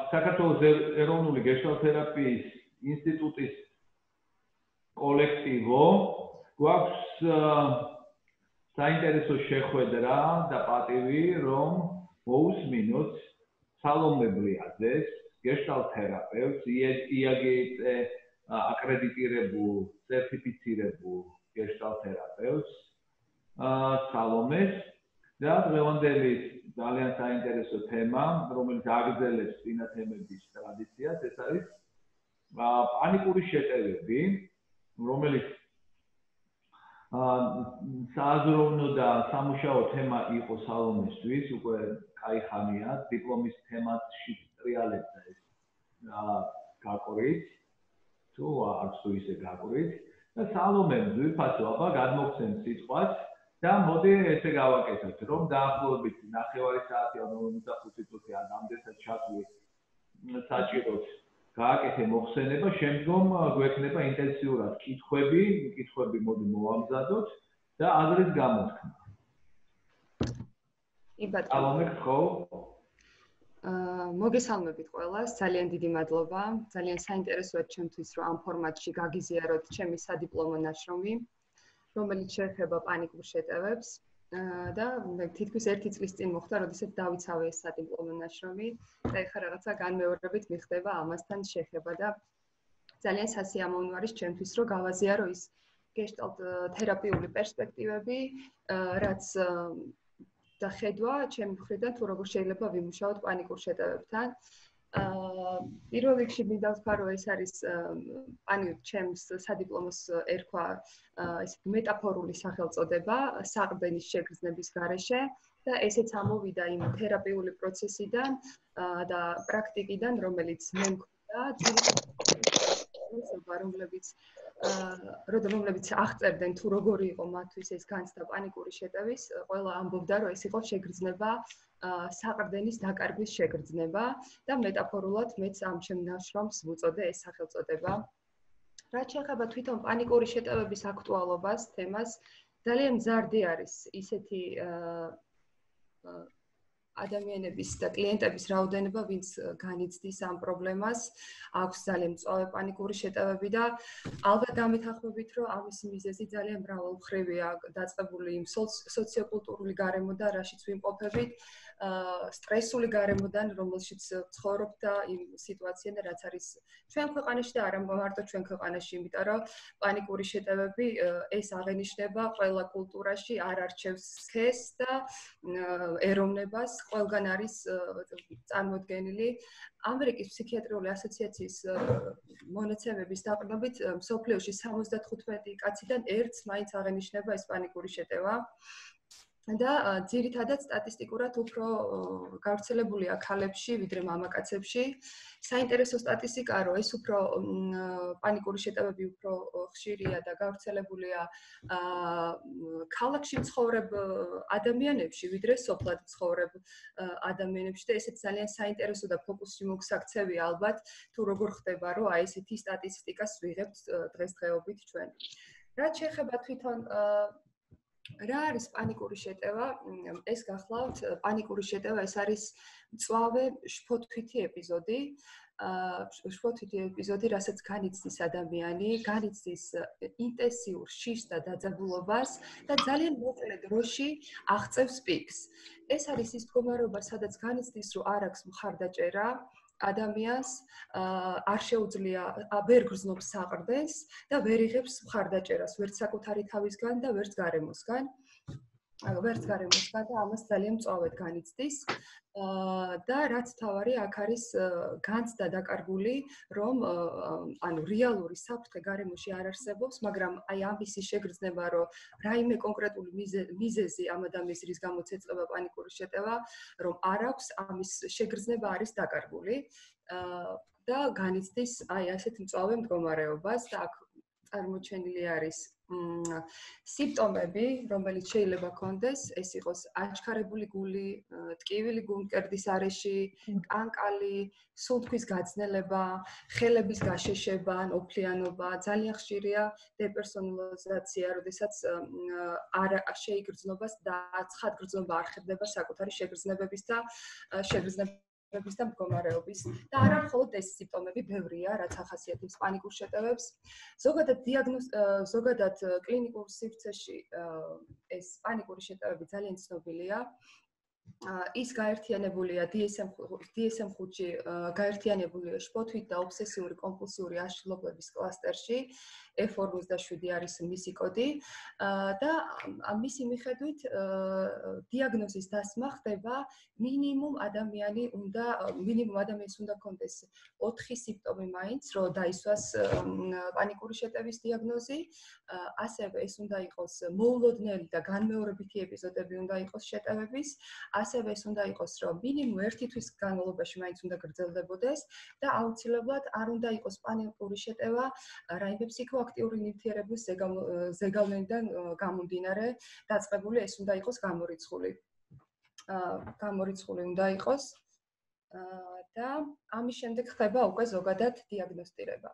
საქართველოს ეროვნული გეშვალთერაპიის ინსტიტუტის კოლექტივო გვაქვს საინტერესო შეხვედრა და პატივი, რომ მოусმინოთ სალომე ბლიაძეს, გეშვალთერაპევტს, IAGE აკრედიტირებულ, სერტიფიცირებულ გეშვალთერაპევტს, სალომეს და დღევანდელი ძალიან საინტერესო თემა, რომელიც აგრძელებს წინა თემების ტრადიციას, ეს არის პანიკური შეტევები, რომელიც სააზროვნო და სამუშაო თემა იყო სალომესთვის, უკვე კაი ხანია, დიპლომის თემაში ტრიალებდა ეს გაყრით, თუ არც თუ ისე გაყრით და სალომემ ძვირფასო აბა გადმოგცემს სიტყვას და მოდი ესე გავაკეთოთ, რომ დაახლოებით 9 საათი ან 45 წუთი ან ამდენსაც ჩათვლი საჭიროთ გააკეთე მოხსენება, შემდგომ გვექნება ინტენსიურად კითხვები მოდი მოვამზადოთ და აზრის გამოთქმა. სალომე, ხო? მოგესალმებით ყველას, ძალიან დიდი მადლობა. ძალიან საინტერესოა ჩემთვის, რომ ამ ფორმატში გაგიზიაროთ ჩემი სადიპლომო ნაშრომი, რომელიც შეეხება პანიკურ შეტევებს და თითქმის 1 წლის წინ მოხდა, როდესაც დავიცავე ეს სადიპლომო ნაშრომი და ეხლა რაღაცა განმეორებით მიხდება ამასთან შეხება და ძალიან სასიამოვნო არის ჩემთვის, რომ გავაზიარო ის გეშტალტ თერაპიული პერსპექტივები, რაც და ხედვა ჩემი მხრიდან თუ როგორ შეიძლება ვიმუშაოთ პანიკურ შეტევებთან. პირველ რიგში მინდა ვთქვა, რომ ეს არის ჩემს სადიპლომოს ერქვა ესეთი მეტაფორული სახელწოდება საყრდენის შეგრძნების გარეშე და ესეც ამოვიდა იმ თერაპიული პროცესიდან და პრაქტიკიდან, რომელიც მე მქონდა, რომლებიც აღწერდნენ თუ როგორი იყო მათთვის ეს განცდა პანიკური შეტევის, ყველა ამბობდა, რომ ეს იყო შეგრძნება საყრდენის დაკარგვის შეგრძნება და მეტაფორულად მეც ამ ჩემ ნაშრომს ვუწოდე ეს სახელწოდება. რაც შეეხება თვითონ პანიკური შეტევების აქტუალობას, თემას, ძალიან მზარდი არის ისეთი ადამიანების და კლიენტების რაოდენობა, ვინც განიცდის ამ პრობლემას, აქვს ძალიან მწვავე პანიკური შეტევები და ალბათ დამეთანხმებით, რომ ამის მიზეზი ძალიან მრავალმხრივია, დაწყებული იმ სოციოკულტურული გარემოდან, რაშიც ვიმყოფებით, სტრესული გარემოდან, რომელშიც ცხოვრობ და იმ სიტუაციიდან, რაც არის ჩვენ ქვეყანაში და არა მარტო ჩვენ ქვეყანაში, იმიტომ რომ პანიკური შეტევები ეს აღენიშნება ყველა კულტურაში, არ არჩევს სქესს და ეროვნებას, ყველგან არის წარმოდგენილი. ამერიკის ფსიქიატრიული ასოციაციის მონაცემების დაყრდნობით, მსოფლიოში 75 კაციდან ერთს მაინც აღენიშნება ეს პანიკური შეტევა. და ძირითადად სტატისტიკურად უფრო გავრცელებულია ქალებში, ვიდრე მამაკაცებში. საინტერესო სტატისტიკაა, რომ ეს უფრო პანიკური შეტევები უფრო ხშირია და გავრცელებულია ქალაქში მცხოვრებ ადამიანებში, ვიდრე სოფლად მცხოვრებ ადამიანებში და ესეც ძალიან საინტერესო და ფოკუსში მოგვსაქცევია ალბათ, თუ როგორ ხდება, რომ აი ესეთი სტატისტიკას ვიღებთ დღესდღეობით ჩვენ. რაც შეეხება თვითონ რა არის პანიკური შეტევა? ეს გახლავთ, პანიკური შეტევა ეს არის მწვავე შფოთვითი ეპიზოდი. შფოთვითი ეპიზოდი, რასაც განიცდის ადამიანი, განიცდის ინტენსიურ შიშს და დაძაბულობას და ძალიან მოკლე დროში აღწევს პიკს. ეს არის ის მდგომარეობა, სადაც განიცდის, რომ არ აქვს მხარდაჭერა ადამიანს, არ შეუძლია ვერ გრძნობს საყრდენს და ვერ იღებს მხარდაჭერას ვერც საკუთარი თავისგან და ვერც გარემოსგან. და ამას ძალიან მწვავედ განიცდის. და რაც თავარი აქ არის განცდა დაკარგული, რომ ანუ რეალური საფრთხე გარემოში არ არსებობს, მაგრამ აი ამისი შეგრძნება, რომ რაიმე კონკრეტული მიზეზი ამ ადამიანის რის გამოც ეწება პანიკური შეტევა, რომ არ აქვს, ამის შეგრძნება არის დაკარგული და განიცდის აი ასეთ მწვავე მდგომარეობას და აქ წარმოჩენილი არის სიმპტომები, რომელიც შეიძლება კონდეს, ეს იყოს აჩქარებული გული, ტკივილი გულმკერდის არეში, კანკალი, სუნთქვის გაძნელება, ხელების გაშეშება, ოფლიანობა, ძალიან ხშირია დეპერსონალიზაცია, როდესაც არ შეიგრძნობას და ცხადგრძნობა არ ხდება საკუთარი შეგრძნებების და მდგომარეობის და არა მხოლოდ ეს სიმპტომები ბევრია, რაც ახასიათებს პანიკურ შეტევებს. ზოგადად კლინიკურ სივრცეში ეს პანიკური შეტევები ძალიან ცნობილია. ის გაერთიანებულია DSM-5-ში გაერთიანებულია შფოთვით და ობსესიური კომპულსიური აშლილობების კლასტერში. E47 არის მისი კოდი და მისი მიხედვით დიაგნოზის დასმა ხდება მინიმუმ ადამიანს უნდა კონდეს 4 სიმპტომი მაინც, რომ დაისვას პანიკური შეტევის დიაგნოზი. ასევე ეს უნდა იყოს მოულოდნელი და განმეორებითი ეპიზოდები უნდა იყოს შეტევების. ასევე ეს უნდა იყოს, რომ მინიმუმ 1 თვის განმავლობაში მაინც უნდა გრძელდებოდეს და აუცილებლად არ უნდა იყოს პანიკური შეტევა რაიმე ფსიქოაქტიური ნივთიერების ზეგავლენიდან გამომდინარე დაწყებული, ეს უნდა იყოს გამორიცხული. გამორიცხული უნდა იყოს და ამის შემდეგ ხდება უკვე ზოგადად დიაგნოსტირება.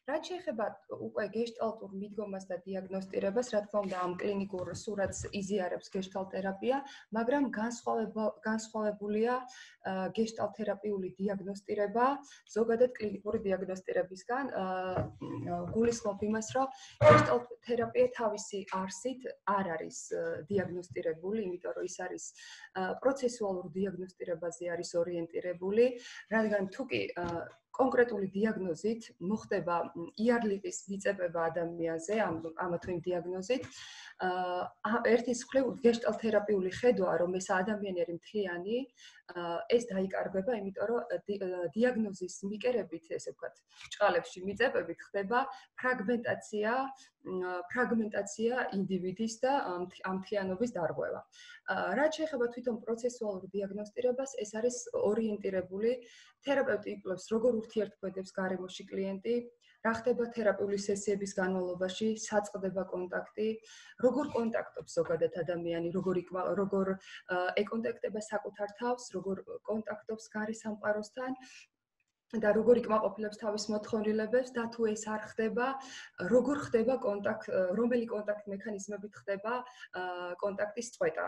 რაც შეეხება უკვე გეშტალტურ მიდგომას და დიაგნოსტირებას, რა თქმა უნდა, ამ კლინიკურ სურათს იზიარებს გეშტალტ თერაპია, მაგრამ განსხვავებულია გეშტალტ თერაპიული დიაგნოსტირება ზოგადად კლინიკური დიაგნოსტირებისგან. გულისხმობ იმას, რომ გეშტალტ თერაპია თავისი არსით არ არის დიაგნოსტირებული, იმიტომ რომ ის არის პროცესუალურ დიაგნოსტირებაზე არის ორიენტირებული, რადგან თუკი კონკრეტული დიაგნოზით მოხდება იარლიყის მიწებება ადამიანზე, ამა თუ იმ დიაგნოზით, ერთის მხრივ გეშტალტ თერაპიული ხედვა, რომ ეს ადამიანი არის მთლიანი, ეს დაიკარგვება, იმიტომ რომ დიაგნოზის მიკერებით, ესე ვთქვათ, ჭყალებში მიწებებით ხდება ფრაგმენტაცია ინდივიდის და ამ მთლიანობის დარღვევა. რაც შეეხება თვითონ პროცესუალურ დიაგნოსტირებას, ეს არის ორიენტირებული თერაპევტი იკვლევს, როგორ ურთიერთქმედებს გარემოში კლიენტი, რა ხდება თერაპიული სესიების განმავლობაში, საწყდება კონტაქტი, როგორ კონტაქტობს ზოგადად ადამიანი, როგორ ეკონტაქტება საკუთარ თავს, როგორ კონტაქტობს გარე სამყაროსთან და როგორ იკმაყოფილებს თავის მოთხოვნილებებს და თუ ეს არ ხდება, როგორ ხდება რომელი კონტაქტ მექანიზმებით ხდება კონტაქტის წყვეტა.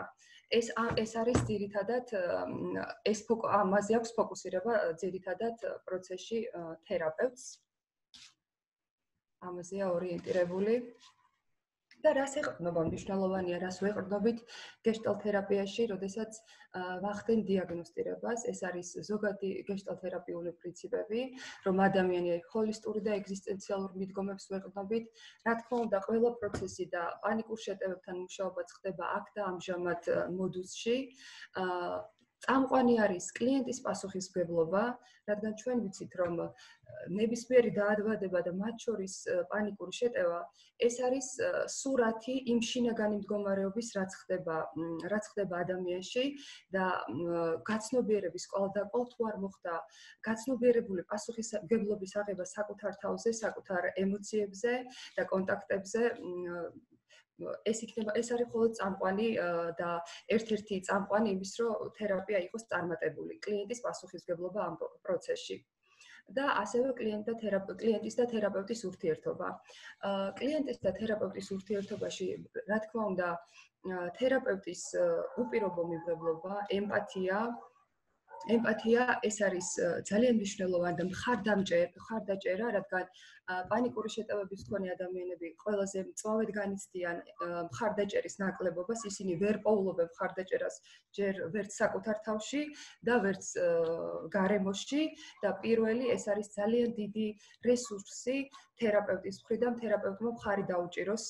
ეს არის ძირითადად ამაზე აქვს ფოკუსირება ძირითადად პროცესში თერაპევტს. ამაზეა ორიენტირებული. და რას ეყრდნობა მნიშვნელოვანია, რას ვეყრდნობით გეშტალტ თერაპიაში, როდესაც ვახდენ დიაგნოსტირებას, ეს არის ზოგადი გეშტალტ თერაპიული პრინციპები, რომ ადამიანი ჰოლისტური და ეგზისტენციალურ მიდგომებს ვეყრდნობით. რა თქმა უნდა, ყველა პროცესი და პანიკურ შეტევებთან მუშაობაც ხდება აქ და ამჟამად მოდუსში. წამყვანი არის კლიენტის პასუხისმგებლობა, რადგან ჩვენ ვიცით, რომ ნებისმიერი დაავადება და მათ შორის პანიკური შეტევა, ეს არის სურათი იმ შინაგანი მდგომარეობის, რაც ხდება ადამიანში და გაცნობიერების კვალდაკვალ თუ არ მოხდა გაცნობიერებული პასუხისმგებლობის აღება საკუთარ თავზე, საკუთარ ემოციებზე და კონტაქტებზე, ეს არის მხოლოდ წამყვანი და ერთ-ერთი წამყვანი იმის, რომ თერაპია იყოს წარმატებული, კლიენტის პასუხისმგებლობა ამ პროცესში. და ასევე კლიენტის და თერაპევტის ურთიერთობა. კლიენტის და თერაპევტის ურთიერთობაში, რა თქმა უნდა, თერაპევტის უპირობო მიღებლობა, ემპათია ეს არის ძალიან მნიშვნელოვანი და მხარდაჭერა, რადგან პანიკური შეტევების მქონე ადამიანები ყველაზე მწვავედ განიცდიან მხარდაჭერის ნაკლებობას, ისინი ვერ პოულობენ მხარდაჭერას ჯერ ვერც საკუთარ თავში და ვერც გარემოში და პირველი ეს არის ძალიან დიდი რესურსი თერაპევტის მხრიდან, თერაპევტმა მხარი დაუჭიროს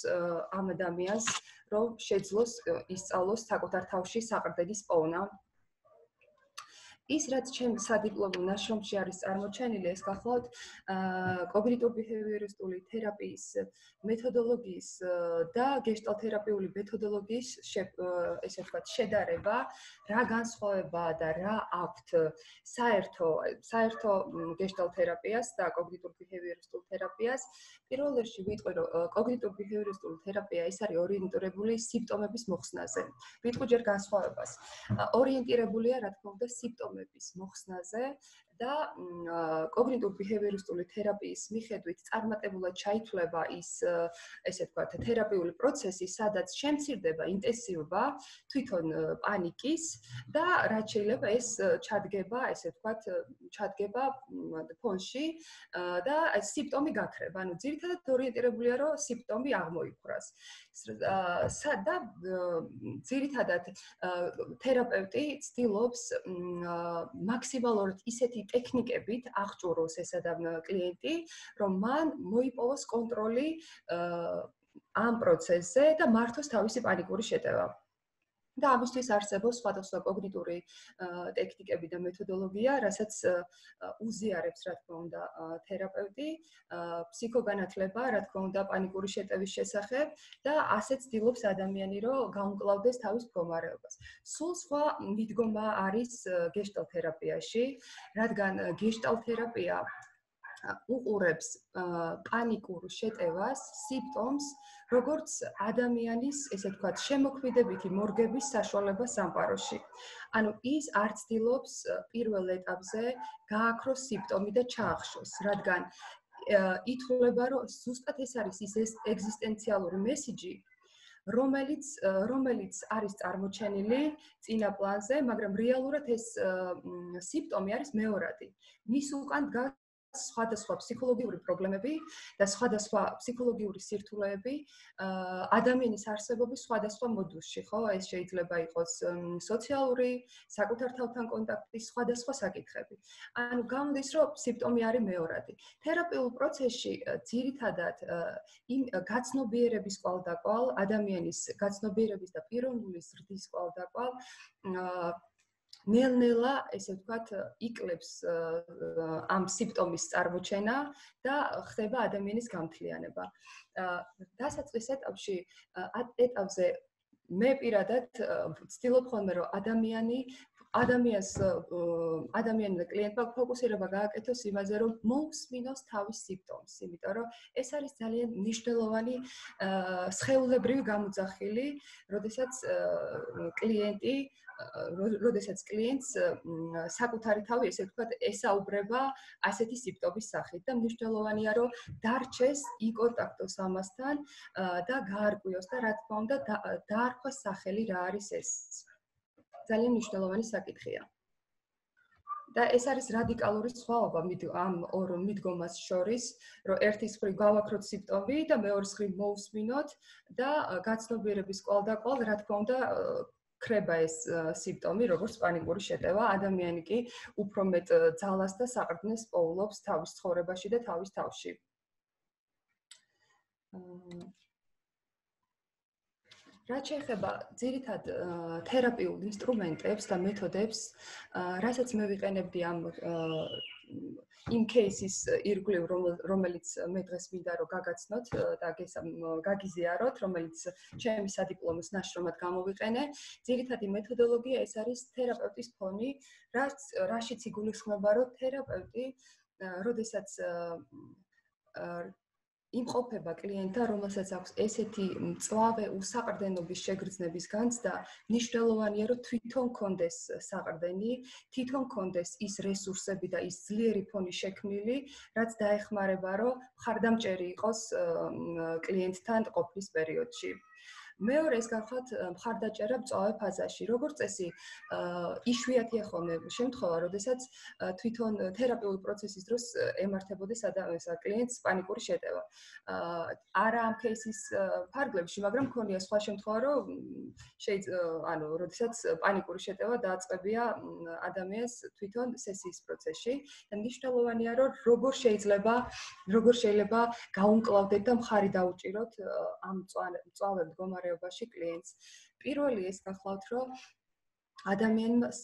ამ ადამიანს, რომ შეძლოს ისწავლოს საკუთარ თავში საყრდენის პოვნა. ის რაც ჩემ სადიპლომო ნაშრომში არის წარმოჩენილი, ეს გახლავთ კოგნიტურ-ბიჰევიორისტული თერაპიის მეთოდოლოგიის და გეშტალთერაპიული მეთოდოლოგიის ესე ვთქვათ შედარება, რა განსხვავება და რა აქვთ საერთო გეშტალთერაპიას და კოგნიტურ-ბიჰევიორისტულ თერაპიას. პირველ რიგში ვიტყვი, რომ კოგნიტურ-ბიჰევიორისტული თერაპია ის არის ორიენტირებული სიმპტომების მოხსნაზე. ვიტყვი ჯერ განსხვავებას. ორიენტირებულია, რა თქმა უნდა, სიმპტომების მოხსნაზე და კოგნიტურ-ბიჰევიორისტული თერაპიის მიხედვით წარმატებულად ჩაითვლება ის, ესე ვთქვათ, თერაპიული პროცესი, სადაც შემცირდება ინტენსივობა თვითონ პანიკის და რაც შეიძლება ეს ჩადგება, ესე ვთქვათ, ფონში და სიმპტომი გაქრება. ანუ ძირითადად ორიენტირებულია, რომ სიმპტომი აღმოიფხვრას. და ძირითადად თერაპევტი ცდილობს მაქსიმალურად ისეთი ტექნიკებით აღჭუროს ეს კლიენტი, რომ მან მოიპოვოს კონტროლი ამ პროცესზე და მართოს თავისი პანიკური შეტევა. და ამისთვის არსებობს სხვადასხვა კოგნიტური ტექნიკები და მეთოდოლოგია, რასაც უზიარებს, რა თქმა უნდა, თერაპევტი, ფსიქოგანათლება, რა თქმა უნდა, პანიკური შეტევის შესახებ და ასეც ცდილობს ადამიანი, რომ გაუმკლავდეს თავის მდგომარეობას. სულ სხვა მიდგომა არის გეშტალთერაპიაში, რადგან გეშტალთერაპია უყურებს პანიკურ შეტევას, სიმპტომს, როგორც ადამიანის, ესე ვთქვათ, შემოქმედებითი მორგების საშუალებას სამყაროში. ანუ ის არ ცდილობს პირველ ეტაპზე გააქროს სიმპტომი და ჩაახშოს, რადგან ითვლება, რომ ზუსტად ეს არის ის ეგზისტენციალური მესიჯი, რომელიც არის წარმოჩენილი წინა პლანზე, მაგრამ რეალურად ეს სიმპტომი არის მეორადი. მის უკან დგას სხვადასხვა ფსიქოლოგიური პრობლემები და სხვადასხვა ფსიქოლოგიური სირთულეები ადამიანის არსებობის სხვადასხვა მოდულში, ხო? ეს შეიძლება იყოს სოციალური, საკუთარ თავთან კონტაქტის სხვადასხვა საკითხები. ანუ გამოდის, რომ სიმპტომი არის მეორადი. თერაპიულ პროცესში ძირითადად იმ გაცნობიერების კვალდაკვალ, ადამიანის გაცნობიერების და პიროვნული ზრდის კვალდაკვალ ნელ-ნელა, ესე ვთქვათ, იკლებს ამ სიმპტომის წარმოჩენა და ხდება ადამიანის გამთლიანება. დასაწყის ეტაპზე მე პირადად ვცდილობ ხოლმე, რომ ადამიანს და კლიენტმა ფოკუსირება გააკეთოს იმაზე, რომ მოусმინოს თავის სიმპტომს, იმიტომ რომ ეს არის ძალიან მნიშვნელოვანი სხეულებრივი გამოძახილი, როდესაც კლიენტს საკუთარი თავი, ესე ვთქვათ, ესაუბრება ასეთი სიმპტომის სახით და მნიშვნელოვანია, რომ დარჩეს, იკონტაქტოს ამასთან და გაარკვიოს და რა თქმა უნდა, დაარქვას სახელი რა არის ეს. ძალიან მნიშვნელოვანი საკითხია. და ეს არის რადიკალური სხვაობა ამ ორ მიდგომას შორის, რომ ერთის მხრივ გავაქროთ სიმპტომი და მეორეს მხრივ მოусმინოთ და გაცნობიერების კვალდაკვალ, რა თქმა უნდა, ქრება ეს სიმპტომი, როგორც პანიკური შეტევა, ადამიანი კი უფრო მეტ ძალას და საყრდნს პოულობს თავის ცხოვრებაში და თავის თავში. რაც შეეხება ძირითად თერაპიულ ინსტრუმენტებს და მეთოდებს, რასაც მე ვიყენებდი იმ кейსის ირგვლივ, რომელიც მე დღეს მინდა რომ გაგაცნოთ და გაგიზიაროთ, რომელიც ჩემი სადიპლომოს ნაშრომად გამოვიყენე. ძირითადი მეთოდოლოგია ეს არის თერაპევტის ფონი, რაშიც იგულისხმება, რომ თერაპევტი, როდესაც იმყოფება კლიენტთან, რომელსაც აქვს ესეთი მწვავე უსაყრდენობის შეგრძნების განცდა, მნიშვნელოვანია, რომ თვითონ კონდეს საყრდენი, თვითონ კონდეს ის რესურსები და ის ძლიერი ფონი შექმნილი, რაც დაეხმარება, რომ მხარდამჭერი იყოს კლიენტთან ყოფნის პერიოდში. მეორე ეს გახლავთ მხარდაჭერა მწვავე ფაზაში. როგორც წესი, იშვიათია ხოლმე შემთხვევა, როდესაც თვითონ თერაპიული პროცესის დროს ემართებოდეს კლიენტს პანიკური შეტევა. არა ამ кейსის ფარგლებში, მაგრამ მქონია სხვა შემთხვევა, რომ როდესაც პანიკური შეტევა დააწყებია ადამიანს თვითონ სესიის პროცესში. და მნიშვნელოვანია, რომ როგორ შეიძლება გაუმკლავდეთ და მხარი დაუჭიროთ ამ მწვავე მდგომარეობაში კლიენტს. პირველი ეს გახლავთ, რომ ადამიანს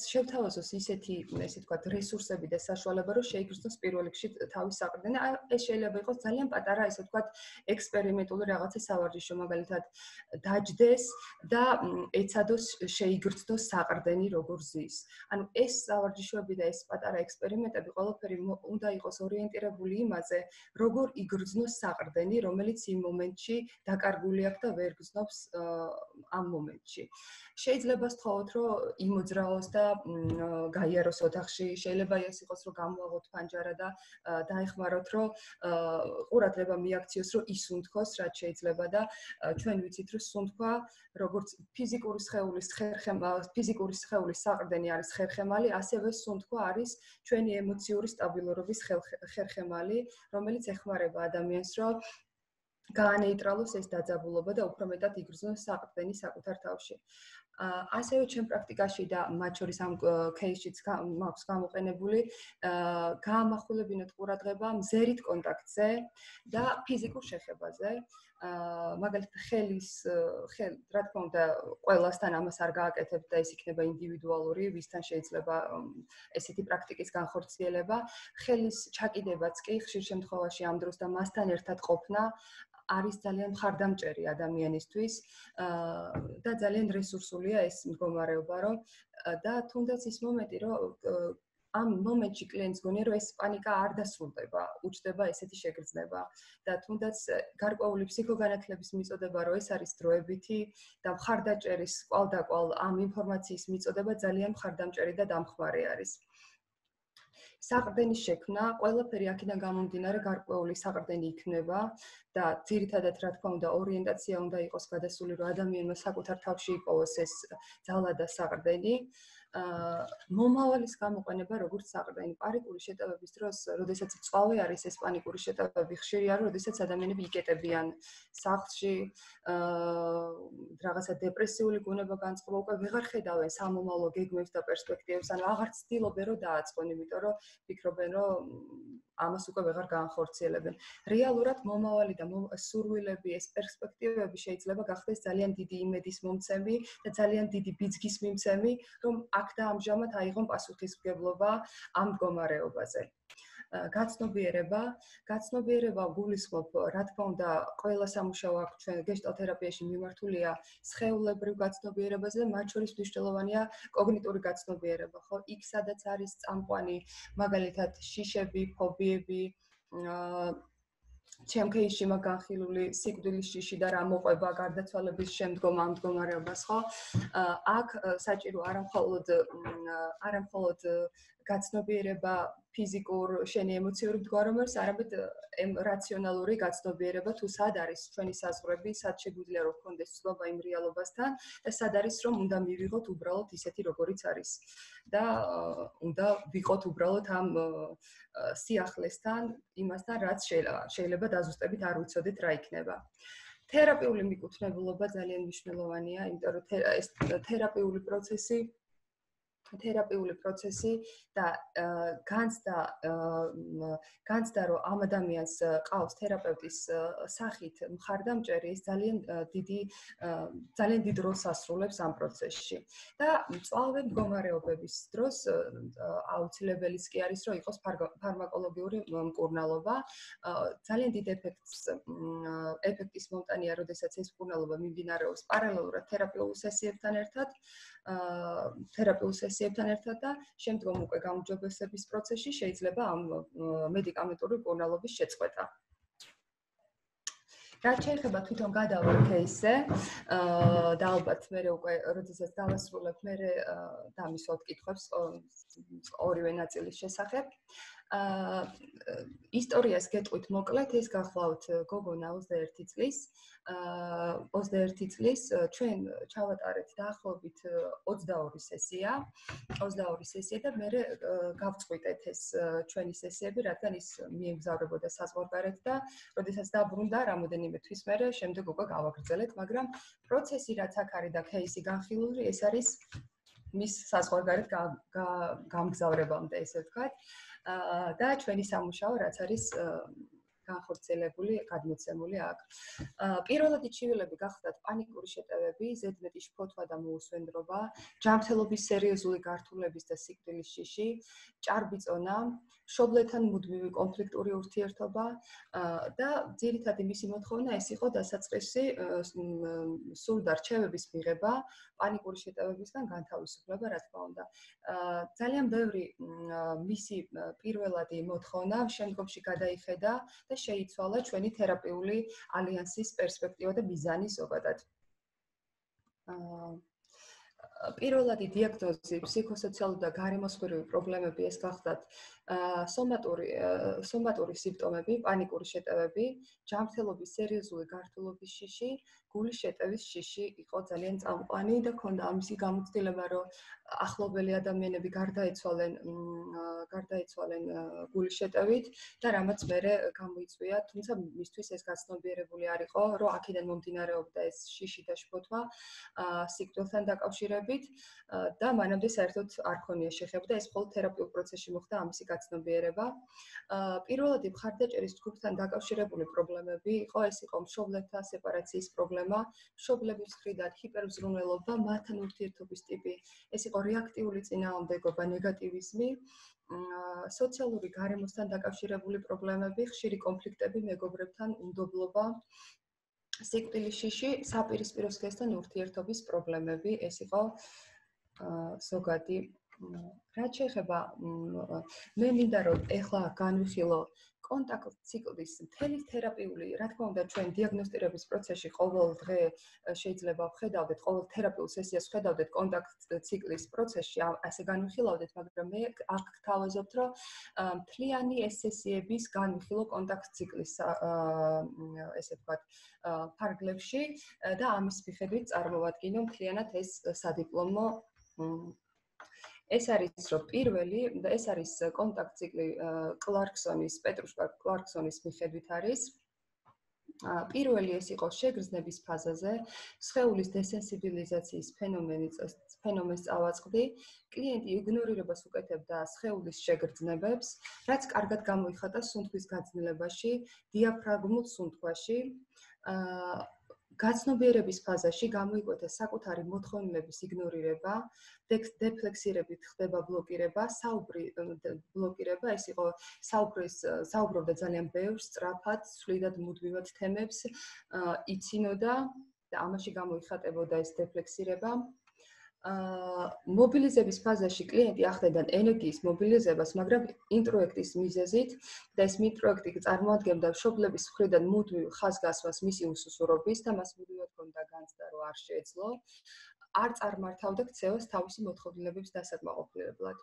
შევთავაზოს ისეთი, ესე ვთქვათ, რესურსები და საშუალება, რომ შეიგრძნოს პირველ რიგში თავის საყრდენი. ეს შეიძლება იყოს ძალიან პატარა, ესე ვთქვათ, ექსპერიმენტული რაღაცა სავარჯიშო, მაგალითად, დაჯდეს და ეცადოს შეიგრძნოს საყრდენი როგორ ზის. ანუ ეს სავარჯიშოები და ეს პატარა ექსპერიმენტები ყველაფერი უნდა იყოს ორიენტირებული იმაზე, როგორ იგრძნოს საყრდენი, რომელიც იმ მომენტში დაკარგული აქვს და ვერ გრძნობს ამ მომენტში. შეიძლება სთხოვოთ, რომ იმოძრაოს და გაიაროს ოთახში, შეიძლება ის იყოს, რომ გამოაღოთ ფანჯარა და დაეხმაროთ, რომ ყურადღება მიაქციოს, რომ ისუნთქოს, რაც შეიძლება და ჩვენ ვიცით, რომ სუნთქვა, როგორც ფიზიკური სხეულის საყრდენი არის ხერხემალი, ასევე სუნთქვა არის ჩვენი ემოციური სტაბილურობის ხერხემალი, რომელიც ეხმარება ადამიანს, რომ გაანეიტრალოს ეს დაძაბულობა და უფრო მეტად იგრძნოს საყრდენი საკუთარ თავში. ასევე ჩემ პრაქტიკაში და მათ შორის ამ кейსშიც მაქვს გამოყენებული, გაამახვილებინოთ ყურადღება მზერით კონტაქტზე და ფიზიკურ შეხებაზე. მაგალითად, რა თქმა უნდა, ყველასთან ამას არ გააკეთებთ და ეს იქნება ინდივიდუალური, ვისთან შეიძლება ესეთი პრაქტიკის განხორციელება. ხელის ჩაკიდებაც კი ხშირ შემთხვევაში ამ დროს და მასთან ერთად ყოფნა არის ძალიან მხარდამჭერი ადამიანისთვის და ძალიან რესურსულია ეს მდგომარეობა, რომ და თუნდაც ის მომენტი, რომ ამ მომენტში კლიენტს გონია, რომ ეს პანიკა არ დასრულდება, უჩნდება ესეთი შეგრძნება და თუნდაც გარკვეული ფსიქოგანათლების მიწოდება, რომ ეს არის დროებითი და მხარდაჭერის კვალდაკვალ ამ ინფორმაციის მიწოდება ძალიან მხარდამჭერი და დამხმარე არის. საყრდენის შექმნა, ყველაფერი აქედან გამომდინარე გარკვეული საყრდენი იქნება და ძირითადად რა თქმა უნდა ორიენტაცია უნდა იყოს გადასული, რომ ადამიანმა საკუთარ თავში იპოვოს ეს ძალა და საყრდენი. მომავალის გამოყენება როგორც საყრდენი პანიკური შეტევების დროს, როდესაც მწვავე არის ეს პანიკური შეტევები ხშირია, როდესაც ადამიანები იკეტებიან სახლში, რაღაცა დეპრესიული გონება განწყობა, უკვე ვეღარ ხედავენ სამომავლო გეგმებს და პერსპექტივებს, ანუ აღარ ცდილობენ რომ დააწყონ, იმიტომ რომ ფიქრობენ, რომ ამას უკვე ვეღარ გაანხორციელებენ. რეალურად მომავალი და სურვილები, ეს პერსპექტივები შეიძლება გახდეს ძალიან დიდი იმედის მომცემი და ძალიან დიდი ბიძგის მიმცემი, რომ აქ და ამჟამად აიღონ პასუხისმგებლობა ამ მდგომარეობაზე. გაცნობიერება გულისხმობ, რა თქმა უნდა, ყველა სამუშაო აქ ჩვენ გეშტალტ თერაპიაში მიმართულია სხეულებრივ გაცნობიერებაზე და მათ შორის მნიშვნელოვანია კოგნიტური გაცნობიერება, ხო? იქ სადაც არის წამყვანი, მაგალითად, შიშები, ფობიები, ჩემ кейსში მაგ განხილული სიკვდილის შიში და რა მოყვება გარდაცვალების შემდგომ ამ მდგომარეობას, ხო? აქ საჭირო არამხოლოდ გაცნობიერება ფიზიკურ, შენი ემოციური მდგომარეობის, არამედ რაციონალური გაცნობიერება, თუ სად არის ჩვენი საზღვრები, სად შეგვიძლია რომ გქონდეს ცნობა იმ რეალობასთან და სად არის რომ უნდა მივიღოთ უბრალოდ ისეთი როგორიც არის და უნდა ვიყოთ უბრალოდ ამ სიახლესთან, იმასთან, რაც შეიძლება დაზუსტებით არ ვიცოდეთ რა იქნება. თერაპიული მიკუთვნებულობა ძალიან მნიშვნელოვანია, იმიტომ რომ ეს თერაპიული პროცესი და განცდა რომ ამ ადამიანს ყავს თერაპევტის სახით მხარდამჭერი, ეს ძალიან დიდ როლს ასრულებს ამ პროცესში. და მწვავე მდგომარეობების დროს აუცილებელიც კი არის, რომ იყოს ფარმაკოლოგიური მკურნალობა. ძალიან დიდ ეფექტის მომტანია, როდესაც ეს მკურნალობა მიმდინარეობს პარალელურად თერაპიულ სესიებთან ერთად და შემდგომ უკვე გაუმჯობესების პროცესში შეიძლება ამ მედიკამენტური მკურნალობის შეწყვეტა. რაც შეეხება თვითონ გადავალ кейსზე და ალბათ მე უკვე როდესაც დავასრულებ მე დამისვათ კითხვებს ორივე ნაწილის შესახებ. ისტორიას გეტყვით მოკლედ, ეს გახლავთ გოგონა 21 წლის. 21 წლის ჩვენ ჩავატარეთ დაახლოებით 22 სესია და მე გავწყვიტეთ ეს ჩვენი სესიები, რადგან ის მიემგზავრებოდა საზღვარგარეთ და როდესაც დაბრუნდა რამოდენიმე თვის მერე შემდეგ უკვე გავაგრძელეთ, მაგრამ პროცესი რაც აქ არის და кейსი განხილული, ეს არის მის საზღვარგარეთ გამგზავრებამდე, ესე ვთქვათ. და ჩვენი სამუშაო რაც არის განხორციელებული, გადმოცემული აქ. პირველადი ჩივილები გახდათ პანიკური შეტევები, ზედმეტი შფოთვა და მოუსვენდრობა, ჯანმრთელობის სერიოზული გართულების და სიკვდილის შიში, ჭარბი წონა, მშობლებთან მუდმივი კონფლიქტური ურთიერთობა და ძირითადი მისი მოთხოვნა ეს იყო დასაწყისი სრული რჩევების მიღება, პანიკური შეტევებისგან განთავისუფლება, რა თქმა უნდა. ძალიან ბევრი მისი პირველადი მოთხოვნა შემდგომში გადაიხედა და შეიცვალა ჩვენი თერაპიული ალიანსის პერსპექტივა და მიზანი ზოგადად. პირველადი დიაგნოზი ფსიქოსოციალური და გარემოსფერული პრობლემები ეს გახდათ სომატური სიმპტომები, პანიკური შეტევები, ჯანმრთელობის სერიოზული გართულების შიში, გულის შეტევის შიში იყო ძალიან წამყვანი და ჰქონდა ამისი გამოცდილება, რომ ახლობელი ადამიანები გარდაიცვალენ გულის შეტევით და რამაც მერე გამოიწვია, თუმცა მისთვის ეს გაცნობიერებული არ იყო, რომ აქედან მომდინარეობდა ეს შიში და შფოთვა სიკვდილთან დაკავშირებით და მანამდე საერთოდ არ ქონია შეხება და ეს მხოლოდ თერაპიულ პროცესში მოხდა ამისი გაცნობიერება. პირველადი მხარდაჭერის ჯგუფთან დაკავშირებული პრობლემები იყო, ეს იყო მშობლებთა სეპარაციის პრობლემა, მშობლების მხრიდან ჰიპერმზრუნველობა, მათთან ურთიერთობის ტიპი, ეს იყო რეაქტიული წინააღმდეგობა, ნეგატივიზმი, სოციალური გარემოსთან დაკავშირებული პრობლემები, ხშირი კონფლიქტები მეგობრებთან, უნდობლობა, სიკვდილის შიში, საპირისპირო სქესთან ურთიერთობის პრობლემები, ეს იყო ზოგადი. რაც შეეხება მე მინდა რომ ეხლა განვიხილო კონტაქტ ციკლის მთელი თერაპიული, რა თქმა უნდა, ჩვენ დიაგნოსტირების პროცესში ყოველ დღე შეიძლება ვხედავდეთ, ყოველ თერაპიულ სესიას ვხედავდეთ კონტაქტ ციკლის პროცესში, ასე განვიხილავდეთ, მაგრამ მე აქ გთავაზობთ, რომ მთლიანი ეს სესიების განვიხილო კონტაქტ ციკლის ესე ვთქვათ, ფარგლებში და ამის მიხედვით წარმოვადგინო მთლიანად ეს სადიპლომო ეს არის რომ პირველი და ეს არის კონტაქტ ციკლი პეტრუშკა კლარკსონის მიხედვით არის. პირველი ეს იყო შეგრძნების ფაზაზე, სხეულის დესენსიბილიზაციის ფენომენს წავაწყდი, კლიენტი იგნორირებას უკეთებდა სხეულის შეგრძნებებს, რაც კარგად გამოიხატა სუნთქვის გაძნელებაში, დიაფრაგმულ სუნთქვაში. გაცნობიერების ფაზაში გამოიკვეთა საკუთარი მოთხოვნილების იგნორირება, დეფლექსირებით ხდება ბლოკირება, ბლოკირება, ეს იყო საუბრობდა ძალიან ბევრ სწრაფად, სვლიდად მუდმივად თემებს, იცინოდა და ამაში გამოიხატებოდა ეს დეფლექსირება. მობილიზების ფაზაში კლიენტი ახდენდა ენერგიის მობილიზებას, მაგრამ ინტროექტის მიზეზით და ეს ინტროექტი წარმოადგენდა მშობლების მხრიდან მუდმივ ხაზგასმას მისი უსუსურობის და მას მუდმივად ჰქონდა განცდა, რომ არ შეეძლო, არ წარმართავდა ქცევას თავისი მოთხოვნილებების დასაკმაყოფილებლად.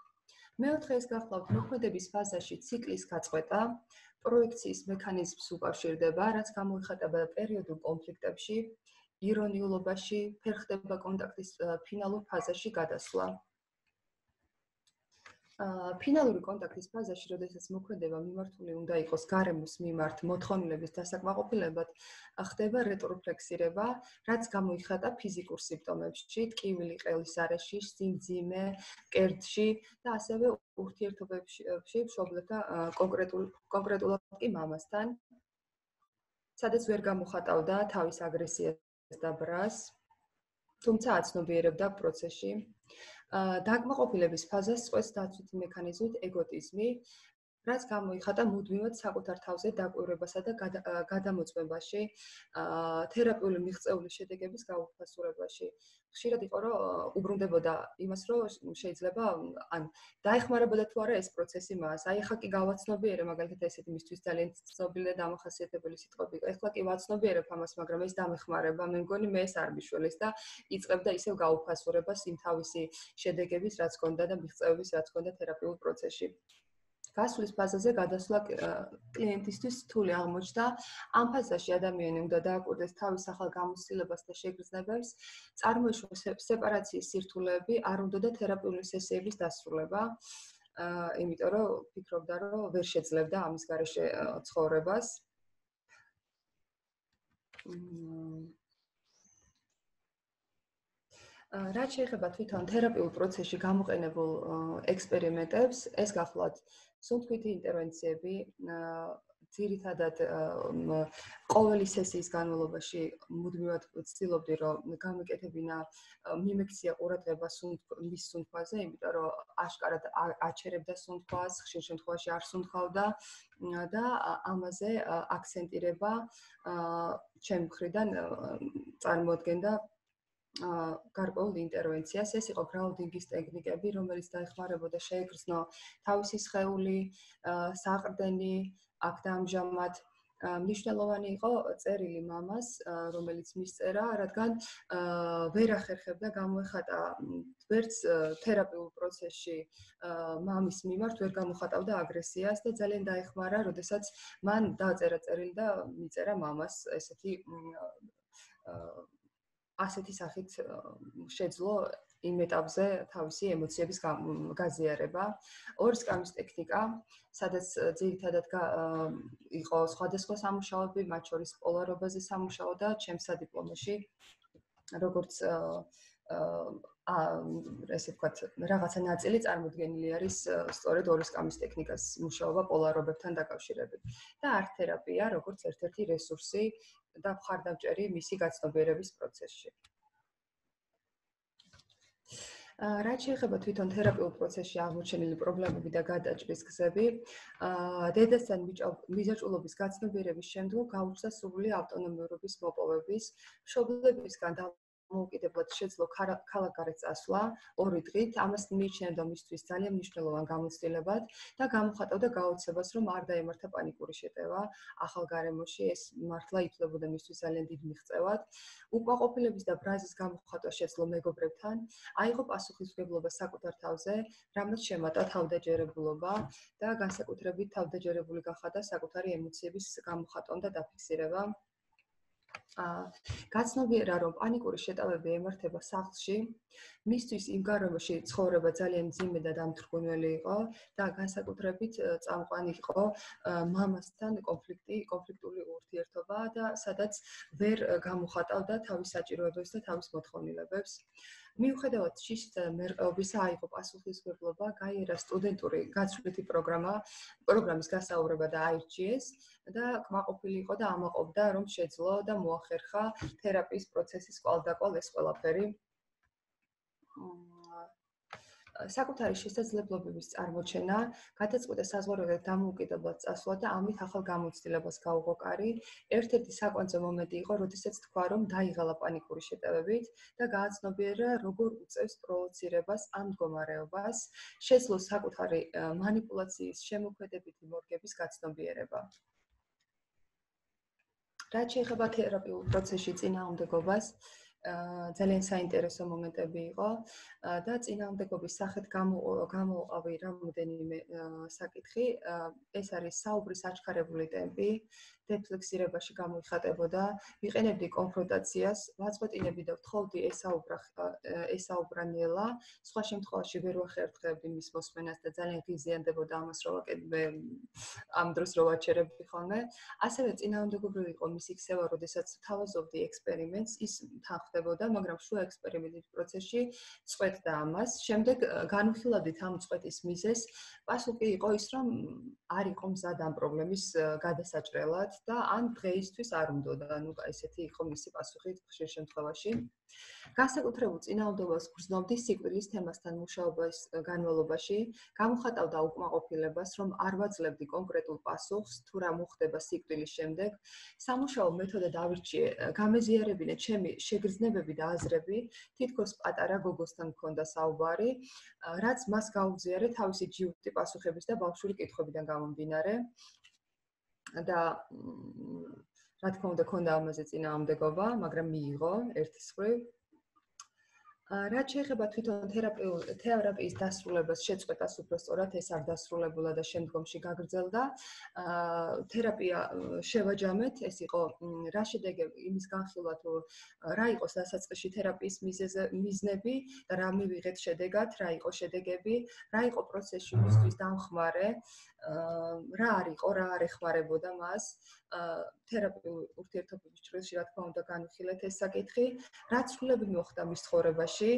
მეოთხე ეს გახლავთ მოქმედების ფაზაში ციკლის გაწყვეტა, პროექციის მექანიზმს უკავშირდება, რაც გამოიხატება პერიოდულ კონფლიქტებში, ირონიულობაში, ფერხდება კონტაქტის ფინალურ ფაზაში გადასვლა. ფინალური კონტაქტის ფაზაში, როდესაც მოქმედება მიმართული უნდა იყოს გარემოს მიმართ მოთხოვნილების დასაკმაყოფილებლად, ხდება რეტროფლექსირება, რაც გამოიხატა ფიზიკურ სიმპტომებში, ტკივილი ყელის არეში, სიმძიმე, მკერდში და ასევე ურთიერთობებში მშობლებთან, კონკრეტულად კი მამასთან, სადაც ვერ გამოხატავდა თავის აგრესიას და ბრას, თუმცა აცნობიერებდა პროცესში. დაკმაყოფილების ფაზას წყვეტს დაცვითი მექანიზმით ეგოტიზმი, რაც გამოიხატა მუდმივად საკუთარ თავზე დაკვირვებასა და გადამოწმებაში, თერაპიული მიღწეული შედეგების გაუფასურებაში. ხშირად იყო, რომ უბრუნდებოდა იმას, რომ შეიძლება დაეხმარებოდა თუ არა ეს პროცესი მას. აი ახლა კი გავაცნობიერე, მაგალითად ესეთი მისთვის ძალიან ცნობილი და დამახასიათებელი სიტყვები. ეხლა კი ვაცნობიერებ ამას, მაგრამ ეს დამეხმარება, მე მგონი მე ეს არ მიშველეს და იწყებდა ისევ გაუფასურებას იმ თავისი შედეგების, რაც ჰქონდა და მიღწევების, რაც ჰქონდა თერაპიულ პროცესში. გასვლის ფაზაზე გადასვლა კლიენტისთვის რთული აღმოჩნდა. ამ ფაზაში ადამიანი უნდა დააკვირდეს თავის ახალ გამოცდილებას და შეგრძნებებს, წარმოიშვა სეპარაციის სირთულეები, არ უნდოდა თერაპიული სესიების დასრულება, იმიტომ რომ ფიქრობდა, რომ ვერ შეძლებდა ამის გარეშე ცხოვრებას. რაც შეეხება თვითონ თერაპიულ პროცესში გამოყენებულ ექსპერიმენტებს, ეს გახლავთ სუნთქვითი ინტერვენციები, ძირითადად ყოველი სესიის განმავლობაში მუდმივად ვცდილობდი რომ გამეკეთებინა მიმექცია ყურადღება მის სუნთქვაზე, იმიტომ რომ აშკარად აჩერებდა სუნთქვას, ხშირ შემთხვევაში არ სუნთქავდა და ამაზე აქცენტირება ჩემი მხრიდან წარმოადგენდა გარკვეულ ინტერვენციას. ეს იყო გრაუნდინგის ტექნიკები, რომელიც დაეხმარებოდა შეეგრძნო თავისი სხეული, საყრდენი, აქ და ამჟამად მნიშვნელოვანი იყო წერილი მამას, რომელიც მისწერა, რადგან ვერ ახერხებდა გამოეხატა ვერც თერაპიულ პროცესში მამის მიმართ ვერ გამოხატავდა აგრესიას და ძალიან დაეხმარა, როდესაც მან დაწერა წერილი და მიწერა მამას ასეთი სახით შეძლო იმ ეტაპზე თავისი ემოციების გაზიარება. ორი სკამის ტექნიკა, სადაც ძირითადად იყო სხვადასხვა სამუშაოები, მათ შორის პოლარობაზე სამუშაო და ჩემს სადიპლომოში, როგორც ესე ვთქვათ, რაღაცა ნაწილი წარმოდგენილი არის სწორედ ორი სკამის ტექნიკას მუშაობა პოლარობებთან დაკავშირებით. და არტ-თერაპია, როგორც ერთ-ერთი რესურსი და მხარდამჭერი მისი გაცნობიერების პროცესში. რაც შეეხება თვითონ თერაპიულ პროცესში აღმოჩენილი პრობლემები და გადაჭრის გზები, დედასთან მიზაჭულობის გაცნობიერების შემდგომ გაუჩნდა სრული ავტონომიურობის მოპოვების, მშობლებისგან მოუკიდებლად შეძლო ქალაქგარეთ წასვლა 2 დღით, ამას მიიჩნევდა მისთვის ძალიან მნიშვნელოვან გამოცდილებად და გამოხატავდა გაოცებას, რომ არ დაემართა პანიკური შეტევა ახალ გარემოში, ეს მართლა ითვლებოდა მისთვის ძალიან დიდ მიღწევად. უკმაყოფილების და ბრაზის გამოხატვა შეძლო მეგობრებთან, აიღო პასუხისმგებლობა საკუთარ თავზე, რამაც შემატა თავდაჯერებულობა და განსაკუთრებით თავდაჯერებული გახადა საკუთარი ემოციების გამოხატვა და დაფიქსირება. გაცნობიერა, რომ პანიკური შეტევები ემართება სახლში, მისთვის იმ გარემოში ცხოვრება ძალიან მძიმე და დამთრგუნველი იყო და განსაკუთრებით წამყვანი იყო მამასთან კონფლიქტული ურთიერთობა და სადაც ვერ გამოხატავდა თავის საჭიროებებს და თავის მოთხოვნილებებს. მიუხედავად შიშისა და მერყეობისა, აიღო პასუხისმგებლობა, გაიარა სტუდენტური გაცვლითი პროგრამის გასაუბრება და აირჩიეს და კმაყოფილი იყო და ამაყობდა, რომ შეძლო და მოახერხა თერაპიის პროცესის კვალდაკვალ ეს ყველაფერი. საკუთარი შესაძლებლობების წარმოჩენა, გადაწყვიტა საზღვარგარეთ დამოუკიდებლად წასვლა და ამით ახალ გამოცდილებას გაუღო კარი. ერთ-ერთი საკვანძო მომენტი იყო, როდესაც თქვა, რომ დაიღალა პანიკური შეტევებით და გააცნობიერა, როგორ უწევს პროვოცირებას ამ მდგომარეობას, შეძლო საკუთარი მანიპულაციის შემოქმედებითი მორგების გაცნობიერება. რაც შეეხება თერაპიულ პროცესში წინააღმდეგობას, ძალიან საინტერესო მომენტები იყო და წინააღმდეგობის სახით გამოვყავი რამდენიმე საკითხი. ეს არის საუბრის აჩქარებული ტემპი, დეფლექსირებაში გამოიხატებოდა, ვიყენებდი კონფრონტაციას, ვაწყვეტინებდი და ვთხოვდი ესაუბრა ნელა, სხვა შემთხვევაში ვერ ვახერხებდი მის მოსმენას და ძალიან ღიზიანდებოდა ამას, რომ ვაკეთებ ამ დროს რო ვაჩერებდი ხოლმე. ასევე წინააღმდეგობრივი იყო მისი ქცევა, როდესაც თავაზობდი ექსპერიმენტს, ის თანხმდებოდა, მაგრამ შუა ექსპერიმენტის პროცესში წყვეტდა ამას. შემდეგ განვიხილავდით ამ წყვეტის მიზეზს. პასუხი იყო ის, რომ არ იყო მზად ამ პრობლემის გადასაჭრელად და ან დღეისთვის არ უნდოდა, ანუ ესეთი იყო მისი პასუხი ხშირ შემთხვევაში. განსაკუთრებულ წინააღმდეგობას გრძნობდი სიკვდილის თემასთან მუშაობის განმავლობაში, გამოხატავდა უკმაყოფილებას, რომ არ ვაძლევდი კონკრეტულ პასუხს, თუ რა მოხდება სიკვდილის შემდეგ. სამუშაო მეთოდად ავირჩიე, გამეზიარებინა ჩემი შეგრძნებები და აზრები, თითქოს პატარა გოგოსთან მქონდა საუბარი, რაც მას გაუგზიარა თავისი ჯიუტი პასუხების და ბავშვური კითხვებიდან გამომდინარე. და რა თქმა უნდა, ქონდა ამაზე წინააღმდეგობა, მაგრამ მიიღო ერთის მხრივ. რაც შეეხება თვითონ თერაპიის დასრულებას, შეწყვეტას უბრალოდ ეს არ დასრულებულა და შემდგომში გაგრძელდა. თერაპია შევაჯამეთ, ეს იყო რა შედეგები, იმის განხილვა თუ რა იყოს დასაწყისში თერაპიის მიზნები და რა მივიღეთ შედეგად, რა იყო შედეგები, რა იყო პროცესში მისთვის დამხმარე, რა არ იყო, რა არ ეხმარებოდა მას. თერაპიული ურთიერთობების ჭრილში, რა თქმა უნდა, განვიხილეთ ეს საკითხი, რა ცვლილები მოხდა მის ცხოვრებაში,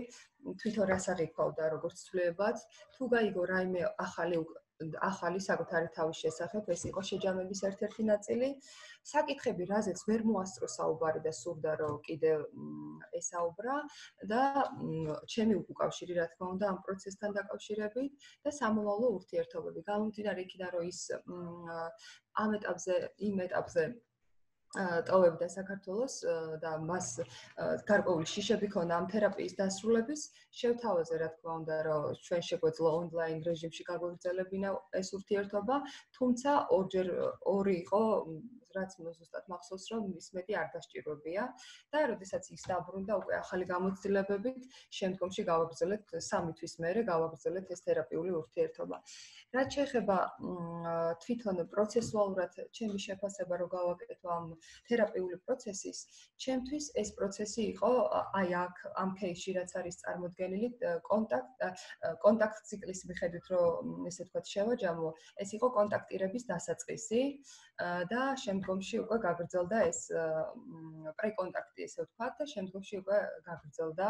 თვითონ რას აღიქვავდა როგორც ცვლილებად, თუ გაიგო რაიმე ახალი ახალი საკუთარი თავის შესახებ, ეს იყო შეჯამების ერთ-ერთი ნაწილი. საკითხები, რაზეც ვერ მოასწრო საუბარი და სურდა რომ კიდევ ესაუბრა და ჩემი უკავშირი რა თქმა უნდა ამ პროცესთან დაკავშირებით და სამომავლო ურთიერთობები. გამომდინარე იქიდან რომ ის ამ ეტაპზე, იმ ეტაპზე ტოვებდა საქართველოს და მას გარკვეული შიშები ქონდა ამ თერაპიის დასრულების შევთავაზე რა თქმა უნდა რომ ჩვენ შეგვეძლო ონლაინ რეჟიმში გაგვაგრძელებინა ეს ურთიერთობა თუმცა ორი იყო რაც ზუსტად მახსოვს რომ ის მეტი არ დასჭირვებია და როდესაც ის დაბრუნდა უკვე ახალი გამოცდილებებით შემდგომში გავაგრძელეთ 3 თვის მერე გავაგრძელეთ ეს თერაპიული ურთიერთობა რაც შეეხება თვითონ პროცესუალურად ჩემი შეფასება რომ გავაკეთო ამ თერაპიული პროცესის ჩემთვის ეს პროცესი იყო აი აქ ამ кейსში რაც არის წარმოდგენილი კონტაქტ ციკლის მიხედვით რომ ესე ვთქვათ შევაჯამო ეს იყო კონტაქტირების დასაწყისი და შემდგომში უკვე გაგრძელდა ეს პრეკონტაქტი ესე ვთქვათ და შემდგომში უკვე გაგრძელდა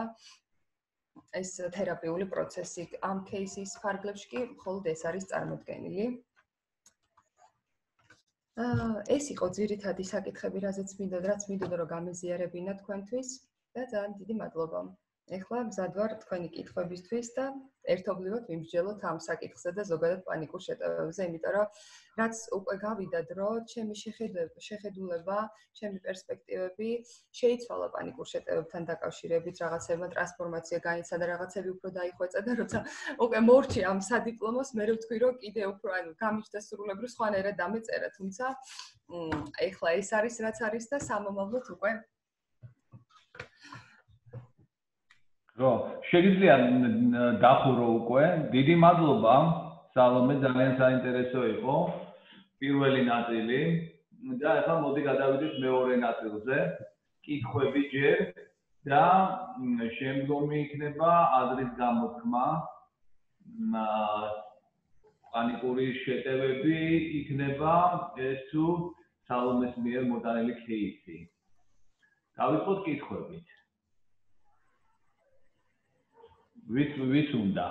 ეს თერაპიული პროცესი ამ кейსის ფარგლებში კი მხოლოდ ეს არის წარმოდგენილი ეს იყო ძირითადი საკითხები, რაც მინდოდა რომ გამეზიარებინა თქვენთვის და ძალიან დიდი მადლობა. ეხლა მზად ვარ თქვენი კითხვებისთვის და ერთობლივად ვიმსჯელოთ ამ საკითხზე და ზოგადად პანიკურ შეტევებზე, იმიტომ რომ რაც უკვე გავიდა დრო, ჩემი შეხედულება, ჩემი პერსპექტივები შეიცვალა პანიკურ შეტევებთან დაკავშირებით, რაღაცებმა ტრანსფორმაცია განიცადა და რაღაცები უფრო დაიხვეწა და როცა უკვე მორჩი ამ სადიპლომოს, მე ვთქვი რომ კიდე უფრო ანუ გამიჩნდა სრულებრივ სხვანაირად დამეწერა, თუმცა ეხლა ეს არის რაც არის და სამომავლოდ უკვე რო შეგიძლია დახურო უკვე დიდი მადლობა სალომე ძალიან საინტერესო იყო პირველი ნაწილი და ახლა მოდი გადავიდეთ მეორე ნაწილზე კითხვები ჯერ და შემდგომი იქნება აზრის გამოთქმა პანიკური შეტევები იქნება ეს თუ სალომეს მიერ მოტანილი кейსი დავიწყოთ კითხვებით ვის უნდა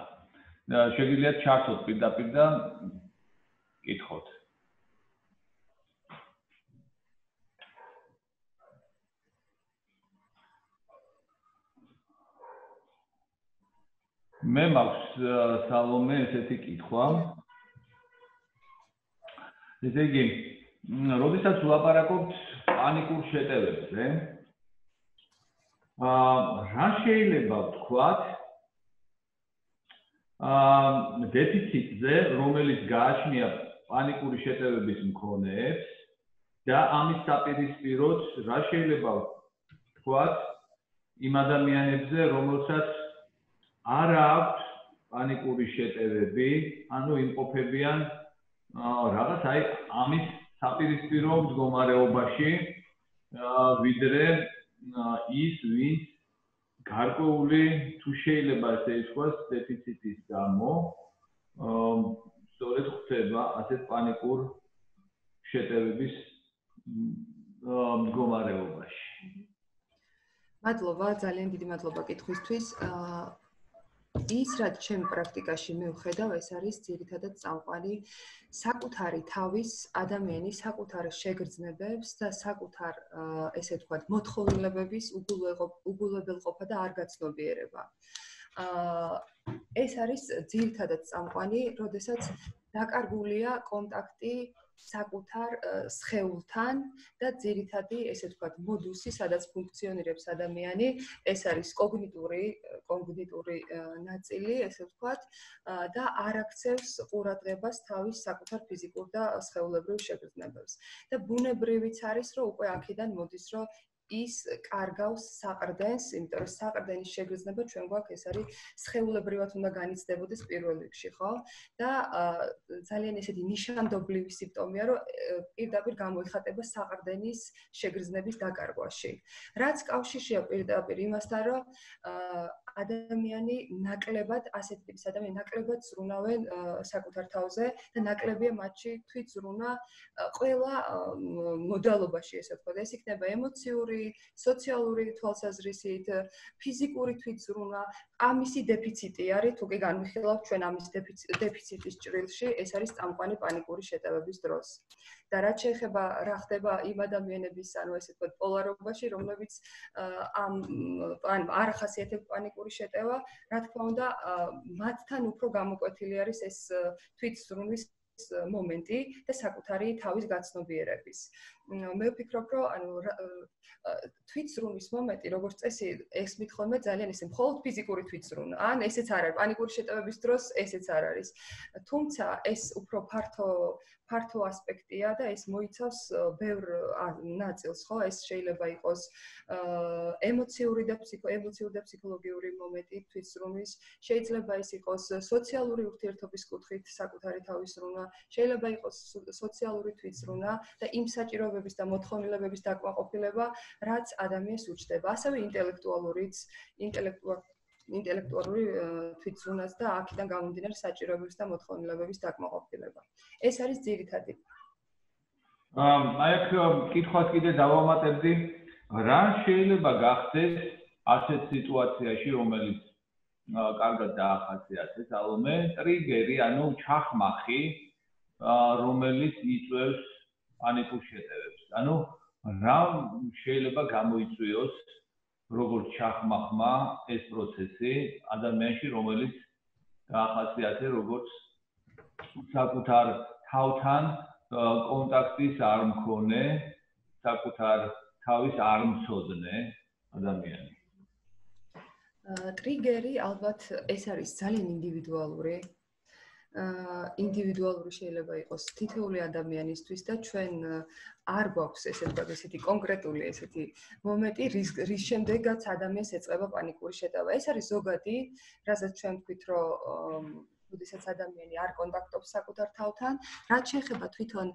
შეგიძლიათ ჩართოთ პირდაპირ და კითხოთ მე მაქვს სალომე ესეთი კითხვა ესე იგი როდესაც ვლაპარაკობთ პანიკურ შეტევებზე რა შეიძლება ვთქვათ დეფიციტზე, რომელიც გააჩნია პანიკური შეტევების მქონეებს და ამის საპირისპიროდ რა შეიძლება ვთქვათ იმ ადამიანებზე, რომელსაც არ აქვს პანიკური შეტევები, ანუ იმყოფებიან რაღაც აი ამის საპირისპირო მდგომარეობაში, ვიდრე ის, ვინც გარკვეული თუ შეიძლება ესე ითქვას დეფიციტის გამო სწორედ ხდება ასეთ პანიკურ შეტევების მდგომარეობაში. მადლობა, ძალიან დიდი მადლობა კითხვისთვის. ის რაც ჩემ პრაქტიკაში მე ვხედავ, ეს არის ძირითადად წამყვანი საკუთარი თავის ადამიანის საკუთარ შეგრძნებებს და საკუთარ ესე ვთქვათ მოთხოვნილებების უგულებელყოფა და არ გაცნობიერება. ეს არის ძირითადად წამყვანი, როდესაც დაკარგულია კონტაქტი საკუთარ სხეულთან და ძირითადი ესე ვთქვათ მოდუსი, სადაც ფუნქციონირებს ადამიანი, ეს არის კოგნიტური ნაწილი, ესე ვთქვათ, და არ აქცევს ყურადღებას თავის საკუთარ ფიზიკურ და სხეულებრივ შეგრძნებებს. და ბუნებრივიც არის, რომ უკვე აქედან მოდის, რომ ის კარგავს საყრდენს, იმიტომ რომ საყრდენის შეგრძნება ჩვენ გვაქვს ეს არის სხეულებრივად უნდა განიცდებოდეს პირველ რიგში, ხო? და ძალიან ესეთი ნიშანდობლივი სიმპტომია, რომ პირდაპირ გამოიხატება საყრდენის შეგრძნების დაკარგვაში. რაც კავშირშია პირდაპირ იმასთან, რომ ადამიანი ნაკლებად ასეთი ტიპის ადამიანი ნაკლებად ზრუნავენ საკუთარ თავზე და ნაკლებია მათში თვითზრუნა ყველა მოდალობაში, ესე ვთქვათ, ეს იქნება ემოციური, სოციალური თვალსაზრისით, ფიზიკური თვითზრუნა, ამისი დეფიციტი არის, თუ კი განვიხილავთ ჩვენ ამის დეფიციტის ჭრილში, ეს არის წამყვანი პანიკური შეტევების დროს. და რაც შეეხება რა ხდება იმ ადამიანების, ანუ ესე ვთქვათ, პოლარობაში, რომლებიც არ ახასიათებთ პანიკური შეტევა, რა თქმა უნდა, მათთან უფრო გამოკვეთილი არის ეს თვითზრუნვის მომენტი და საკუთარი თავის გაცნობიერების. მე ვფიქრობ, რომ ანუ თვითზრუნვის მომენტი, როგორც წესი, ესმით ხოლმე ძალიან ისე მხოლოდ ფიზიკური თვითზრუნა. ან ესეც არ არის, პანიკური შეტევების დროს ესეც არ არის. თუმცა ეს უფრო ფართო ასპექტია და ეს მოიცავს ბევრ ნაწილს, ხო? ეს შეიძლება იყოს ემოციური და ფსიქოლოგიური მომენტი თვითზრუნვის, შეიძლება ეს იყოს სოციალური ურთიერთობის კუთხით საკუთარი თავის ზრუნა, შეიძლება იყოს სოციალური თვითზრუნა და იმ საჭიროებების და მოთხოვნილებების დაკმაყოფილება, რაც ადამიანს უჩნდება. ასევე ინტელექტუალური თვითზრუნაც და აქედან გამომდინარე საჭიროებების და მოთხოვნილებების დაკმაყოფილება. ეს არის ძირითადი. აი აქ კითხვას კიდე დავამატებდი, რა შეიძლება გახდეს ასეთ სიტუაციაში, რომელიც კარგად დაახასიათეს ალომე, ტრიგერი, ანუ ჩახმახი, რომელიც იწვევს პანიკურ შეტევებს. ანუ რა შეიძლება გამოიწვიოს როგორც ჩახმახმა ეს პროცესი ადამიანში, რომელიც დაახასიათე როგორც საკუთარ თავთან კონტაქტის არ მქონე, საკუთარ თავის არ მცოდნე ადამიანი. ტრიგერი ალბათ ეს არის ძალიან ინდივიდუალური. ინდივიდუალური შეიძლება იყოს თითოეული ადამიანისთვის და ჩვენ არ გვაქვს ესეთი კონკრეტული ესეთი მომენტი, რის შემდეგაც ადამიანს ეწყება პანიკური შეტევა. ეს არის ზოგადი, რასაც ჩვენ ვთქვით, რომ როდესაც ადამიანი არ კონტაქტობს საკუთარ თავთან, რაც შეეხება თვითონ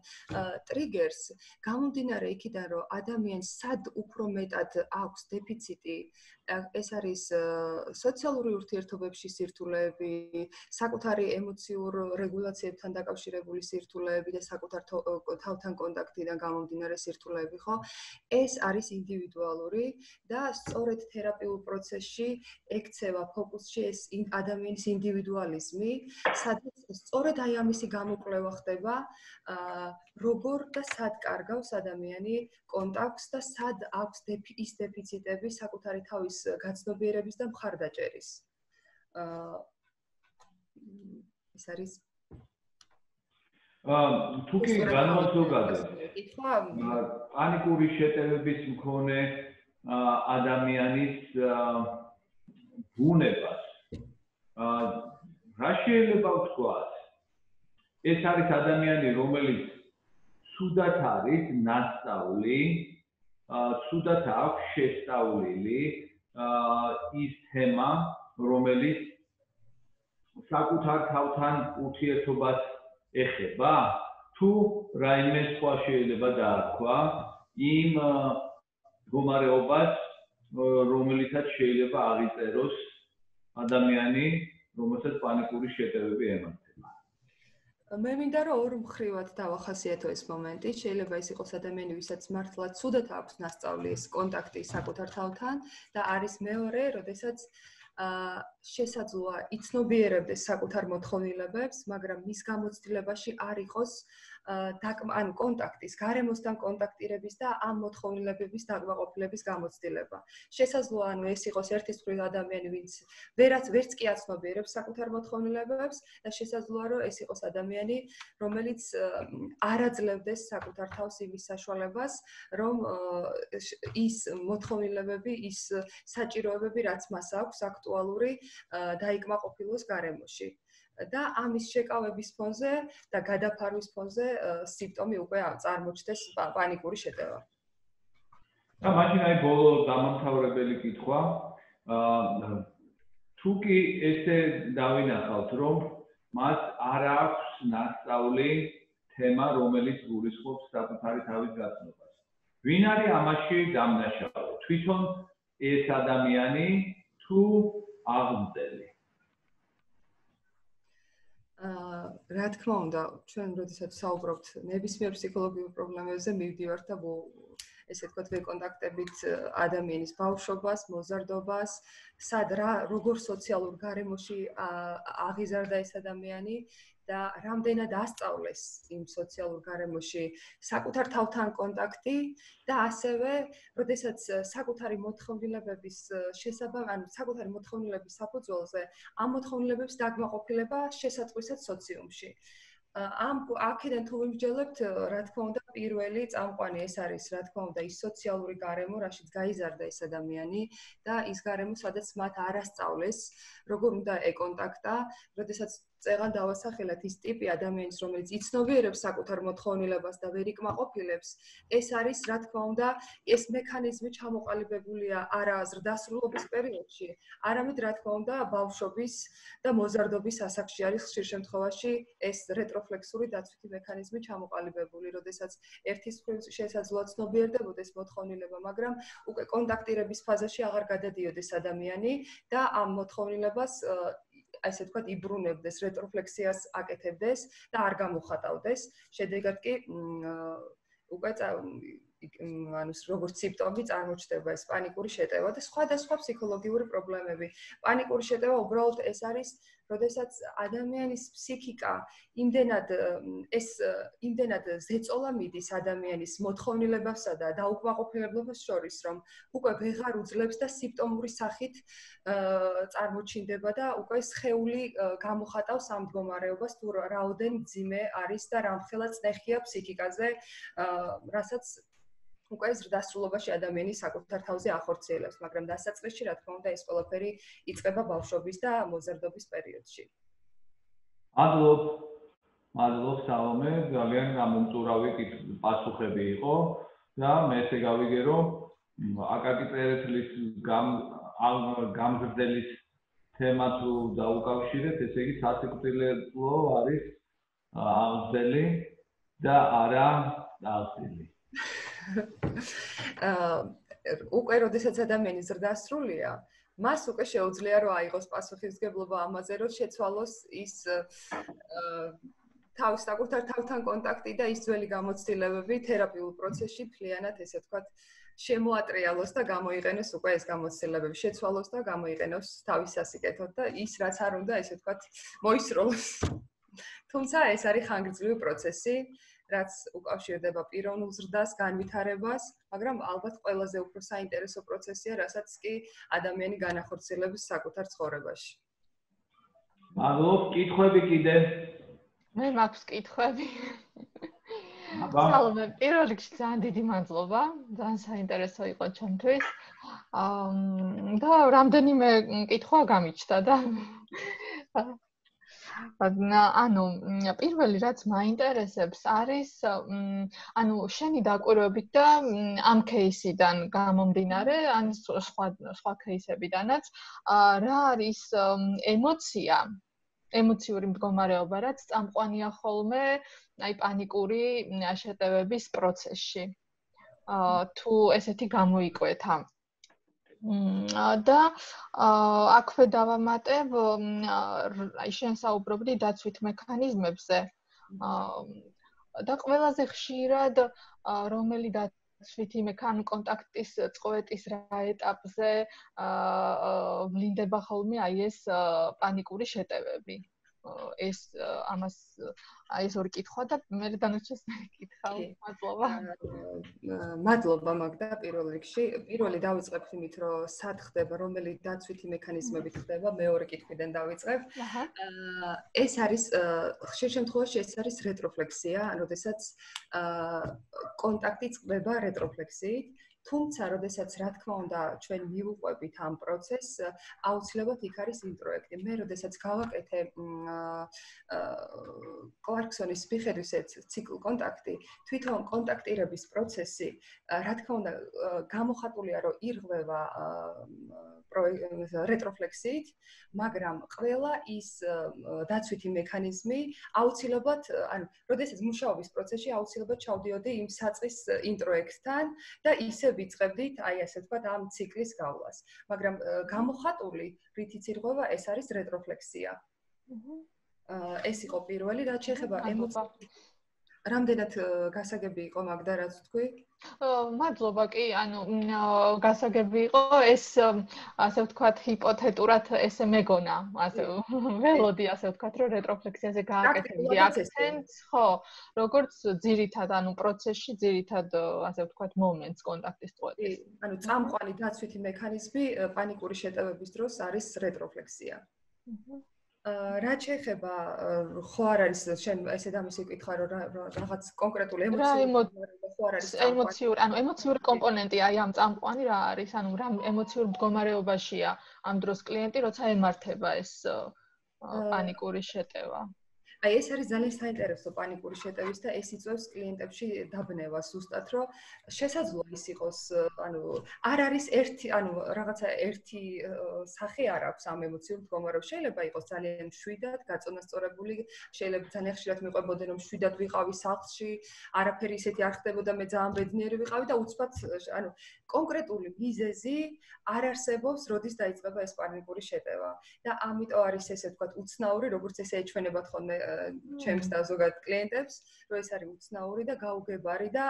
ტრიგერს, გამომდინარე იქიდან, რომ ადამიანს სად უფრო მეტად აქვს დეფიციტი, ეს არის სოციალური ურთიერთობებში სირთულეები, საკუთარი ემოციურ რეგულაციებთან დაკავშირებული სირთულეები და საკუთარ თავთან კონტაქტიდან გამომდინარე სირთულეები, ხო? ეს არის ინდივიდუალური და სწორედ თერაპიულ პროცესში ექცევა ფოკუსში ეს ადამიანის ინდივიდუალიზმი, სადაც სწორედ აი ამისი გამოკვლევა ხდება, როგორ და სად კარგავს ადამიანი კონტაქტს და სად აქვს ის დეფიციტები საკუთარი თავის გაცნობიერების და მხარდაჭერის. ეს არის თუ კი განმაზოგადეთ პანიკური შეტევების მქონე ადამიანის ბუნებას რა შეიძლება ვთქვათ? ეს არის ადამიანი, რომელიც ცუდად არის ნასწავლი, ცუდად აქვს შესწავლილი ის თემა, რომელიც საკუთარ თავთან ურთიერთობას ეხება, თუ რაიმე სხვა შეიძლება დაარქვა იმ მდგომარეობას, რომელიცაც შეიძლება აღიწეროს ადამიანი, რომელსაც პანიკური შეტევები ემართება. მე მინდა რომ ორ მხრივად დავახასიათო ეს მომენტი. შეიძლება ეს იყოს ადამიანი, ვისაც მართლა ცუდად აქვს ნასწავლი ეს კონტაქტი საკუთარ თავთან და არის მეორე, როდესაც შესაძლოა იცნობიერებდეს საკუთარ მოთხოვნილებებს, მაგრამ მის გამოცდილებაში არ იყოს ანუ კონტაქტის, გარემოსთან კონტაქტირების და ამ მოთხოვნილებების დაკმაყოფილების გამოცდილება. შესაძლოა ანუ ეს იყოს ერთის მხრივ ადამიანი, ვინც ვერც კი აცნობიერებს საკუთარ მოთხოვნილებებს და შესაძლოა რომ ეს იყოს ადამიანი, რომელიც არ აძლევდეს საკუთარ თავს იმის საშუალებას, რომ ის მოთხოვნილებები, ის საჭიროებები, რაც მას აქვს აქტუალური, დაიკმაყოფილოს გარემოში. და ამის შეკავების ფონზე და გადაფარვის ფონზე სიმპტომი უკვე წარმოჩნდეს პანიკური შეტევა. და მაშინ აი ბოლო დამამთავრებელი კითხვა, თუ კი ესე დავინახავთ, რომ მას არ აქვს ნასწავლი თემა, რომელიც გულისხმობს საკუთარი თავის გაცნობას. ვინ არის ამაში დამნაშავე? თვითონ ეს ადამიანი თუ აღმზრდელი? რა თქმა უნდა, ჩვენ როდესაც საუბრობთ ნებისმიერ ფსიქოლოგიურ პრობლემებზე, მივდივართ და ესე ვთქვათ, ვეკონტაქტებით ადამიანის ბავშვობას, მოზარდობას, სად როგორ სოციალურ გარემოში აღიზარდა ეს ადამიანი და რამდენად ასწავლეს იმ სოციალურ გარემოში საკუთარ თავთან კონტაქტი და ასევე, როდესაც საკუთარი მოთხოვნილებების შესაბამისად, ანუ საკუთარი მოთხოვნილების საფუძველზე ამ მოთხოვნილებებს დაგმაყოფილება შესაძლოა სოციუმში. აქედან თუ ვიმსჯელებთ, რა თქმა უნდა, პირველი წამყვანი ეს არის, რა თქმა უნდა, ის სოციალური გარემო, რაშიც გაიზარდა ეს ადამიანი და ის გარემო, სადაც მათ არ ასწავლეს, როგორ უნდა ეკონტაქტა, როდესაც წეღან დავასახელეთ ის ტიპი ადამიანის, რომელიც იცნობიერებს საკუთარ მოთხოვნილებას და ვერ იკმაყოფილებს, ეს არის, რა თქმა უნდა, ეს მექანიზმი ჩამოყალიბებულია არა ზრდასრულობის პერიოდში, არამედ, რა თქმა უნდა, ბავშვობის და მოზარდობის ასაკში არის ხშირ შემთხვევაში ეს რეტროფლექსური დაცვითი მექანიზმი ჩამოყალიბებული, როდესაც ერთის მხრივ შესაძლოა ცნობიერდებოდეს მოთხოვნილება, მაგრამ უკვე კონტაქტირების ფაზაში აღარ გადადიოდეს ადამიანი და ამ მოთხოვნილებას ასე ვთქვათ, იბრუნებდეს, რეტროფლექსიას აკეთებდეს და არ გამოხატავდეს. შედეგად კი უკვე ანუ როგორც სიმპტომი წარმოჩნდება ეს პანიკური შეტევა და სხვადასხვა ფსიქოლოგიური პრობლემები. პანიკური შეტევა უბრალოდ ეს არის, როდესაც ადამიანის ფსიქიკა იმდენად ზეწოლა მიდის ადამიანის მოთხოვნილებასა და დაუკმაყოფილებლობას შორის, რომ უკვე ვეღარ უძლებს და სიმპტომური სახით წარმოჩინდება და უკვე სხეული გამოხატავს ამ მდგომარეობას, თუ რაოდენ მძიმე არის და რამხელა წნეხია ფსიქიკაზე, რასაც უკვე ზრდასრულობაში ადამიანი საკუთარ თავზე ახორციელებს, მაგრამ დასაწყისში, რა თქმა უნდა, ეს ყველაფერი იწყება ბავშვობის და მოზარდობის პერიოდში. მადლობ, სალომე, ძალიან გამომწურავი პასუხები იყო და მე ესე გავიგე, რომ აკაკი წერეთლის გამგრძელის თემა თუ დაუკავშირეთ, ესე იგი სასიკვდილო არის აღზრდელი და არა აღზრდელი. უკვე როდესაც ადამიანი ზრდასრულია, მას უკვე შეუძლია რომ აიღოს პასუხისმგებლობა ამაზე, რომ შეცვალოს ის თავის საკუთარ თავთან კონტაქტი და ის ძველი გამოცდილებები თერაპიულ პროცესში მთლიანად, ესე ვთქვათ, შემოატრიალოს და გამოიყენოს უკვე ეს გამოცდილებები, შეცვალოს და გამოიყენოს თავის სასიკეთოდ და ის რაც არ უნდა, ესე ვთქვათ, მოისროლოს. თუმცა ეს არის ხანგრძლივი პროცესი, რაც უკავშირდება პიროვნულ ზრდას, განვითარებას, მაგრამ ალბათ ყველაზე უფრო საინტერესო პროცესია, რასაც კი ადამიანი განახორციელებს საკუთარ ცხოვრებაში. მადლობ, კითხვები კიდე? მე მაქვს კითხვები. სალომე, პირველ რიგში ძალიან დიდი მადლობა, ძალიან საინტერესო იყო ჩვენთვის. და რამდენიმე კითხვა გამიჩნდა და ანუ პირველი რაც მაინტერესებს არის ანუ შენი დაკვირვებით და ამ кейსიდან გამომდინარე ან სხვა кейსებიდანაც რა არის ემოციური მდგომარეობა რაც წამყვანია ხოლმე აი პანიკური შეტევების პროცესში თუ ესეთი გამოიკვეთა და აქვე დავამატებ აი შენ საუბრობდი დაცვით მექანიზმებზე და ყველაზე ხშირად რომელი დაცვითი კონტაქტის წყვეტის რა ეტაპზე ვლინდება ხოლმე აი ეს პანიკური შეტევები ეს ამას აი ეს ორი კითხვა და მე დანარჩენს კითხავ. მადლობა. მადლობა მაგდა პირველ რიგში. პირველი დავიწყებ იმით, რომ სად ხდება, რომელი დაცვითი მექანიზმებით ხდება, მეორე კითხვიდან დავიწყებ. ეს არის ხშირ შემთხვევაში ეს არის რეტროფლექსია, როდესაც კონტაქტი წყდება რეტროფლექსიით. თუმცა, როდესაც რა თქმა უნდა, ჩვენ მივუყვებით ამ პროცესს, აუცილებლად იქ არის ინტროექტი. მე როდესაც გავაკეთე კლარკსონის მიხედვით ციკლ კონტაქტი, თვითონ კონტაქტირების პროცესი, რა თქმა უნდა, გამოხატულია, რომ ირღვევა რეტროფლექსიით, მაგრამ ყველა ის დაცვითი მექანიზმი აუცილებლად, ანუ, როდესაც მუშაობის პროცესში აუცილებლად ჩავდიოდი იმ საწყის ინტროექტთან და ისე ვიწყებდით, აი ასე ვთქვათ, ამ ციკლის გავლას. მაგრამ გამოხატული, რითიც ირღვევა, ეს არის რეტროფლექსია. ეს იყო პირველი, რაც შეეხება რამდენად გასაგები იყო მაგდა რაც თქვი? მადლობა კი, ანუ გასაგები იყო ეს ასე ვთქვათ ჰიპოთეტურად ესე მეგონა, ასე ველოდი ასე ვთქვათ რომ რეტროფლექსიაზე გააკეთებდი აქცენტს, ხო, როგორც ძირითად, ანუ პროცესში ძირითად ასე ვთქვათ მომენტს კონტაქტის წყვეტის. ანუ წამყვანი დაცვითი მექანიზმი პანიკური შეტევების დროს არის რეტროფლექსია. რაც შეეხება ხო არ არის შენ ესე დამისი კითხვა რომ რაღაც კონკრეტული ემოციური კომპონენტი აი ამ წამყვანი რა არის ანუ რა ემოციურ მდგომარეობაშია ამ დროს კლიენტი როცა ემართება ეს პანიკური შეტევა აი ეს არის ძალიან საინტერესო პანიკური შეტევის და ეს იწვევს კლიენტებში დაბნევას ზუსტად რომ შესაძლოა ის იყოს ანუ არ არის ერთი ანუ რაღაცა ერთი სახე არ აქვს ამ ემოციურ მდგომარეობას შეიძლება იყოს ძალიან მშვიდად გაწონასწორებული შეიძლება ძალიან ხშირად მიყვებოდნენ რომ მშვიდად ვიყავი სახლში არაფერი ისეთი არ ხდებოდა მე ძალიან ბედნიერი ვიყავი და უცბად ანუ კონკრეტული მიზეზი არ არსებობს როდის დაიწყება ეს პანიკური შეტევა და ამიტომ არის ესე ვთქვათ უცნაური როგორც ესე ეჩვენებათ ხოლმე ჩემს და ზოგადად კლიენტებს, რომ ეს არის უცნაური და გაუგებარი და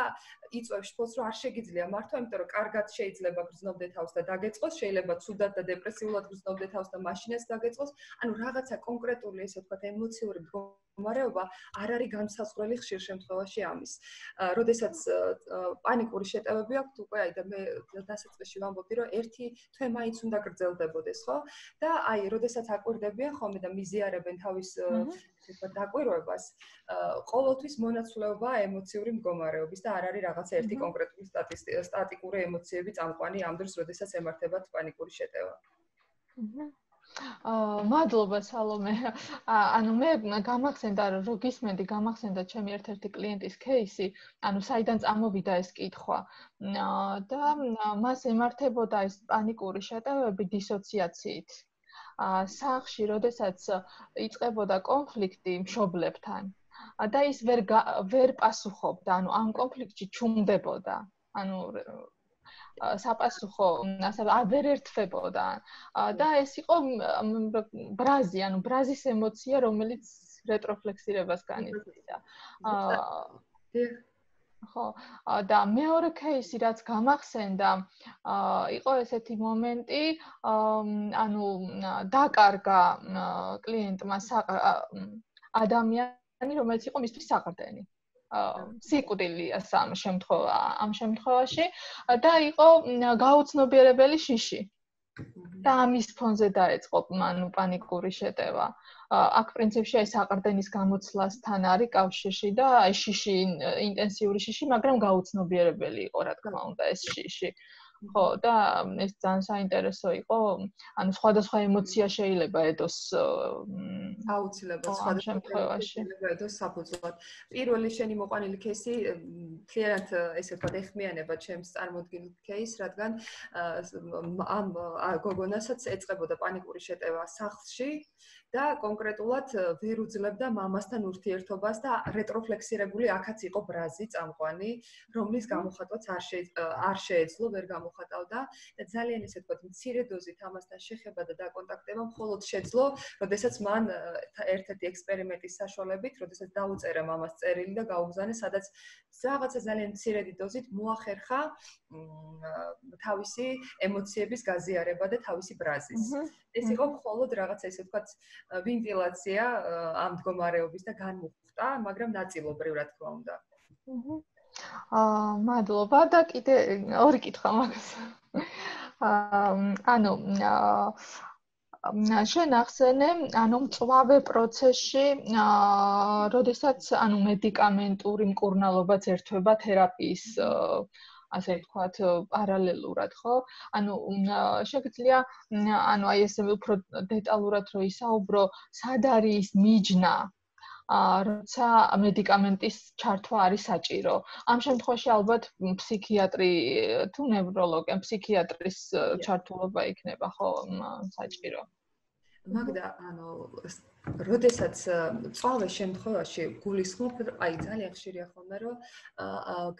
იწვევს შფოთს, რომ არ შეგიძლია მართვა, იმიტომ რომ კარგად შეიძლება გრძნობდე თავს და დაგეწყოს, შეიძლება ცუდად და დეპრესიულად გრძნობდე თავს და მაშინაც დაგეწყოს. ანუ რაღაცა კონკრეტული ესე ვთქვათ ემოციური მდგომარეობა არ არის განსაზღვრელი ხშირ შემთხვევაში ამის. როდესაც პანიკური შეტევები აქვს, უკვე აი და მე დასაწყისში ვამბობდი, რომ ერთი თვე მაინც უნდა გრძელდებოდეს, ხო? და აი, როდესაც აკვირდებიან ხოლმე და მიზიარებენ თავის დაკვირვებას, ყოველთვის მონაცვლეობაა ემოციური მდგომარეობის და არ არის რაღაც ერთი კონკრეტული სტატიკური ემოციები წამყვანი ამ დროს, როდესაც ემართებათ პანიკური შეტევა. მადლობა სალომე. ანუ მე გამახსენდა რომ გისმენდი გამახსენდა ჩემი ერთ-ერთი კლიენტის кейსი, ანუ საიდან წამოვიდა ეს კითხვა. და მას ემართებოდა ეს პანიკური შეტევები დისოციაციით. სახლში, როდესაც იწყებოდა კონფლიქტი მშობლებთან და ის ვერ პასუხობდა, ანუ ამ კონფლიქტში ჩუმდებოდა. ანუ საპასუხო, ასე ვერ ერთვებოდა. და ეს იყო ბრაზი, ანუ ბრაზის ემოცია, რომელიც რეტროფლექსირებას განიცდიდა. ხო, და მეორე кейსი რაც გამახსენდა, იყო ესეთი მომენტი, ანუ დაკარგა კლიენტმა ადამიანი, რომელიც იყო მისთვის საყრდენი. სიკვდილი ამ შემთხვევაში და იყო გაუცნობიერებელი შიში. და ამის ფონზე დაეწყო პანიკური შეტევა. აქ პრინციპში აი საყრდენის გამოცლასთან არის კავშირში და აი შიში ინტენსიური შიში, მაგრამ გაუცნობიერებელი იყო, რა თქმა უნდა, ეს შიში. ხო, და ეს ძალიან საინტერესო იყო. ანუ სხვადასხვა ემოცია შეიძლება ედოს აუცილებლად სხვადასხვა ემოცია ედოს საფუძვლად. პირველი შენი მოყვანილი кейსი მთლიანად ესე ვთქვათ ეხმიანება ჩემს წარმოდგენილ кейსს, რადგან ამ გოგონასაც ეწყებოდა პანიკური შეტევა სახლში და კონკრეტულად ვერ უძლებდა მამასთან ურთიერთობას და რეტროფლექსირებული აქაც იყო ბრაზი წამყვანი, რომლის გამოხატვაც არ შეეძლო, ვერ გამოხატავდა და ძალიან ესე ვთქვათ მცირე დოზით ამასთან შეხება და დაკონტაქტება მხოლოდ შეძლო, როდესაც მან ერთ-ერთი ექსპერიმენტის საშუალებით, როდესაც დაუწერა მამას წერილი და გაუგზავნე, სადაც რაღაცა ძალიან მცირედი დოზით მოახერხა თავისი ემოციების გაზიარება და თავისი ბრაზის. ეს იყო მხოლოდ რაღაცა ესე ვთქვათ ვენტილაცია ამ მდგომარეობის და განმუხტა, მაგრამ ნაწილობრივ რა თქმა უნდა. მადლობა და კიდე ორი კითხვა მაქვს. ანუ შენ ახსენე, ანუ მწვავე პროცესში, როდესაც ანუ მედიკამენტური მკურნალობაც ერთვება თერაპიის ასე ვთქვათ, პარალელურად, ხო? ანუ შეგიძლია ანუ აი ესე უფრო დეტალურად რო ისაუბრო, სად არის მიჯნა, როცა მედიკამენტის ჩართვა არის საჭირო. ამ შემთხვევაში ალბათ ფსიქიატრი თუ ნევროლოგი, ფსიქიატრის ჩართულობა იქნება, ხო, საჭირო. მაგდა, ანუ როდესაც წავე შემთხვევაში გულისხმობ, აი ძალიან ხშირია ხოლმე, რომ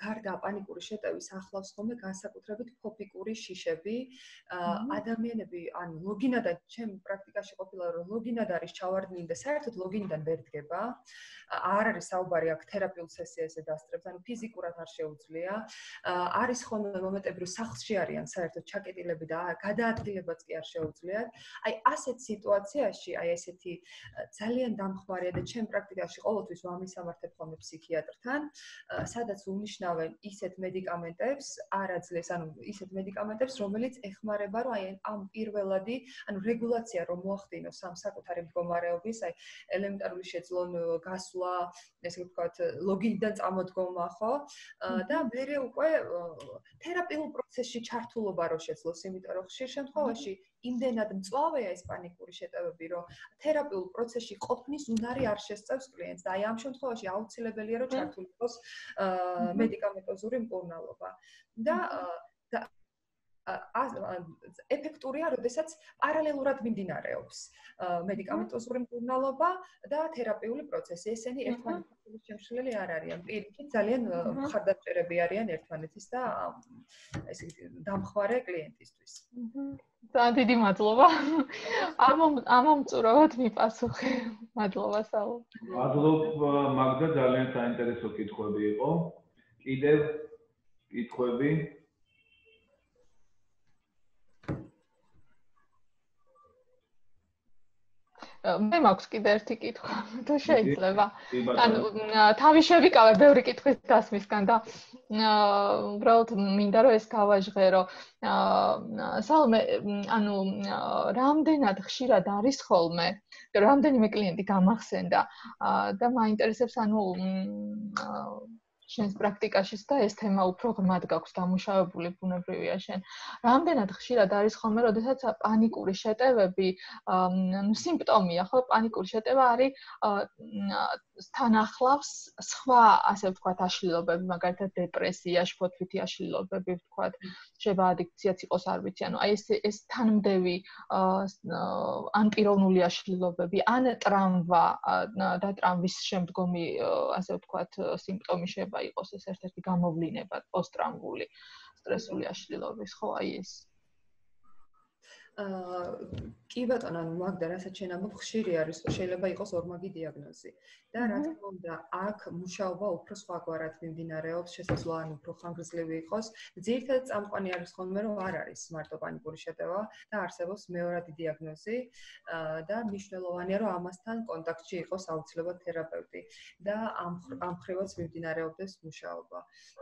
გარდა პანიკური შეტევის ახლავს ხოლმე განსაკუთრებით ფობიკური შიშები. ადამიანები, ანუ ლოგინადან ჩემ პრაქტიკაში ყოფილა, რომ ლოგინად არის ჩავარდნილი და საერთოდ ლოგინიდან ვერ დგება. არ არის საუბარი აქ თერაპიულ სესიაზე დასწრებს, ანუ ფიზიკურად არ შეუძლია. არის ხოლმე მომენტები, რომ სახლში არიან საერთოდ ჩაკეტილები და გადაადგილებაც კი არ შეუძლიათ. აი ასეთ სიტუაციაში, აი ესეთი ძალიან დამხმარეა და ჩემ პრაქტიკაში ყოველთვის ვამისამართებ ხოლმე ფსიქიატრთან, სადაც უნიშნავენ ისეთ მედიკამენტებს, არაძლეს, ანუ ისეთ მედიკამენტებს, რომელიც ეხმარება, რომ აი ამ პირველადი, ანუ რეგულაცია რომ მოახდინოს ამ საკუთარი მდგომარეობის, აი ელემენტარული შეძლონ გასვლა, ესე ვთქვათ, ლოგინიდან წამოდგომა, ხო? და მერე უკვე თერაპიულ პროცესში ჩართულობა რო შეძლოს, იმიტომ რომ ხშირ შემთხვევაში იმდენად მწვავეა ეს პანიკური შეტევები, რომ თერაპიულ პროცესში ყოფნის უნარი არ შესწევს კლიენტს და აი ამ შემთხვევაში აუცილებელია რომ ჩართული იყოს მედიკამენტოზური მკურნალობა. და ეფექტურია, როდესაც პარალელურად მიმდინარეობს მედიკამენტოზური მკურნალობა და თერაპიული პროცესი. ესენი ერთმანეთის შემცვლელი არ არიან. პირიქით ძალიან მხარდამჭერები არიან ერთმანეთის და ესე დამხმარე კლიენტისთვის. ძალიან დიდი მადლობა. ამომწურავად მიპასუხე. მადლობა საულ. მადლობა მაგდა, ძალიან საინტერესო კითხვები იყო. კიდევ კითხვები? მე მაქვს კიდე ერთი კითხვა, თუ შეიძლება. ანუ თავი შევიკავე ბევრი კითხვის დასმისგან და უბრალოდ მინდა რომ ეს გავაჟღერო. სალმე, ანუ რამდენად ხშირად არის ხოლმე, რამდენიმე კლიენტი გამახსენდა და მაინტერესებს, ანუ შენს პრაქტიკაშიც და ეს თემა უფრო ღრმად გაქვს დამუშავებული, ბუნებრივია შენ. რამდენად ხშირად არის ხოლმე, როდესაც პანიკური შეტევები, ну სიმპტომია, ხო, პანიკური შეტევა არის თან ახლავს სხვა, ასე ვთქვათ, აშლილობები, მაგალითად დეპრესია, შფოთვითი აშლილობები, ვთქვათ, შეიძლება ადიქციაც იყოს, არ ვიცი, ანუ აი ეს თანმდევი ან პიროვნული აშლილობები, ან ტრამვა და ტრამვის შემდგომი, ასე ვთქვათ, სიმპტომი შეიძლება იყოს ეს ერთ-ერთი გამოვლინება პოსტტრაუმული სტრესული აშლილობის, ხო, აი ეს. კი ბატონო, ანუ მაგდა, რასაც შენ ამბობ, ხშირი არის, შეიძლება იყოს ორმაგი დიაგნოზი. და რა თქმა უნდა, აქ მუშაობა უფრო სხვაგვარად მიმდინარეობს, შესაძლოა ან უფრო ხანგრძლივი იყოს. ძირითადად წამყვანი არის ხოლმე, რომ არ არის მარტო პანიკური შეტევა და არსებობს მეორადი დიაგნოზი და მნიშვნელოვანია, რომ ამასთან კონტაქტში იყოს აუცილებლად თერაპევტი და ამ ხრივაც მიმდინარეობდეს მუშაობა.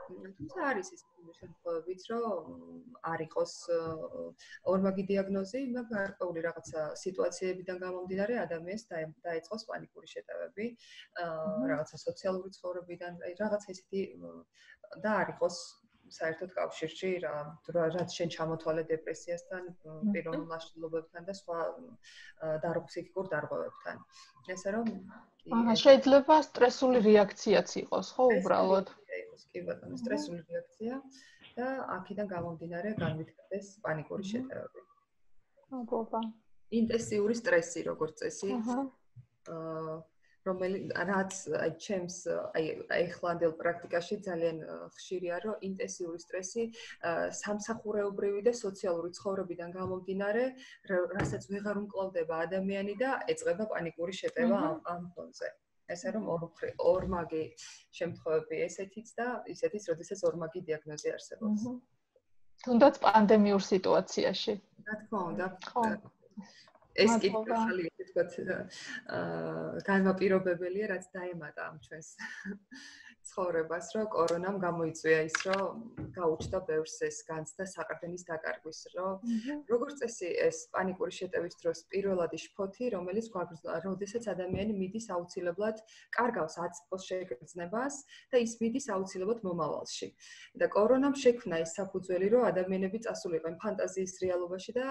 თუმცა არის ის შემთხვევებიც, რომ არ იყოს ორმაგი დიაგნოზი, მაგრამ გარკვეული რაღაცა სიტუაციებიდან გამომდინარე ადამიანს დაეწყოს პანიკური შეტევები, რაღაცა სოციალური ცხოვრებიდან, რაღაცა ისეთი და არ იყოს საერთოდ კავშირში რაც შენ ჩამოთვალე დეპრესიასთან, პიროვნულ აშლილობებთან და სხვა ფსიქიკურ დარღვევებთან. ესე რომ შეიძლება სტრესული რეაქციაც იყოს, ხო, უბრალოდ? კი ბატონო, სტრესული რეაქცია და აქედან გამომდინარე განვითარდეს პანიკური შეტევები. მადლობა. ინტენსიური სტრესი, როგორც წესი. რაც ჩემს ეხლანდელ პრაქტიკაში ძალიან ხშირია, რომ ინტენსიური სტრესი სამსახურეობრივი და სოციალური ცხოვრებიდან გამომდინარე, რასაც ვეღარ უმკლავდება ადამიანი და ეწყება პანიკური შეტევა ამ ფონზე. ესე რომ ორმაგი შემთხვევები ესეთიც და ისეთიც, როდესაც ორმაგი დიაგნოზი არსებობს. თუნდაც პანდემიურ სიტუაციაში. რა თქმა უნდა. ეს კიდევ ხალი ვთქვათ განმაპირობებელია, რაც დაემატა ამ ჩვენს ცხოვრებას, რომ კორონამ გამოიწვია ის, რომ გაუჩნდა ბევრს ეს განცდა საყრდენის დაკარგვის, რომ როგორც წესი ეს პანიკური შეტევის დროს პირველადი შფოთი, რომელიც როდესაც ადამიანი მიდის აუცილებლად კარგავს აწმყოს შეგრძნებას და ის მიდის აუცილებლად მომავალში. და კორონამ შექმნა ის საფუძველი, რომ ადამიანები წასულიყვნენ ფანტაზიის რეალობაში და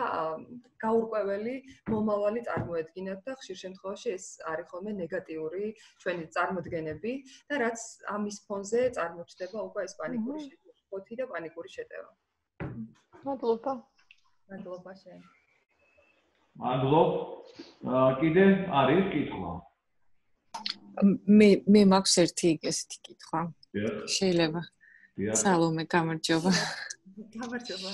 გაურკვეველი მომავალი წარმოედგინათ და ხშირ შემთხვევაში ეს არის ხოლმე ნეგატიური ჩვენი წარმოდგენები და რაც ამის ფონზე წარმოჩნდება უკვე ეს პანიკური შეტევა და პანიკური შეტევა. მადლობა. მადლობა შენ. მადლობ. კიდე არის კითხვა? მე მაქვს ერთი ესეთი კითხვა. შეიძლება. სალომე, გამარჯობა. გამარჯობა.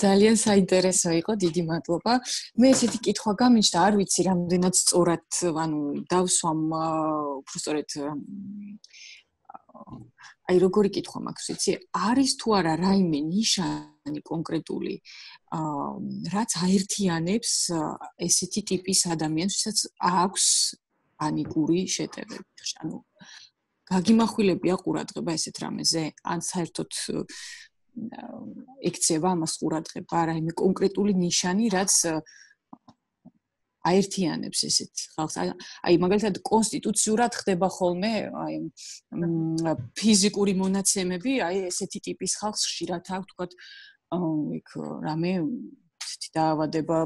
ძალიან საინტერესო იყო, დიდი მადლობა. მე ესეთი კითხვა გამიჩნდა, არ ვიცი რამდენად სწორად, ანუ დავსვამ უბრალოდ აი როგორი კითხვა მაქვს, ვიცი, არის თუ არა რაიმე ნიშანი კონკრეტული, რაც აერთიანებს ესეთი ტიპის ადამიანს, ვისაც აქვს პანიკური შეტევები. ანუ გაგიმახვილებია ყურადღება ესეთ რამეზე, ან საერთოდ ექცევა ამას ყურადღება, რაიმე კონკრეტული ნიშანი, რაც აერთიანებს ესეთ ხალხს. აი მაგალითად კონსტიტუციურად ხდება ხოლმე აი ფიზიკური მონაცემები, აი ესეთი ტიპის ხალხს ხშირად აქვს თქვათ იქ რამე ესეთი დაავადება.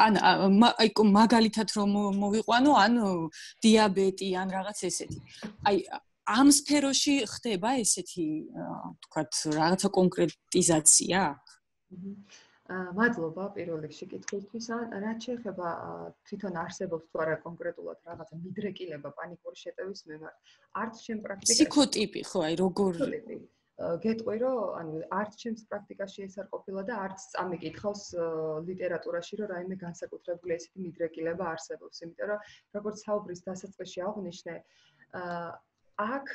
ან აი მაგალითად რომ მოვიყვანო, ან დიაბეტი, ან რაღაც ესეთი. აი ამ სფეროში ხდება ესეთი თქვათ რაღაცა კონკრეტიზაცია? მადლობა პირველ რიგში კითხვისთვის. რაც შეეხება თვითონ არსებობს თუ არა კონკრეტულად რაღაცა მიდრეკილება პანიკური შეტევის მიმართ, არც ჩემ პრაქტიკაში ფსიქოტიპი, ხო, აი როგორ გეტყვი რომ ანუ არც ჩემს პრაქტიკაში ეს არ ყოფილა და არც წამიკითხავს ლიტერატურაში რომ რაიმე განსაკუთრებული ესეთი მიდრეკილება არსებობს, იმიტომ რომ როგორც საუბრის დასაწყისში აღვნიშნე, აქ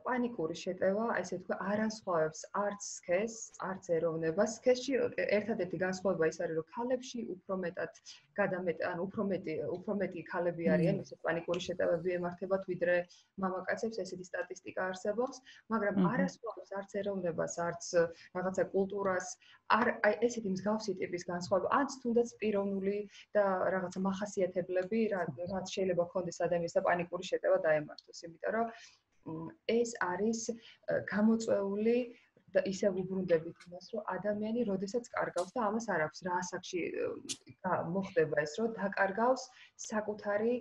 პანიკური შეტევა, ესე თქვა, არ ასხვავებს არც სქესს, არც ეროვნებას. სქესში ერთადერთი განსხვავება ის არის, რომ ქალებში უფრო მეტად ანუ უფრო მეტი ქალები არიან, ესეთ პანიკური შეტევები ემართებათ, ვიდრე მამაკაცებს, ესეთი სტატისტიკა არსებობს, მაგრამ არ ასხვავებს არც ეროვნებას, არც რაღაცა კულტურას, აი ესეთი მსგავსი ტიპის განსხვავება, არც თუნდაც პიროვნული და რაღაცა მახასიათებლები, რაც შეიძლება ქონდეს ადამიანს და პანიკური შეტევა დაემართოს, იმიტომ რომ ეს არის გამოწვეული და ისევ უბრუნდებით იმას, რომ ადამიანი როდესაც კარგავს და ამას არ აქვს რა ასაკში მოხდება ეს, რომ დაკარგავს საკუთარი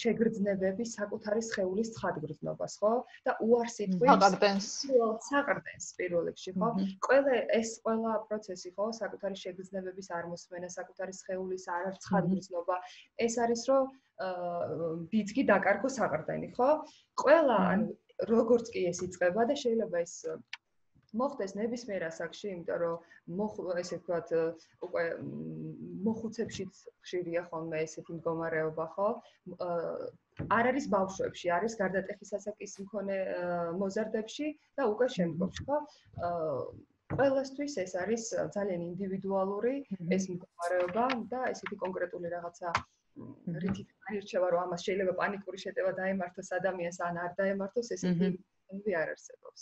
შეგრძნებები, საკუთარი სხეულის ცხადგრძნობას, ხო? და უარს იტყვის საყრდენს პირველ რიგში, ხო? ყველა პროცესი, ხო, საკუთარი შეგრძნებების არმოსმენა, საკუთარი სხეულის ცხადგრძნობა, ეს არის რომ ბიძგი დაკარგო საყრდენი, ხო? ყველა, ანუ როგორც კი ეს იწყება და შეიძლება ეს მოხდეს ნებისმიერ ასაკში, იმიტომ რომ ესე ვთქვათ, უკვე მოხუცებშიც ხშირია ხოლმე ესეთი მდგომარეობა, ხო? არ არის ბავშვებში, არის გარდატეხის ასაკის მქონე მოზარდებში და უკვე შემდგომში, ხო? ყველასთვის ეს არის ძალიან ინდივიდუალური ეს მდგომარეობა და ესეთი კონკრეტული რაღაცა რითი არირჩევა, რომ ამას შეიძლება პანიკური შეტევა დაემართოს ადამიანს ან არ დაემართოს, ესეთი არ არსებობს.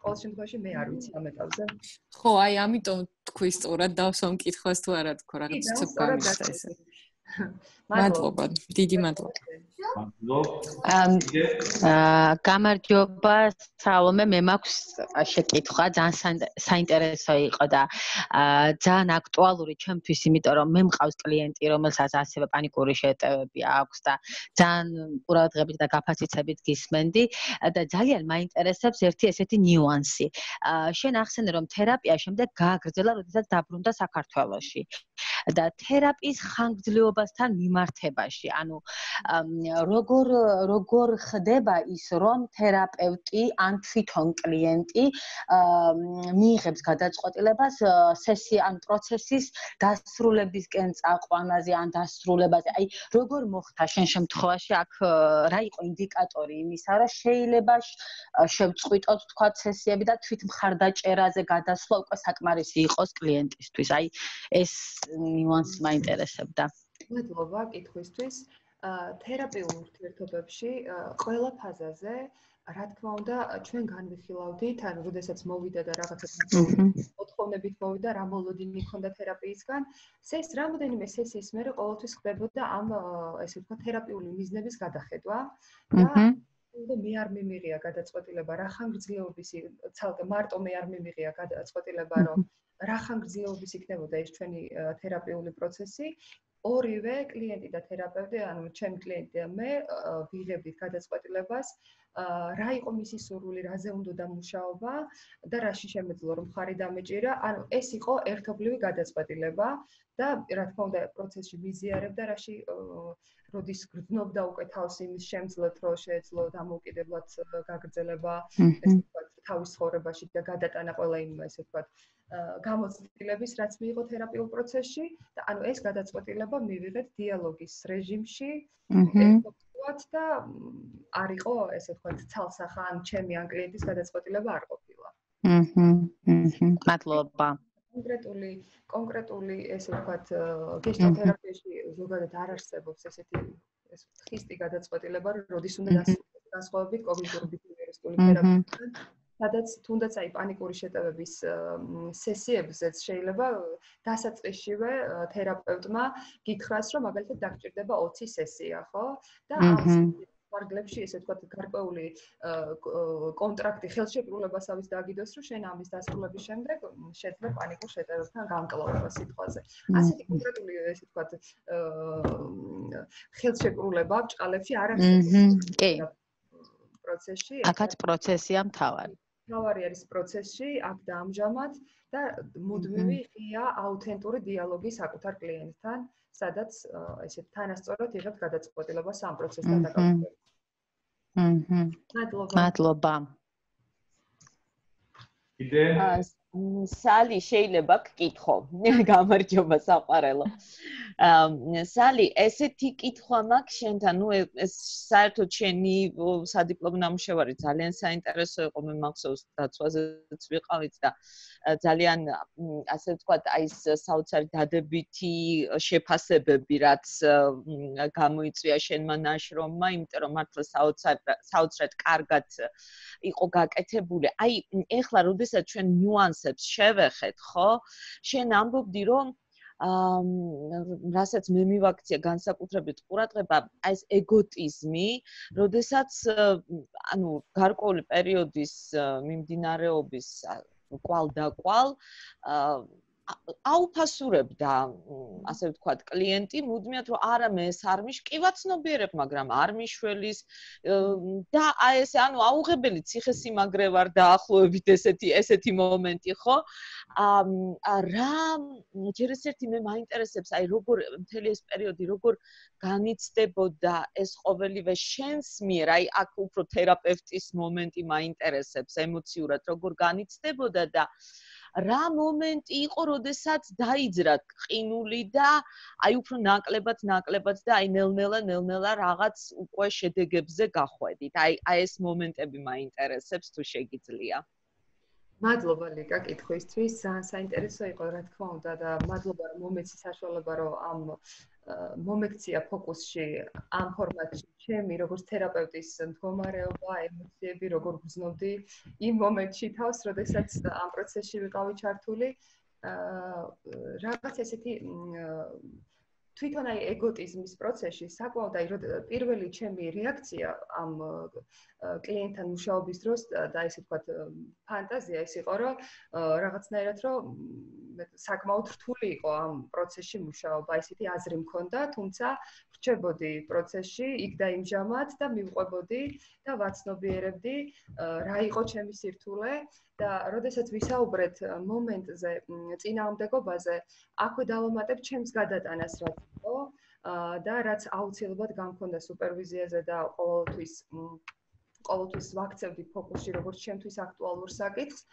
ყოველ შემთხვევაში მე არ ვიცი ამ ეტაპზე. ხო, აი ამიტომ თქვი სწორად დავსვამ კითხვას თუ არა თქო რაღაც ცოტა გამიშთა ესე. მადლობა, დიდი მადლობა. გამარჯობა, სალომე, მე მაქვს შეკითხვა, ძალიან საინტერესო იყო და ძალიან აქტუალური ჩემთვის, იმიტომ რომ მე მყავს კლიენტი, რომელსაც ასევე პანიკური შეტევები აქვს და ძალიან ყურადღებით და გაფასისებით გისმენდი და ძალიან მაინტერესებს ერთი ესეთი ნიუანსი. შენ ახსენე, რომ თერაპია შემდეგ გააგრძელა, როდესაც დაბრუნდა საქართველოში. და თერაპიის ხანგრძლივობასთან მიმართებაში, ანუ როგორ ხდება ის, რომ თერაპევტი ან თვითონ კლიენტი მიიღებს გადაწყვეტილებას სესია ან პროცესის დასრულებისკენ წაყვანაზე ან დასრულებაზე. აი, როგორ მოხდა შენ შემთხვევაში აქ რა იყო ინდიკატორი იმისა, რომ შეიძლება შევწყვიტოთ თქვა სესიები და თვით მხარდაჭერაზე გადასვლა უკვე საკმარისი იყოს კლიენტისთვის. აი, ეს ნიუანსი მაინტერესებდა. მადლობა კითხვისთვის. თერაპიულ ურთიერთობებში ყველა ფაზაზე, რა თქმა უნდა, ჩვენ განვიხილავდით, ანუ როდესაც მოვიდა და რაღაცა მოთხოვნებით მოვიდა, რა მოლოდინი ჰქონდა თერაპიისგან, რამდენიმე სესიის მერე ყოველთვის ხდებოდა ამ ესე ვთქვათ თერაპიული მიზნების გადახედვა და მე არ მიმიღია გადაწყვეტილება რა ხანგრძლივობის ცალკე მარტო მე არ მიმიღია გადაწყვეტილება რომ რა ხანგრძლივობის იქნებოდა ეს ჩვენი თერაპიული პროცესი ორივე კლიენტი და თერაპევტი, ანუ ჩემი კლიენტი და მე ვიღებდით გადაწყვეტილებას, რა იყო მისი სურვილი, რაზე უნდა დამუშაობა და რაში შემეძლო რომ ხარი დამეჭირა. ანუ ეს იყო ერთობლივი გადაწყვეტილება და რა თქმა უნდა პროცესში ვიზიარებდა რაში როდის გრძნობდა უკვე თავს იმის შემძლეთ, რომ შეეძლო დამოუკიდებლად გაგრძელება, ესე ვთქვათ, თავის ცხოვრებაში და გადატანა ყველა იმ, ესე ვთქვათ, გამოცდილების, რაც მიიღო თერაპიულ პროცესში და ანუ ეს გადაწყვეტილება მივიღეთ დიალოგის რეჟიმში, ერთობლივად და არ იყო, ესე ვთქვათ, ცალსახა ან ჩემი ან კლიენტის გადაწყვეტილება არ ყოფილა. მადლობა. კონკრეტული ესე ვთქვათ, გეშტალტ-თერაპიაში ზოგადად არ არსებობს ესეთი ხისტი გადაწყვეტილება, რომ როდის უნდა დასრულებით კოგნიტური ბიჰევიორისტული თერაპიიდან, სადაც თუნდაც აი პანიკური შეტევების სესიებზეც შეიძლება დასაწყისშივე თერაპევტმა გითხრას, რომ მაგალითად დაგჭირდება 20 სესია, ხო? და ამ ვარგლებში ესე ვთქვათ გარკვეული კონტრაქტი ხელშეკრულებასავის დაგიდოს, რომ შენ ამის დასრულების შემდეგ შეძლებ პანიკურ შეტევებთან გამკლავება სიტყვაზე. ასეთი კონკრეტული ესე ვთქვათ ხელშეკრულება ბჭყალებში არ არსებობს. კი. პროცესში აქაც პროცესია მთავარი. მთავარი არის პროცესში, აქ და ამჟამად და მუდმივი ღია აუთენტური დიალოგი საკუთარ კლიენტთან, სადაც ესე თანასწორად იღებ გადაწყვეტილებას ამ პროცესთან დაკავშირებით. მადლობა. იდე სალი შეიძლება გკითხო. გამარჯობა საყვარელო. სალი, ესეთი კითხვა მაქვს შენთან, ნუ ეს საერთოდ შენი სადიპლომო ნამუშევარი ძალიან საინტერესო იყო, მე მახსოვს დაცვაზეც ვიყავით და ძალიან ასე ვთქვათ, აი ეს საოცარი დადებითი შეფასებები, რაც გამოიწვია შენმა ნაშრომმა, იმიტომ რომ მართლა საოცრად კარგად იყო გაკეთებული. აი, ეხლა როდესაც ჩვენ ნიუანსებს შევეხეთ, ხო? შენ ამბობდი, რომ რასაც მე მივაქცია განსაკუთრებით ყურადღება, აი ეს ეგოტიზმი, როდესაც ანუ გარკვეული პერიოდის მიმდინარეობის კვალ და კვალ აუფასურებდა, ასე ვთქვათ, კლიენტი მუდმივად, რომ არა მე ეს არ მიშკივა ცნობიერებ, მაგრამ არ მიშველის და აი ესე ანუ აუღებელი ციხესიმაგრე ვარ დაახლოებით ესეთი მომენტი, ხო? რა ჯერ ერთი მე მაინტერესებს, აი როგორ მთელი ეს პერიოდი როგორ განიცდებოდა ეს ყოველივე შენს მიერ, აი აქ უფრო თერაპევტის მომენტი მაინტერესებს ემოციურად, როგორ განიცდებოდა და რა მომენტი იყო, როდესაც დაიძრა ყინული და აი უფრო ნაკლებად და აი ნელ-ნელა რაღაც უკვე შედეგებზე გახვედით. აი ეს მომენტები მაინტერესებს თუ შეგიძლია. მადლობა ლიკა კითხვისთვის. ძალიან საინტერესო იყო, რა თქმა უნდა და მადლობა რომ მომეცი საშუალება რომ ამ მომექცია ფოკუსში ამ ფორმატში ჩემი როგორც თერაპევტის მდგომარეობა, ემოციები, როგორ გრძნობდი იმ მომენტში თავს, როდესაც ამ პროცესში ვიყავი ჩართული. რაღაც ესეთი თვითონ აი ეგოტიზმის პროცესში საკმაოდ აი პირველი ჩემი რეაქცია ამ კლიენტთან მუშაობის დროს და ესე ვთქვათ ფანტაზია ის იყო რომ რაღაცნაირად რომ საკმაოდ რთული იყო ამ პროცესში მუშაობა, ესეთი აზრი მქონდა, თუმცა ვრჩებოდი პროცესში იქ და იმჟამად და მივყვებოდი და ვაცნობიერებდი რა იყო ჩემი სირთულე და როდესაც ვისაუბრეთ მომენტზე, წინააღმდეგობაზე, აქვე დავამატებ ჩემს გადატანას რაც იყო და რაც აუცილებლად გამქონდა სუპერვიზიაზე და ყოველთვის ვაქცევდი ფოკუსში როგორც ჩემთვის აქტუალურ საკითხს.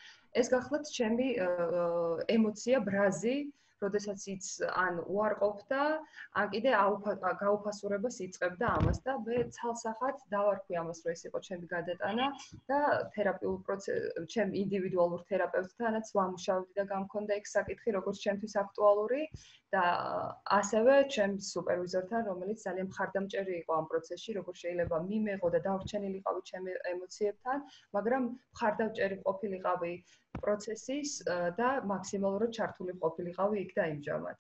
ეს გახლავთ ჩემი ემოცია ბრაზი, როდესაც იც ან უარყოფდა, ან კიდე გაუფასურებას იწყებდა ამას და მე ცალსახად დავარქვი ამას, რომ ეს იყო ჩემი გადატანა და თერაპიულ პროცესში, ჩემ ინდივიდუალურ თერაპევტთანაც ვამუშავდი და გამქონდა იქ საკითხი, როგორც ჩემთვის აქტუალური და ასევე ჩემ სუპერვიზორთან, რომელიც ძალიან მხარდამჭერი იყო ამ პროცესში, როგორც შეიძლება მიმეღო და დავრჩენილიყავი ჩემი ემოციებთან, მაგრამ მხარდამჭერი ყოფილიყავი პროცესის და მაქსიმალურად ჩართული ყოფილიყავი იქ და იმჟამად.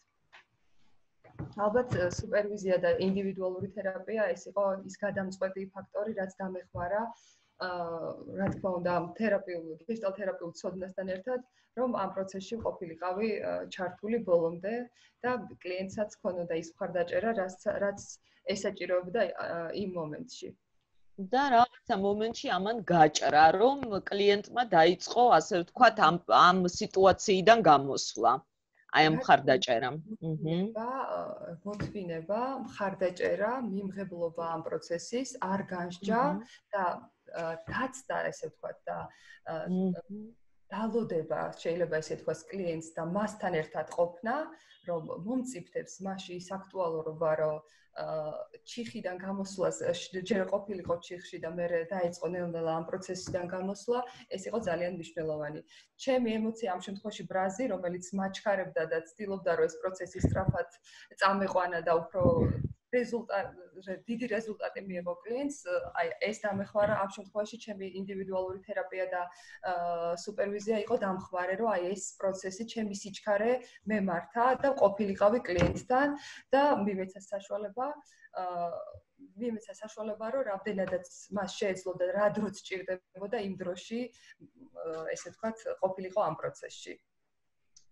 ალბათ სუპერვიზია და ინდივიდუალური თერაპია ეს იყო ის გადამწყვეტი ფაქტორი, რაც დამეხმარა რა თქმა უნდა, გეშტალთერაპიულ ცოდნასთან ერთად, რომ ამ პროცესში ყოფილიყავი ჩართული ბოლომდე და კლიენტსაც ქონოდა ის მხარდაჭერა, რაც ესაჭიროებდა იმ მომენტში. და რაღაცა მომენტში ამან გაჭრა, რომ კლიენტმა დაიწყო, ასე ვთქვათ, ამ სიტუაციიდან გამოსვლა. აი ამ მხარდაჭერამ. მოთმინება, მხარდაჭერა, მიმღებლობა ამ პროცესის არ განსჯა და დაცდა, ესე ვთქვათ, და დალოდება, შეიძლება ესე ვთქვას, კლიენტს და მასთან ერთად ყოფნა, რომ მომწიფდებს მასში ის აქტუალურობა, რომ ჩიხიდან გამოსვლას ჯერ ყოფილიყო ჩიხში და მე დაიწყო ნელ-ნელა ამ პროცესიდან გამოსვლა, ეს იყო ძალიან მნიშვნელოვანი. ჩემი ემოცია ამ შემთხვევაში ბრაზი, რომელიც მაჩქარებდა და ცდილობდა, რომ ეს პროცესი სწრაფად წამეყვანა და უფრო დიდი რეზულტატი მიიღო კლიენტს, აი ეს დამეხმარა ამ შემთხვევაში ჩემი ინდივიდუალური თერაპია და სუპერვიზია იყო დამხმარე, რომ აი ეს პროცესი ჩემი სიჩქარე მემართა და ყოფილიყავი კლიენტთან და მიმეცა საშუალება, რომ რამდენადაც მას შეეძლო და რა დროც სჭირდებოდა იმ დროში, ესე ვთქვათ, ყოფილიყო ამ პროცესში.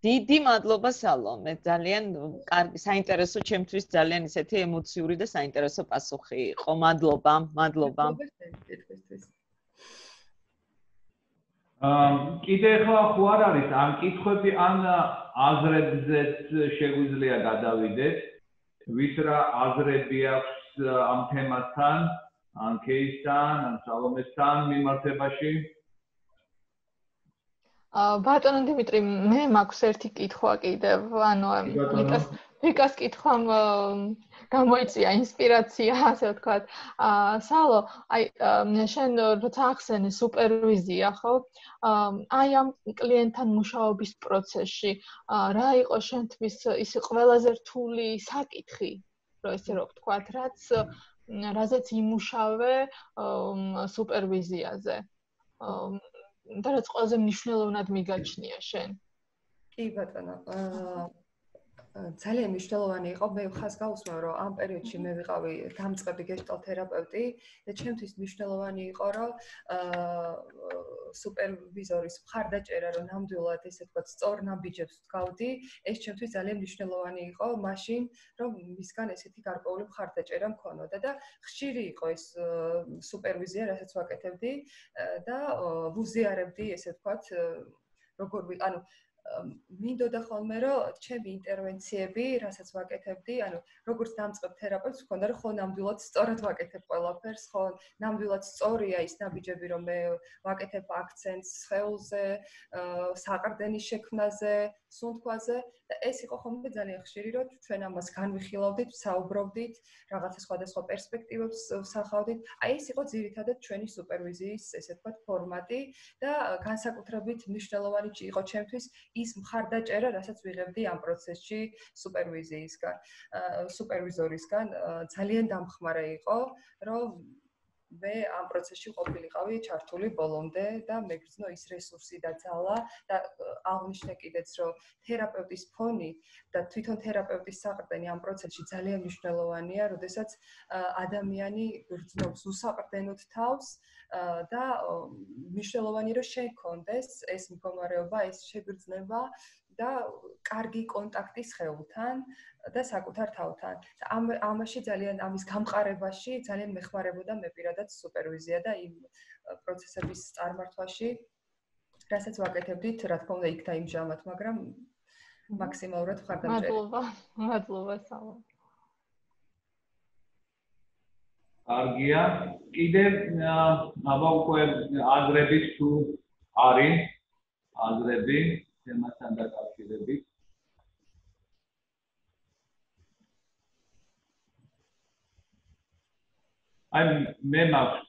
დიდი მადლობა სალომე, ძალიან კარგი, საინტერესო, ჩემთვის ძალიან ისეთი ემოციური და საინტერესო პასუხი იყო. მადლობა. კიდე ახლა ხო არ არის ამ კითხვები ან აზრებზეც შეგვიძლია გადავიდეთ, ვის რა აზრები აქვს ამ თემასთან, ან კეისთან, ან სალომესთან მიმართებაში? ბატონო დიმიტრი, მე მაქვს ერთი კითხვა კიდევ, ანუ ვიკას კითხვამ გამოიწვია ინსპირაცია, ასე ვთქვათ. სალო, აი შენ როცა ახსენე სუპერვიზია, ხო? აი ამ კლიენტთან მუშაობის პროცესში, რა იყო შენთვის ის ყველაზე რთული საკითხი, რომ ესე რომ ვთქვათ, რაზეც იმუშავე სუპერვიზიაზე? და რაც ყველაზე მნიშვნელოვნად მიგაჩნია შენ? კი ბატონო, ძალიან მნიშვნელოვანი იყო, მე ხას გავუსმევ, რომ ამ პერიოდში მე ვიყავი დამწყები გეშტალთერაპევტი და ჩემთვის მნიშვნელოვანი იყო, რომ სუპერვიზორის მხარდაჭერა, რომ ნამდვილად ესე ვთქვათ, სწორ ნაბიჯებს ვდგავდი, ეს ჩემთვის ძალიან მნიშვნელოვანი იყო, მაშინ, რომ მისგან ესეთი გარკვეული მხარდაჭერა მქონოდა და ხშირი იყო ეს სუპერვიზია, რასაც ვაკეთებდი და ვუზიარებდი, ესე ვთქვათ, ანუ მინდოდა ხოლმე, რომ ჩემი ინტერვენციები, რასაც ვაკეთებდი, ანუ როგორც დამწყებ თერაპევტს ვქონდა, რომ ხო ნამდვილად სწორად ვაკეთებ ყველაფერს, ხო ნამდვილად სწორია ის ნაბიჯები, რომ მე ვაკეთებ აქცენტს სხეულზე, საყრდენის შექმნაზე, სუნთქვაზე და ეს იყო ხოლმე ძალიან ხშირი, რომ ჩვენ ამას განვიხილავდით, საუბრობდით, რაღაცა სხვადასხვა პერსპექტივებს ვსახავდით. აი ეს იყო ძირითადად ჩვენი სუპერვიზიის, ესე ვთქვათ, ფორმატი და განსაკუთრებით მნიშვნელოვანი იყო ჩემთვის ის მხარდაჭერა, რასაც ვიღებდი ამ პროცესში სუპერვიზორისგან, ძალიან დამხმარე იყო, რომ მე ამ პროცესში ყოფილიყავი ჩართული ბოლომდე და მეგრძნო ის რესურსი და ძალა და აღნიშნე კიდეც, რომ თერაპევტის ფონი და თვითონ თერაპევტის საყრდენი ამ პროცესში ძალიან მნიშვნელოვანია, როდესაც ადამიანი გრძნობს უსაყრდენოდ თავს და მნიშვნელოვანია, რომ შენ გქონდეს ეს მდგომარეობა, ეს შეგრძნება და კარგი კონტაქტი სხეულთან და საკუთარ თავთან. ამაში ძალიან ამის გამყარებაში ძალიან მეხმარებოდა მე პირადად სუპერვიზია და იმ პროცესების წარმართვაში, რასაც ვაკეთებდით, რა თქმა უნდა, იქ და იმჟამად, მაგრამ მაქსიმალურად მხარდამჭერი. მადლობა, სალო. კარგია. კიდე აბა უკვე აზრების თუ არის აზრები თემასთან დაკავშირებით. აი მე მაქვს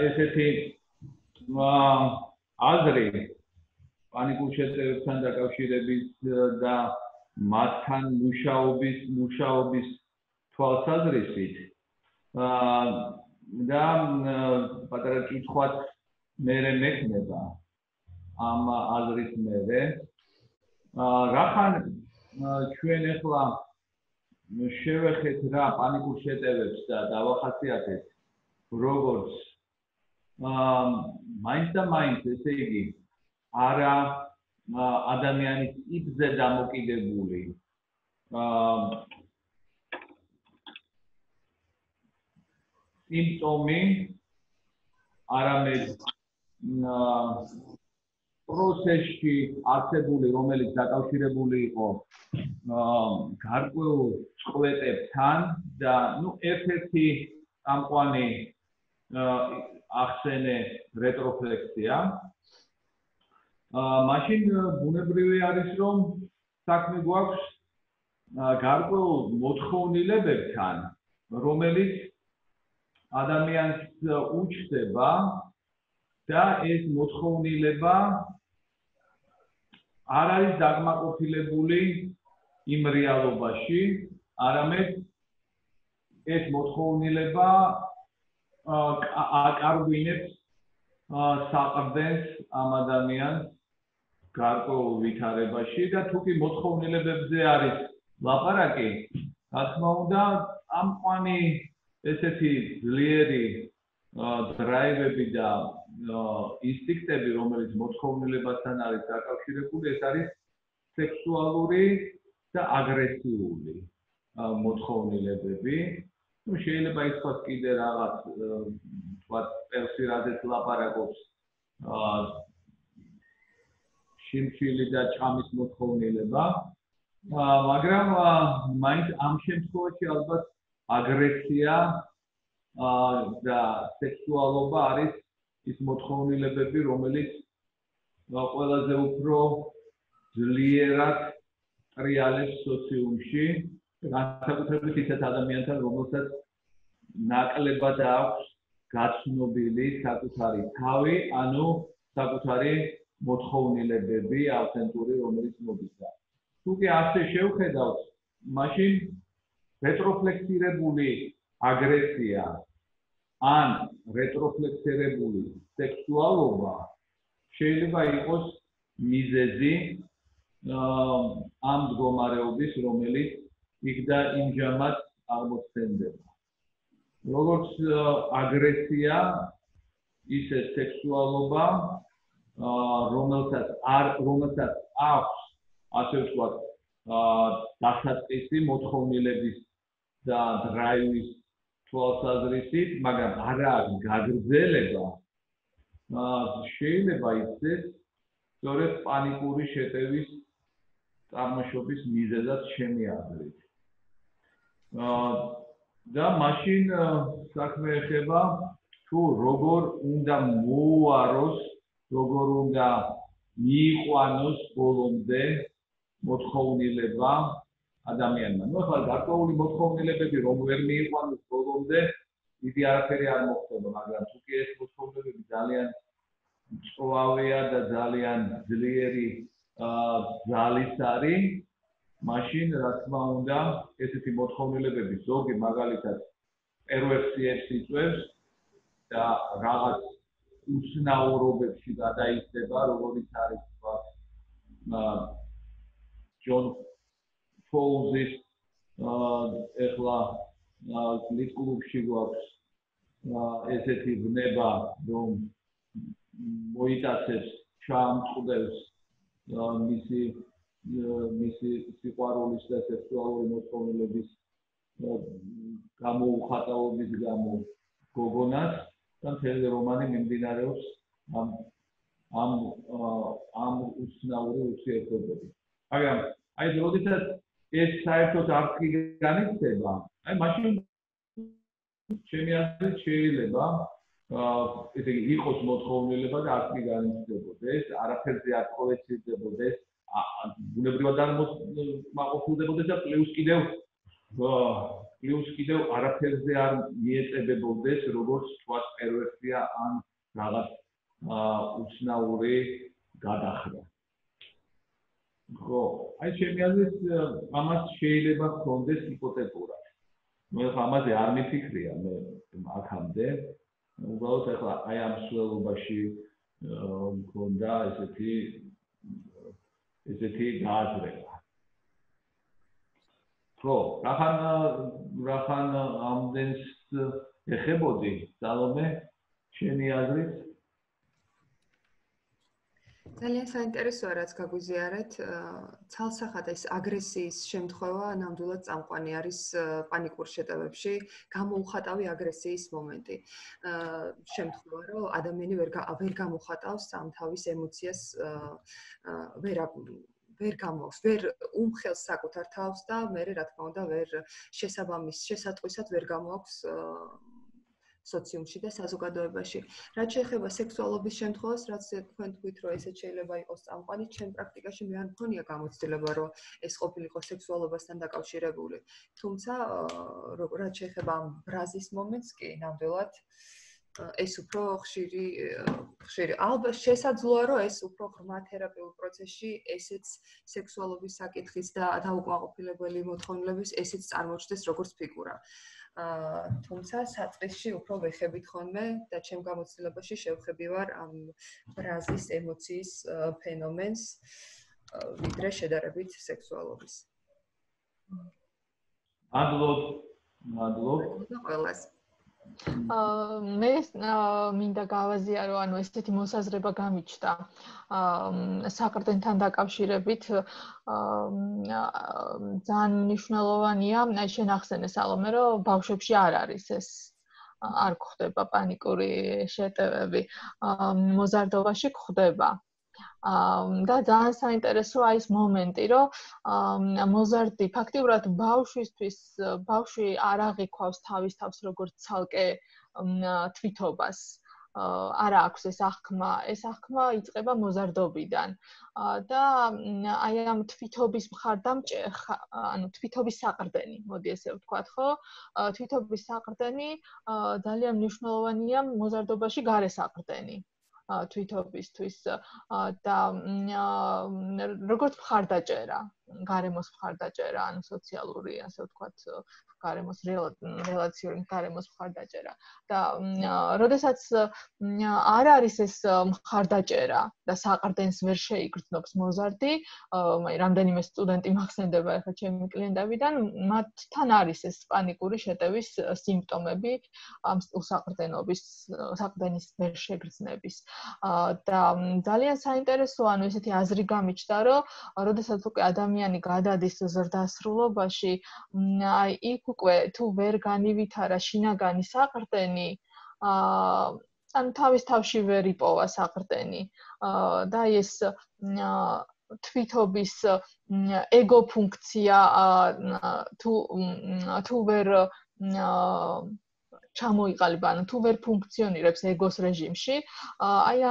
ესეთი აზრი პანიკურ შეწირებებთან დაკავშირებით და მათთან მუშაობის თვალსაზრისით და პატარა კითხვაც მე მექნება ამ აზრით მე რახან ჩვენ ახლა შევეხეთ რა პანიკურ შეტევებს და დავახასიათეთ როგორც მაინც და მაინც ესე იგი არა ადამიანის იბზე დამოკიდებული სიმპტომი არამედ პროცესში არსებული, რომელიც დაკავშირებული იყო გარკვეულ წყვეტებთან და ერთ-ერთი წამყვანი ახსენე რეტროფლექსია. მაშინ ბუნებრივი არის, რომ საქმე გვაქვს გარკვეულ მოთხოვნილებებთან, რომელიც ადამიანს უჩნდება და ეს მოთხოვნილება არ არის დაკმაყოფილებული იმ რეალობაში, არამედ ეს მოთხოვნილება აკარგვინებს საყრდენს ამ ადამიანს გარკვეულ ვითარებაში და თუ კი მოთხოვნილებებზე არის ლაპარაკი, რა თქმა უნდა, წამყვანი ესეთი ძლიერი დრაივები და ინსტინქტები, რომელიც მოთხოვნილებასთან არის დაკავშირებული, ეს არის სექსუალური და აგრესიული მოთხოვნილებები. Ну, შეიძლება ითქვას კიდე რაღაც, თქვათ, პერსი რაზეც ლაპარაკობს, შიმშილი და ჭამის მოთხოვნილება, მაგრამ მაინც ამ შემთხვევაში ალბათ აგრესია და სექსუალობა არის ის მოთხოვნილებები, რომელიც ყველაზე უფრო ძლიერად ტრიალებს სოციუმში, განსაკუთრებით ისეთ ადამიანთან, რომელსაც ნაკლებად აქვს გაცნობილი საკუთარი თავი, ანუ საკუთარი მოთხოვნილებები ავთენტური, რომელიც მოგიწია. თუ კი ასე შევხედავთ, მაშინ რეტროფლექსირებული აგრესია ან რეტროფლექსირებული სექსუალობა შეიძლება იყოს მიზეზი ამ მდგომარეობის, რომელიც იქ და იმჟამად აღმოცენდება. როგორც აგრესია, ისე სექსუალობა, რომელსაც აქვს, ასე ვთქვათ, დასაწყისი მოთხოვნილების და დრაივის თვალსაზრისით, მაგრამ არა აქვს გაგრძელება, შეიძლება იქცეს სწორედ პანიკური შეტევის წარმოშობის მიზეზად ჩემი აზრით. და მაშინ საქმე ეხება თუ როგორ უნდა მოუაროს, როგორ უნდა მიიყვანოს ბოლომდე მოთხოვნილება ადამიანმა. ნუ ახლა გარკვეული მოთხოვნილებები რომ ვერ მიიყვანოს ბოლომდე, დიდი არაფერი არ მოხდება, მაგრამ თუ კი ეს მოთხოვნილებები ძალიან მწვავეა და ძალიან ძლიერი ძალის არის, მაშინ რა თქმა უნდა ესეთი მოთხოვნილებები ზოგი მაგალითად პერვერსიებს იწვევს და რაღაც უცნაურობებში გადაიქცება, როგორიც არის თქვა ჯონ ფოულზის ეხლა კლუბში გვაქვს ესეთი ბნება, რომ მოიტაცებს, ჩამწყდებს მისი სიყვარულის და სექსუალური მოთხოვნილების გამოუხატაობის გამო გოგონას და მთელი რომანი მიმდინარეობს ამ უცნაური ურთიერთობებით. მაგრამ აი როდესაც ეს საერთოდ არქი განიცდება, აი მაშინ ჩემი აზრით შეიძლება ესე იგი იყოს მოთხოვნილება და არქი განიცდებოდეს, არაფერზე არ პროექცირდებოდეს, ბუნებრივად არ მოხდებოდეს და პლუს კიდევ არაფერზე არ მიეწებებოდეს, როგორც თქვათ პერვერსია ან რაღაც უცნაური გადახრა. ხო, აი ჩემი აზრით ამას შეიძლება ჰქონდეს ჰიპოთეტურად. მე ამაზე არ მიფიქრია მე აქამდე. უბრალოდ ახლა აი ამ სულობაში მქონდა ესეთი გააზრება. ხო, რახან ამდენს ეხებოდი, სალომე, შენი აზრით? ძალიან საინტერესოა რაც გაგვიზიარეთ. ცალსახად ეს აგრესიის შემთხვევა ნამდვილად წამყვანი არის პანიკურ შეტევებში, გამოუხატავი აგრესიის მომენტი. შემთხვევა, რომ ადამიანი ვერ გამოხატავს ამ თავის ემოციას, ვერ გამოხს, ვერ უმხელს საკუთარ თავს და მე რა თქმა უნდა ვერ შესატყვისად ვერ გამოაქვს სოციუმში და საზოგადოებაში. რაც შეეხება სექსუალობის შემთხვევას, რაც თქვენ თქვით, რომ ესეც შეიძლება იყოს წამყვანი, ჩემ პრაქტიკაში მე არ მქონია გამოცდილება, რომ ეს ყოფილიყო სექსუალობასთან დაკავშირებული. თუმცა, რაც შეეხება ამ ბრაზის მომენტს, კი, ნამდვილად ეს უფრო ხშირი ალბათ შესაძლოა, რომ ეს უფრო ღრმა თერაპიულ პროცესში ესეც სექსუალობის საკითხის და დაუკმაყოფილებელი მოთხოვნილების ესეც წარმოჩნდეს როგორც ფიგურა. თუმცა საწყისში უფრო ვეხებით ხოლმე და ჩემ გამოცდილებაში შევხები ვარ ამ ბრაზის ემოციის ფენომენს ვიდრე შედარებით სექსუალობის. მადლობ. ყველას. მე მინდა გავაზიარო, ანუ ესეთი მოსაზრება გამიჩნდა საყრდენთან დაკავშირებით ძალიან მნიშვნელოვანია, შენ ახსენე სალომე, რომ ბავშვებში არ არის ეს არ გვხდება პანიკური შეტევები, მოზარდობაში გვხდება. და ძალიან საინტერესოა ის მომენტი, რომ მოზარდი ფაქტიურად ბავშვი არ აღიქვავს თავის თავს როგორც ცალკე თვითობას. არა აქვს ეს აღქმა იწყება მოზარდობიდან. და აი ამ თვითობის ანუ თვითობის საყრდენი, მოდი ესე ვთქვათ, ხო? თვითობის საყრდენი ძალიან მნიშვნელოვანია მოზარდობაში გარე საყრდენი. თვითობისთვის და როგორც მხარდაჭერა, გარემოს მხარდაჭერა, ანუ სოციალური, ასე ვთქვათ, გარემოს რელაციური გარემოს მხარდაჭერა. და როდესაც არ არის ეს მხარდაჭერა და საყრდენს ვერ შეიგრძნობს მოზარდი, რამდენიმე სტუდენტი მახსენდება ახლა ჩემი კლიენტებიდან, მათთან არის ეს პანიკური შეტევის სიმპტომები, ამ უსაყრდენობის, საყრდენის ვერ შეგრძნების. და ძალიან საინტერესოა, ანუ ესეთი აზრი გამიჩნდა, რომ როდესაც უკვე ადამიანი გადადის ზრდასრულობაში, აი იქ უკვე თუ ვერ განივითარა შინაგანი საყრდენი, ანუ თავის თავში ვერ იპოვა საყრდენი და ეს თვითობის ეგო ფუნქცია თუ ვერ ჩამოიყალიბა, ანუ თუ ვერ ფუნქციონირებს ეგოს რეჟიმში, აი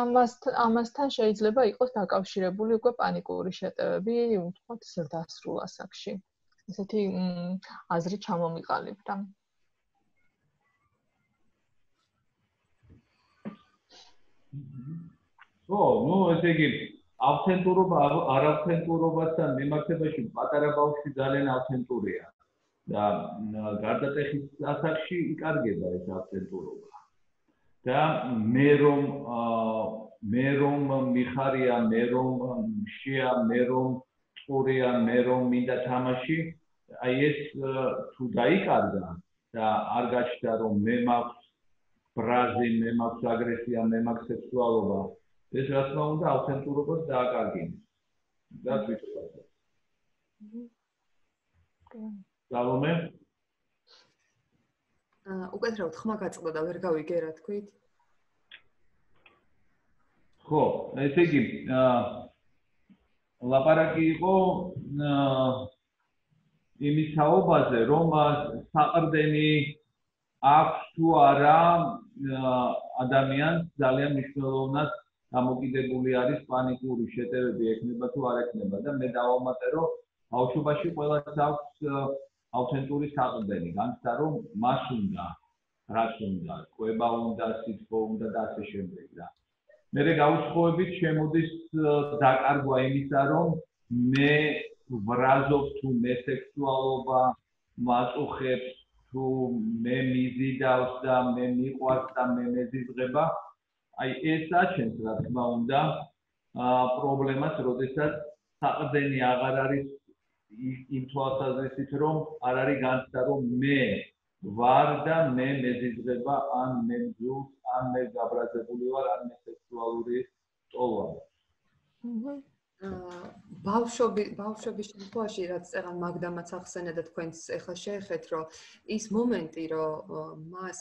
ამასთან შეიძლება იყოს დაკავშირებული უკვე პანიკური შეტევები, ვთქვათ, ზრდასრულ ასაკში. ესეთი აზრი ჩამომიყალიბდა. ესე იგი, ავთენტურობა არავთენტურობასთან მიმართებაში პატარა ბავშვი ძალიან ავთენტურია. და გარდატეხის ასაკში იკარგება ეს ავთენტურობა. და მე რომ მიხარია, მე რომ მშია, მე რომ წყურია, მე რომ მინდა თამაში, აი ეს თუ დაიკარგა და არ გაჩნდა რომ მე მაქვს ბრაზი, მე მაქვს აგრესია, მე მაქვს სექსუალობა, ეს რა თქმა უნდა ავთენტურობას დააკარგინებს. და თვითონ. სალომე? უკეთრავთ ხმა გაწყდა და ვერ გავიგე რა თქვით? ხო, ესე იგი, ლაპარაკი იყო იმის თაობაზე, რომ საყრდენი აქვს თუ არა ადამიანს ძალიან მნიშვნელოვნად დამოკიდებული არის პანიკური შეტევები ექნება თუ არ ექნება და მე დავამატე, რომ ბავშვობაში ყველას აქვს ავთენტური საყრდენი, განცდა რომ მას უნდა, რაც უნდა, კვება უნდა, სითბო უნდა და ასე შემდეგ და მე გაუცხოებით შემოდის დაკარგვა იმისა, რომ მე ვრაზობ თუ მე სექსუალობა მაწუხებს თუ მე მიზიდავს და მე მიყვარს და მე მეზიზღება, აი ეს აჩენს რა თქმა უნდა პრობლემას, როდესაც საყრდენი აღარ არის იმ თვალსაზრისით, რომ არ არის განცდა, რომ მე ვარ და მე მეზიძღება ან მე მძულს ან მე გაბრაზებული ვარ ან მე სექსუალური ტოლვარ. ბავშვობის შემთხვევაში რაც წეგან მაგდამაც ახსენა და თქვენც ახლა შეეხეთ რომ ის მომენტი რომ მას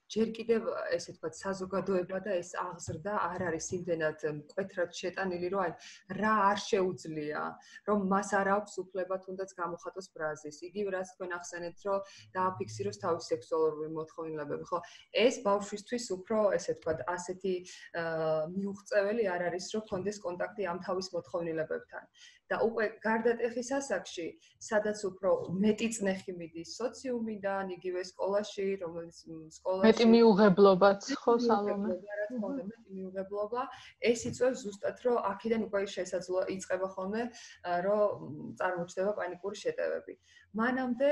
ჯერ კიდევ ესე ვთქვათ საზოგადოება და ეს აღზრდა არ არის იმდენად მკვეთრად შეტანილი რომ რა არ შეუძლია რომ მას არ აქვს უფლება თუნდაც გამოხატოს ბრაზის იგივე რაც თქვენ ახსენეთ რომ დააფიქსიროს თავის სექსუალური მოთხოვნილებები ხო ეს ბავშვისთვის უფრო ესე ვთქვათ ასეთი მიუღწეველი არ არის რომ კონდეს კონტაქტი ამ თავის მოთხოვნილებებთან და უკვე გარდატეხის ასაკში, სადაც უფრო მეტი წნეხი მიდის სოციუმიდან, იგივე სკოლაში, რომელიც სკოლაში მეტი მიუღებლობაც ხო სალომე. მეტი მიუღებლობა, ეს იწვევს ზუსტად, რომ აქედან უკვე შესაძლოა იწყება ხოლმე, რომ წარმოჩნდება პანიკური შეტევები. მანამდე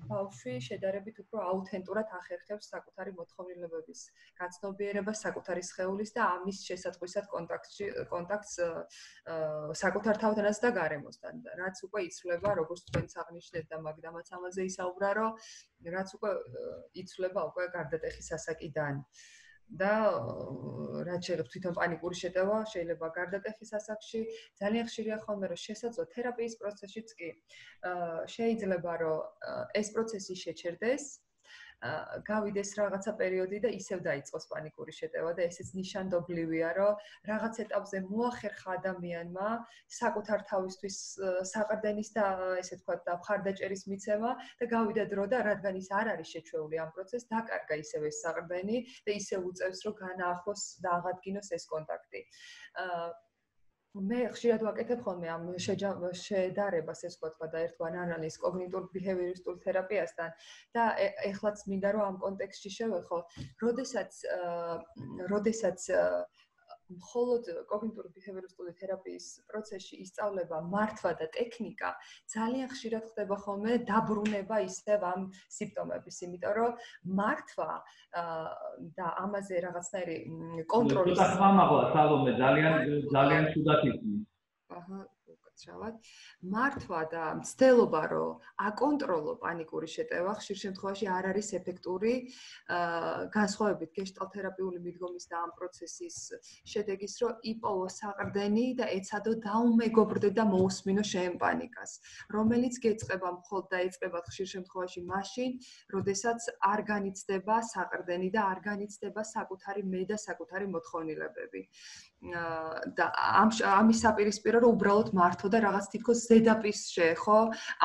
ბავშვი შედარებით უფრო აუთენტურად ახერხებს საკუთარი მოთხოვნილებების გაცნობიერებას, საკუთარი სხეულის და ამის შესაძყვისად კონტაქტს საკუთარ თავთანაც და გარემოსთან, რაც უკვე იცვლება, როგორც თქვენც აღნიშნეთ და მაგდამაც ამაზე ისაუბრა, რომ რაც უკვე იცვლება უკვე გარდატეხის ასაკიდან. და რაც შეიძლება თვითონ პანიკური შეტევა შეიძლება გარდატეხის ასაკში ძალიან ხშირია ხოლმე რომ შესაძლოა თერაპიის პროცესშიც კი შეიძლება რომ ეს პროცესი შეჩერდეს გავიდეს რაღაცა პერიოდი და ისევ დაიწყოს პანიკური შეტევა და ესეც ნიშანდობლივია რომ რაღაც ეტაპზე მოახერხა ადამიანმა საკუთარ თავისთვის საყრდენის და ესე ვთქვათ და მხარდაჭერის მიცემა და გავიდა დრო და რადგან ის არ არის შეჩვეული ამ პროცესს დაკარგა ისევ ეს საყრდენი და ისევ უწევს რომ განაახლოს და აღადგინოს ეს კონტაქტი მე ხშირად ვაკეთებ ხოლმე ამ შედარებას ეს ვთქვა და ერთგვარ ანალიზ კოგნიტურ ბიჰევიორისტულ თერაპიასთან და ეხლაც მინდა რომ ამ კონტექსტში შევეხო, როდესაც მხოლოდ კოგნიტური ბიჰევიორისტული თერაპიის პროცესში ისწავლება მართვა და ტექნიკა, ძალიან ხშირად ხდება ხოლმე დაბრუნება ისევ ამ სიმპტომების, იმიტომ რომ მართვა და ამაზე რაღაცნაირი კონტროლის ხმამაღლა სალომე ძალიან ცუდად ისმის. აჰა, უკაცრავად. მართვა და მცდელობა რომ აკონტროლო პანიკური შეტევა ხშირ შემთხვევაში არ არის ეფექტური განსხვავებით გეშტალტ-თერაპიული მიდგომის და ამ პროცესის შედეგის რომ იპოვო საყრდენი და ეცადო დაუმეგობრდე და მოусმინო შენ პანიკას რომელიც გეწყება მხოლოდ და ეწყება ხშირ შემთხვევაში მაშინ როდესაც არ განიცდება საყრდენი და არ განიცდება საკუთარი მე და საკუთარი მოთხოვნილებები და ამის საპირისპირო რომ უბრალოდ მართო და რაღაც თითქოს ზედაპირს შეეხო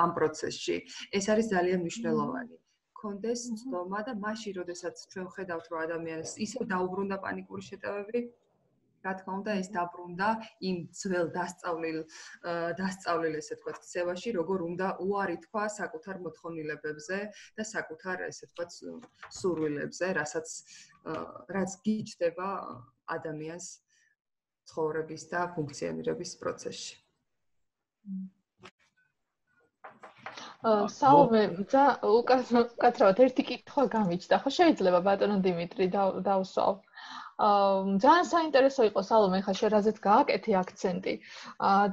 ამ პროცესში. ეს არის ძალიან მნიშვნელოვანი. კონდეს ცდომა და მაშინ, როდესაც ჩვენ ხედავთ, რომ ადამიანს ისევ დაუბრუნდა პანიკური შეტევები, რა თქმა უნდა, ეს დაბრუნდა იმ ძველ დასწავლილ ესე ვთქვათ, ქცევაში, როგორ უნდა უარი თქვა საკუთარ მოთხოვნილებებზე და საკუთარ ესე ვთქვათ, სურვილებზე, რაც გიჩდება ადამიანს ცხოვრების და ფუნქციონირების პროცესში. სალომე, უკაცრავად ერთი კითხვა გამიჩნდა, ხო შეიძლება ბატონო დიმიტრი დავსვავ. ძალიან საინტერესო იყო სალომე, ხა შენ გააკეთე აქცენტი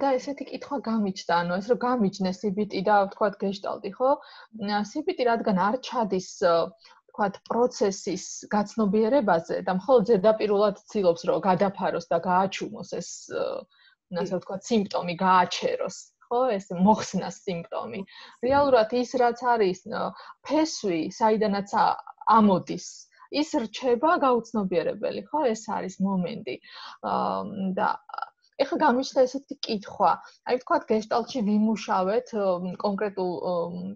და ესეთი კითხვა გამიჩნდა, ანუ ეს რომ გამიჩნეს CBT და ვთქვათ გეშტალტი, ხო? CBT რადგან არ ჩადის ვთქვათ პროცესის გაცნობიერებაზე და მხოლოდ ზედაპირულად ცდილობს რომ გადაფაროს და გააჩუმოს ეს ასე ვთქვათ სიმპტომი გააჩეროს ხო ეს მოხსნას სიმპტომი რეალურად ის რაც არის ფესვი საიდანაც ამოდის ის რჩება გაუცნობიერებელი ხო ეს არის მომენტი და ეხლა გამიჩნდა ესეთი კითხვა აი ვთქვათ გეშტალტში ვიმუშავეთ კონკრეტულ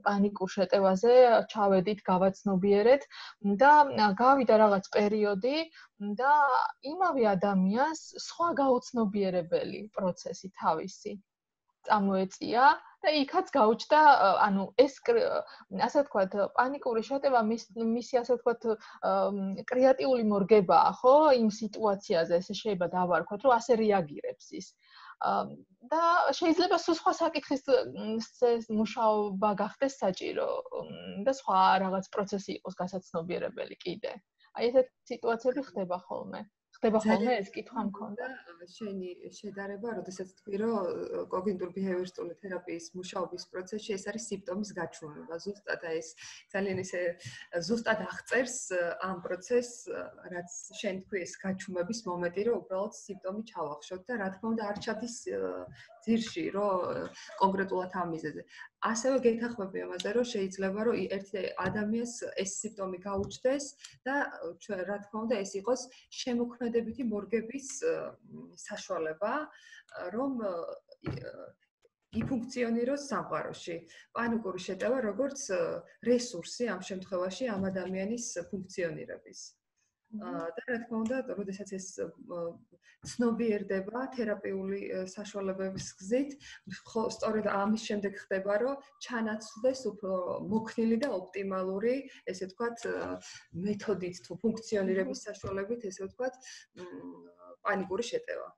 პანიკურ შეტევაზე ჩავედით გავაცნობიერეთ და გავიდა რაღაც პერიოდი და იმავე ადამიანს სხვა გაუცნობიერებელი პროცესი თავისი წამოეწია და იქაც გაუჩნდა ანუ ეს ასე ვთქვათ პანიკური შეტევა მისი ასე ვთქვათ კრეატიული მორგებაა ხო იმ სიტუაციაზე ესე შეიძლება დავარქვათ რომ ასე რეაგირებს ის და შეიძლება სხვა საკითხის მუშაობა გახდეს საჭირო და სხვა რაღაც პროცესი იყოს გასაცნობიერებელი კიდე აი ესეთი სიტუაციები ხდება ხოლმე ხდება ხოლმე ეს კითხვა მქონდა. შენი შედარება, როდესაც თქვი, რომ კოგნიტურ ბიჰევიორისტული თერაპიის მუშაობის პროცესში ეს არის სიმპტომის გაჩვენება. ზუსტად ეს ძალიან ისე ზუსტად აღწერს ამ პროცესს, რაც შენ თქვი ეს გაჩვენების მომენტი, რომ უბრალოდ სიმპტომი ჩავახშოთ და რა თქმა უნდა არ ჩადის ძირში, რომ კონკრეტულად ამ მიზეზზე. ასევე გეთახმები ამაზე, რომ შეიძლება რომ ერთი ადამიანს ეს სიმპტომი გაუჩნდეს და რა თქმა უნდა ეს იყოს შემოქმედებითი მორგების საშუალება, რომ იფუნქციონიროს სამყაროში. პანიკური შეტევა როგორც რესურსი ამ შემთხვევაში ამ ადამიანის ფუნქციონირების. და რა თქმა უნდა, როდესაც ეს ცნობიერდება თერაპიული საშუალებების გზით, სწორედ ამის შემდეგ ხდება, რომ ჩანაცვლდეს უფრო მოქნილი და ოპტიმალური, ესე ვთქვათ, მეთოდით თუ ფუნქციონირების საშუალებით, ესე ვთქვათ, პანიკური შეტევა.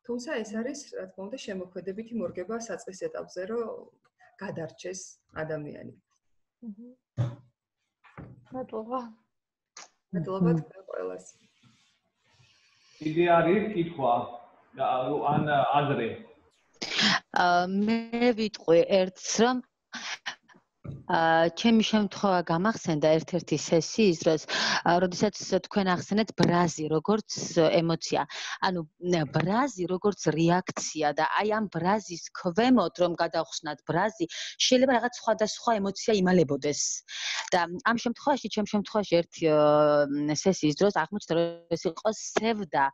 თუმცა ეს არის, რა თქმა უნდა, შემოქმედებითი მორგება საწყის ეტაპზე, რომ გადარჩეს ადამიანი. მადლობა. მადლობა თქვენ ყველას. კიდე არის კითხვა ან აზრი? მე ვიტყვი ერთს, რომ ჩემი შემთხვევა გამახსენდა ერთ-ერთი სესიის დროს, როდესაც თქვენ ახსენეთ ბრაზი როგორც ემოცია. ანუ ბრაზი როგორც რეაქცია და აი ამ ბრაზის ქვემოთ რომ გადავხსნათ ბრაზი, შეიძლება რაღაც სხვადასხვა ემოცია იმალებოდეს. და ამ შემთხვევაში, ჩემ შემთხვევაში ერთი სესიის დროს აღმოჩნდა, რომ ეს იყო სევდა.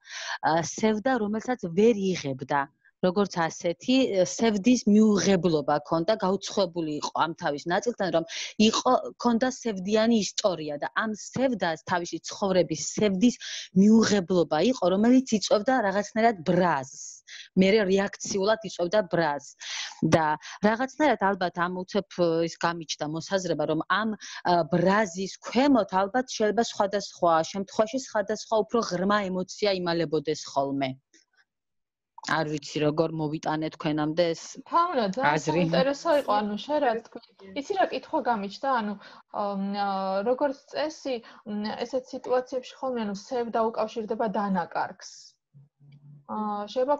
სევდა, რომელსაც ვერ იღებდა. როგორც ასეთი სევდის მიუღებლობა ქონდა, გაუცხოებული იყო ამ თავის ნაწილთან, რომ ქონდა სევდიანი ისტორია და ამ სევდას თავისი ცხოვრების სევდის მიუღებლობა იყო, რომელიც იწვევდა რაღაცნაირად ბრაზს. მერე რეაქციულად იწვევდა ბრაზს. და რაღაცნაირად ალბათ ამ უცებ ის გამიჩნდა მოსაზრება, რომ ამ ბრაზის ქვემოთ ალბათ შეიძლება სხვადასხვა შემთხვევაში სხვადასხვა უფრო ღრმა ემოცია იმალებოდეს ხოლმე. არ ვიცი როგორ მოვიტანე თქვენამდე ეს ფაუნა ძალიან საინტერესო იყო, ანუ შენ რა თქვი? იცი რა კითხვა გამიჩნდა, ანუ როგორც წესი, ესეთ სიტუაციებში ხოლმე ანუ სევდა უკავშირდება დანაკარგს. შეიძლება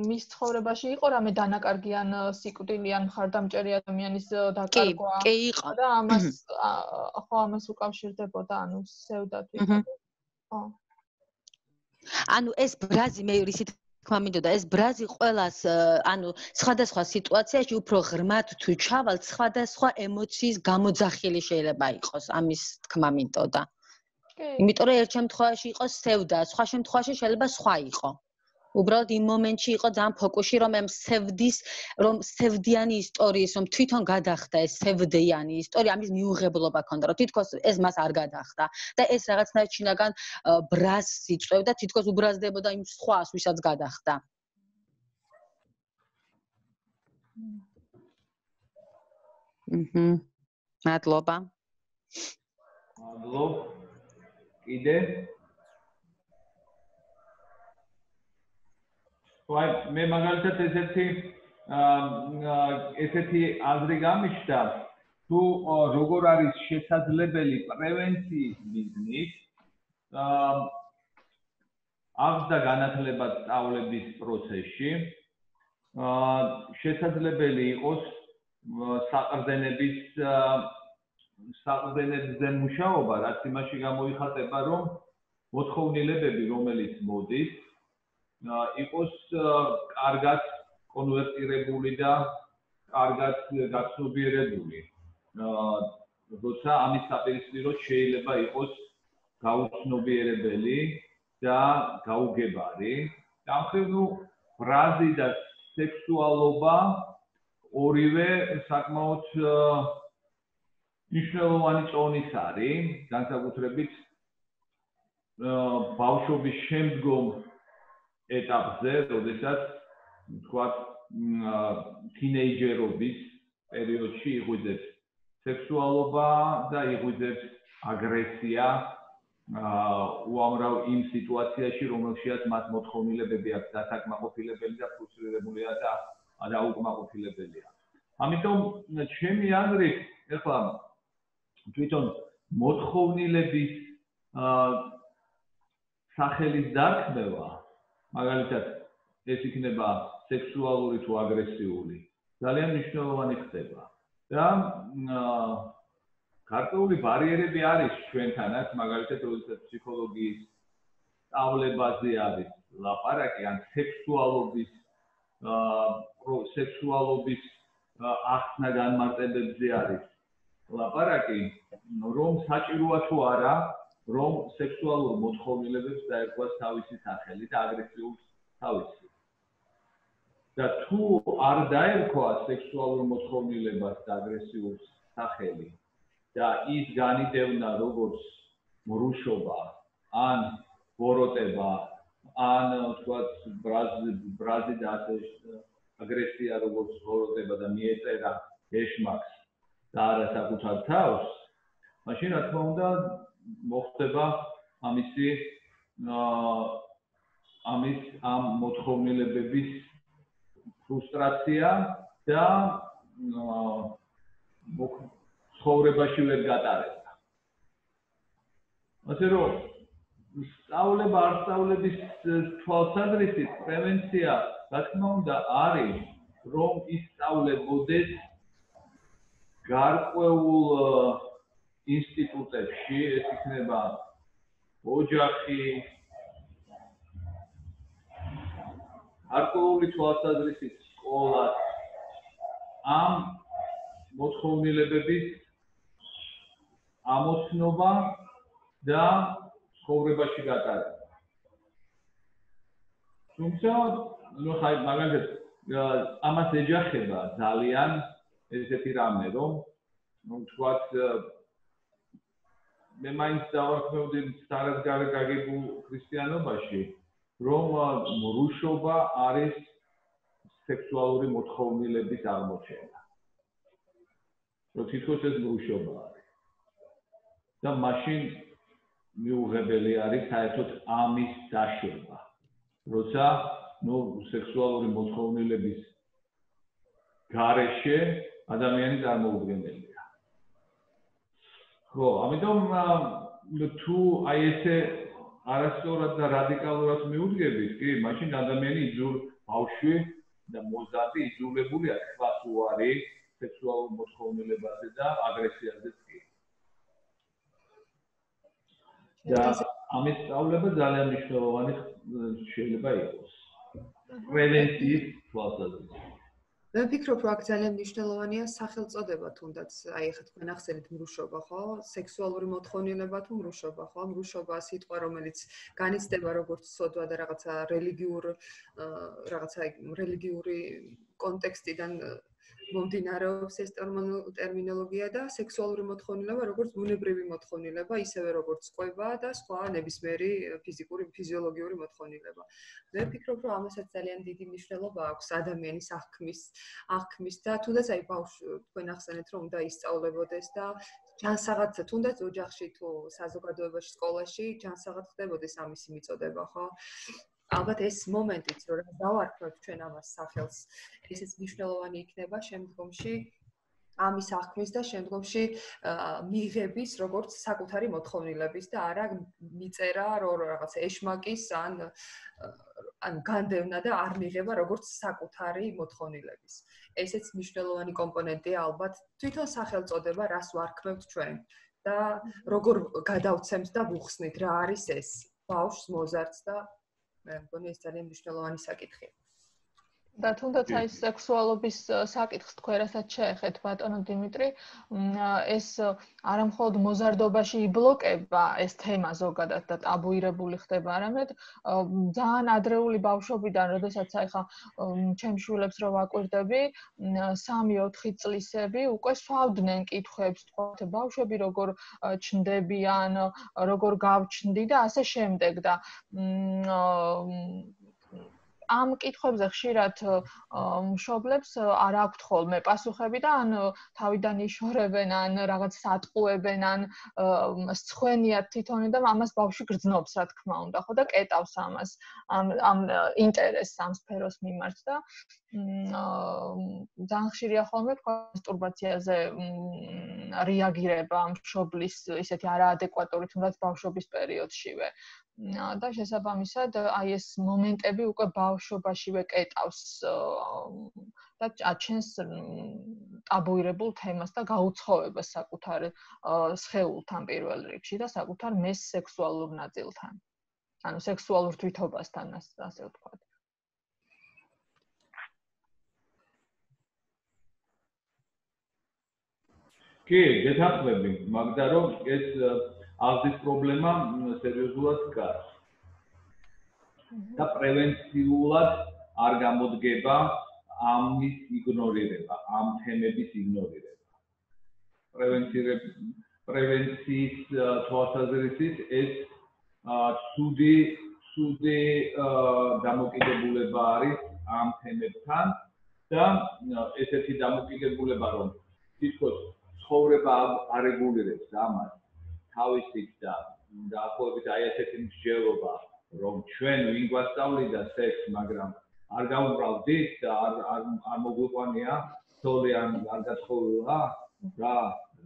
მის ცხოვრებაში იყო რამე დანაკარგი ან სიკვდილი ან მხარდამჭერი ადამიანის დაკარგვა. კი, იყო. და ამას უკავშირდებოდა, ანუ სევდა თვითონ. ანუ ეს ბრაზი მე რისით მინდოდა ეს ბრაზი ყველას ანუ სხვადასხვა სიტუაციაში უფრო ღრმად თუ ჩავალთ სხვადასხვა ემოციის გამოძახილი შეიძლება იყოს ამის თქმა მინდოდა. იმიტომ რომ ერთ შემთხვევაში იყო სევდა, სხვა შემთხვევაში შეიძლება სხვა იყო. უბრალოდ იმ მომენტში იყო ძალიან ფოკუსი რომ რომ სევდიანი ისტორიის რომ თვითონ გადახდა ეს სევდიანი ისტორია ამის მიუღებლობა ქონდა რომ თითქოს ეს მას არ გადახდა და ეს რაღაცნაირად შინაგან ბრაზს იწვევდა თითქოს უბრაზდებოდა იმ სხვას ვისაც გადახდა. მადლობა. მადლობა. კიდე მე მაგალითად ესეთი აზრი გამიშთა თუ როგორ არის შესაძლებელი პრევენციის მიზნით აღზრდა განათლება სწავლების პროცესში შესაძლებელი იყოს საყრდენებზე მუშაობა, რაც იმაში გამოიხატება, რომ მოთხოვნილებები, რომელიც მოდის იყოს კარგად კონვერტირებული და კარგად გაცნობიერებული. როცა ამის საპირისპიროდ შეიძლება იყოს გაუცნობიერებელი და გაუგებარი. ამხრივ ბრაზი და სექსუალობა ორივე საკმაოდ მნიშვნელოვანი წონის არის, განსაკუთრებით ბავშვობის შემდგომ ეტაპზე, როდესაც თქვათ თინეიჯერობის პერიოდში იღვიძებს სექსუალობა და იღვიძებს აგრესია უამრავ იმ სიტუაციაში, რომელშიაც მათ მოთხოვნილებები აქვს დასაკმაყოფილებელი და ფრუსტრირებულია და დაუკმაყოფილებელია. ამიტომ ჩემი აზრით, ეხლა თვითონ მოთხოვნილების სახელის დარქმევა, მაგალითად, ეს იქნება სექსუალური თუ აგრესიული, ძალიან მნიშვნელოვანი ხდება. და გარკვეული ბარიერები არის ჩვენთანაც, მაგალითად, როდესაც ფსიქოლოგიის სწავლებაზე არის ლაპარაკი, ან სექსუალობის ახსნა განმარტებებზე არის ლაპარაკი, რომ საჭიროა თუ არა, რომ სექსუალურ მოთხოვნილებებს დაერქვას თავისი სახელი და აგრესიულს თავისი. და თუ არ დაერქვა სექსუალურ მოთხოვნილებას და აგრესიულს სახელი და ის განიდევნა როგორც მრუშობა, ან ბოროტება, ან თქვათ ბრაზი და ასე აგრესია როგორც ბოროტება და მიეწერა ეშმაკს და არა საკუთარ თავს, მაშინ რა თქმა უნდა მოხდება ამ მოთხოვნილებების ფრუსტრაცია და ცხოვრებაში ვერ გატარება. ასე რომ სწავლება არ სწავლების თვალსაზრისით პრევენცია რა თქმა უნდა არის, რომ ისწავლებოდეს გარკვეულ ინსტიტუტებში, ეს იქნება ოჯახი, გარკვეული თვალსაზრისით სკოლა, ამ მოთხოვნილებების ამოცნობა და ცხოვრებაში გატარება. თუმცა, მაგალითად, ამას ეჯახება ძალიან ესეთი რამე, რომ თქვათ, მე მაინც დავარქმევდი სარაზგარი გაგებულ ქრისტიანობაში, რომ მრუშობა არის სექსუალური მოთხოვნილების აღმოჩენა. რომ თითქოს ეს მრუშობა არის. და მაშინ მიუღებელი არის საერთოდ ამის დაშვება. როცა სექსუალური მოთხოვნილების გარეშე ადამიანი წარმოუდგენელია. ხო, ამიტომ თუ აი ესე არასწორად და რადიკალურად მიუდგებით, კი, მაშინ ადამიანი ბავშვი და მოზარდი იძულებულია თქვას უარი სექსუალურ მოთხოვნილებაზე და აგრესიაზეც კი. და ამის სწავლება ძალიან მნიშვნელოვანი შეიძლება იყოს. პრევენციის თვალსაზრისით. მე ვფიქრობ, რომ აქ ძალიან მნიშვნელოვანია სახელწოდება, თუნდაც აი ახლა თქვენ ახსენეთ მრუშობა, ხო? სექსუალური მოთხოვნილება თუ მრუშობა, ხო? მრუშობა სიტყვა, რომელიც განიცდება როგორც სოდვა და რაღაცა რელიგიური კონტექსტიდან მომდინარეობს ეს ტერმინოლოგია და სექსუალური მოთხოვნილება როგორც ბუნებრივი მოთხოვნილება, ისევე როგორც ყვება და სხვა ნებისმიერი ფიზიოლოგიური მოთხოვნილება. მე ვფიქრობ, რომ ამასაც ძალიან დიდი მნიშვნელობა აქვს ადამიანის აღქმის და თუნდაც აი თქვენ ახსენეთ, რომ უნდა ისწავლებოდეს და ჯანსაღად თუნდაც ოჯახში თუ საზოგადოებაში, სკოლაში ჯანსაღად ხდებოდეს ამისი მიწოდება, ხო? ალბათ ეს მომენტიც, რომ დავარქმევთ ჩვენ ამას სახელს, ესეც მნიშვნელოვანი იქნება შემდგომში ამის აღქმის და შემდგომში მიღების როგორც საკუთარი მოთხოვნილების და არა მიწერა რაღაც ეშმაკის ან განდევნა და არ მიღება როგორც საკუთარი მოთხოვნილების. ესეც მნიშვნელოვანი კომპონენტია ალბათ თვითონ სახელწოდება, რას ვარქმევთ ჩვენ და როგორ გადავცემთ და ვუხსნით რა არის ეს ბავშვს, მოზარდს და მე მგონი ეს ძალიან მნიშვნელოვანი საკითხია. და თუნდაც აი სექსუალობის საკითხს თქვენ რასაც შეეხეთ ბატონო დიმიტრი, ეს არა მხოლოდ მოზარდობაში იბლოკება ეს თემა ზოგადად და ტაბუირებული ხდება, არამედ ძალიან ადრეული ბავშვობიდან, როდესაც აი ხა ჩემ შვილებს რო ვაკვირდები, 3-4 წლისები უკვე სვავდნენ კითხვებს, თქვათ ბავშვები როგორ ჩნდებიან, როგორ გავჩნდი და ასე შემდეგ და ამ კითხვებზე ხშირად მშობლებს არ აქვთ ხოლმე პასუხები და ან თავიდან იშორებენ, ან რაღაცას ატყუებენ, ან სცხვენიათ თვითონ და ამას ბავშვი გრძნობს, რა თქმა უნდა, ხო და კეტავს ამას, ამ ინტერესს ამ სფეროს მიმართ და ძალიან ხშირია ხოლმე მასტურბაციაზე რეაგირება მშობლის ისეთი არაადეკვატური თუნდაც ბავშვობის პერიოდშივე. და შესაბამისად აი ეს მომენტები უკვე ბავშვობაშივე კეტავს და აჩენს ტაბუირებულ თემას და გაუცხოვებას საკუთარ სხეულთან პირველ რიგში და საკუთარ მეს სექსუალურ ნაწილთან. ანუ სექსუალურ თვითობასთან, ასე ვთქვათ. კი, გეთანხმები, მაგდა რომ ეს აღზის პრობლემა სერიოზულად დგას. და პრევენციულად არ გამოდგება ამის იგნორირება, ამ თემების იგნორირება. პრევენციის თვალსაზრისით ეს ცუდი დამოკიდებულება არის ამ თემებთან და ესეთი დამოკიდებულება რომ თითქოს ცხოვრება არეგულირებს ამას თავისით და დაახლოებით აი ესეთი მსჯელობა რომ ჩვენ ვინ გვასწავლიდა სექსს მაგრამ არ გავუბრალდით და არ მოგვიყვანია თოლი არ გაცხოვილა რა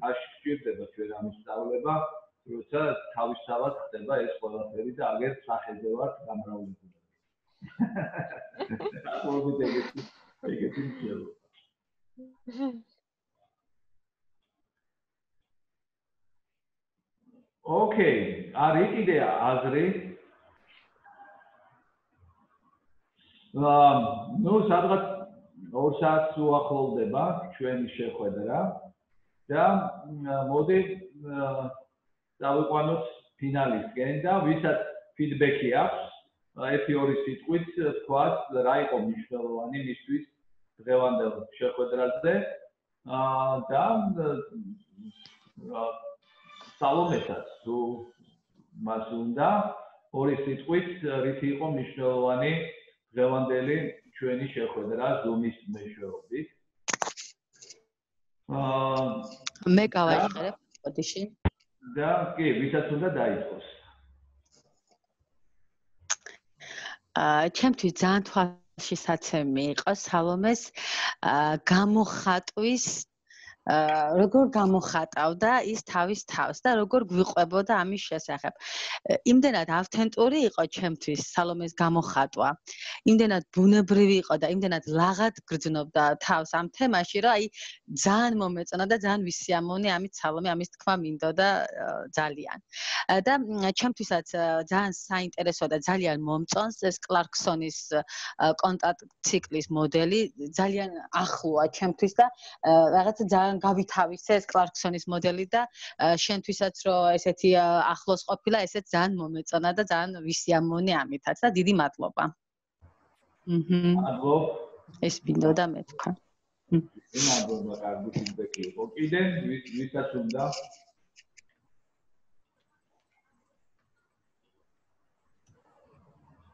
გჭირდება ჩვენ ამის სწავლება როცა თავისთავად ხდება ეს ყველაფერი და აგერ სახეზე ვართ გამრავლებული. დაახლოებით ეგეთი მსჯელობა. ოკეი, არის კიდე აზრი? ნუ სადღაც 2 საათს უახლოვდება ჩვენი შეხვედრა და მოდი დავიყვანოთ ფინალისკენ და ვისაც ფიდბექი აქვს, 1-2 სიტყვით თქვათ რა იყო მნიშვნელოვანი მისთვის დღევანდელ შეხვედრაზე და სალომესაც თუ მას უნდა 2 სიტყვით რითი იყო მნიშვნელოვანი დღევანდელი ჩვენი შეხვედრა Zoom-ის მეშვეობით. მე გავაიყერებ პოდიში. და კი, ვისაც უნდა დაიწყოს. ჩემთვის ძალიან თვალშისაცემი იყო სალომეს გამოხატვის როგორ გამოხატავდა ის თავის თავს და როგორ გვიყვებოდა ამის შესახებ. იმდენად ავთენტური იყო ჩემთვის სალომეს გამოხატვა. იმდენად ბუნებრივი იყო და იმდენად ლაღად გრძნობდა თავს ამ თემაში, რომ აი ძალიან მომეწონა და ძალიან ვისიამოვნე ამით სალომე ამის თქმა მინდოდა ძალიან. და ჩემთვისაც ძალიან საინტერესოა და ძალიან მომწონს ეს კლარკსონის კონტაქტ ციკლის მოდელი, ძალიან ახლოა ჩემთვის და რაღაცა ძალიან გავითავისე ეს კლარკსონის მოდელი და შენთვისაც რომ ესეთი ახლოს ყოფილა, ესეც ძალიან მომეწონა და ძალიან ვისიამოვნე ამითაც და დიდი მადლობა. მადლობა. ეს მინდოდა მე თქვა. მადლობა, კარგი ფიდბექი იყო. კიდე ვისაც უნდა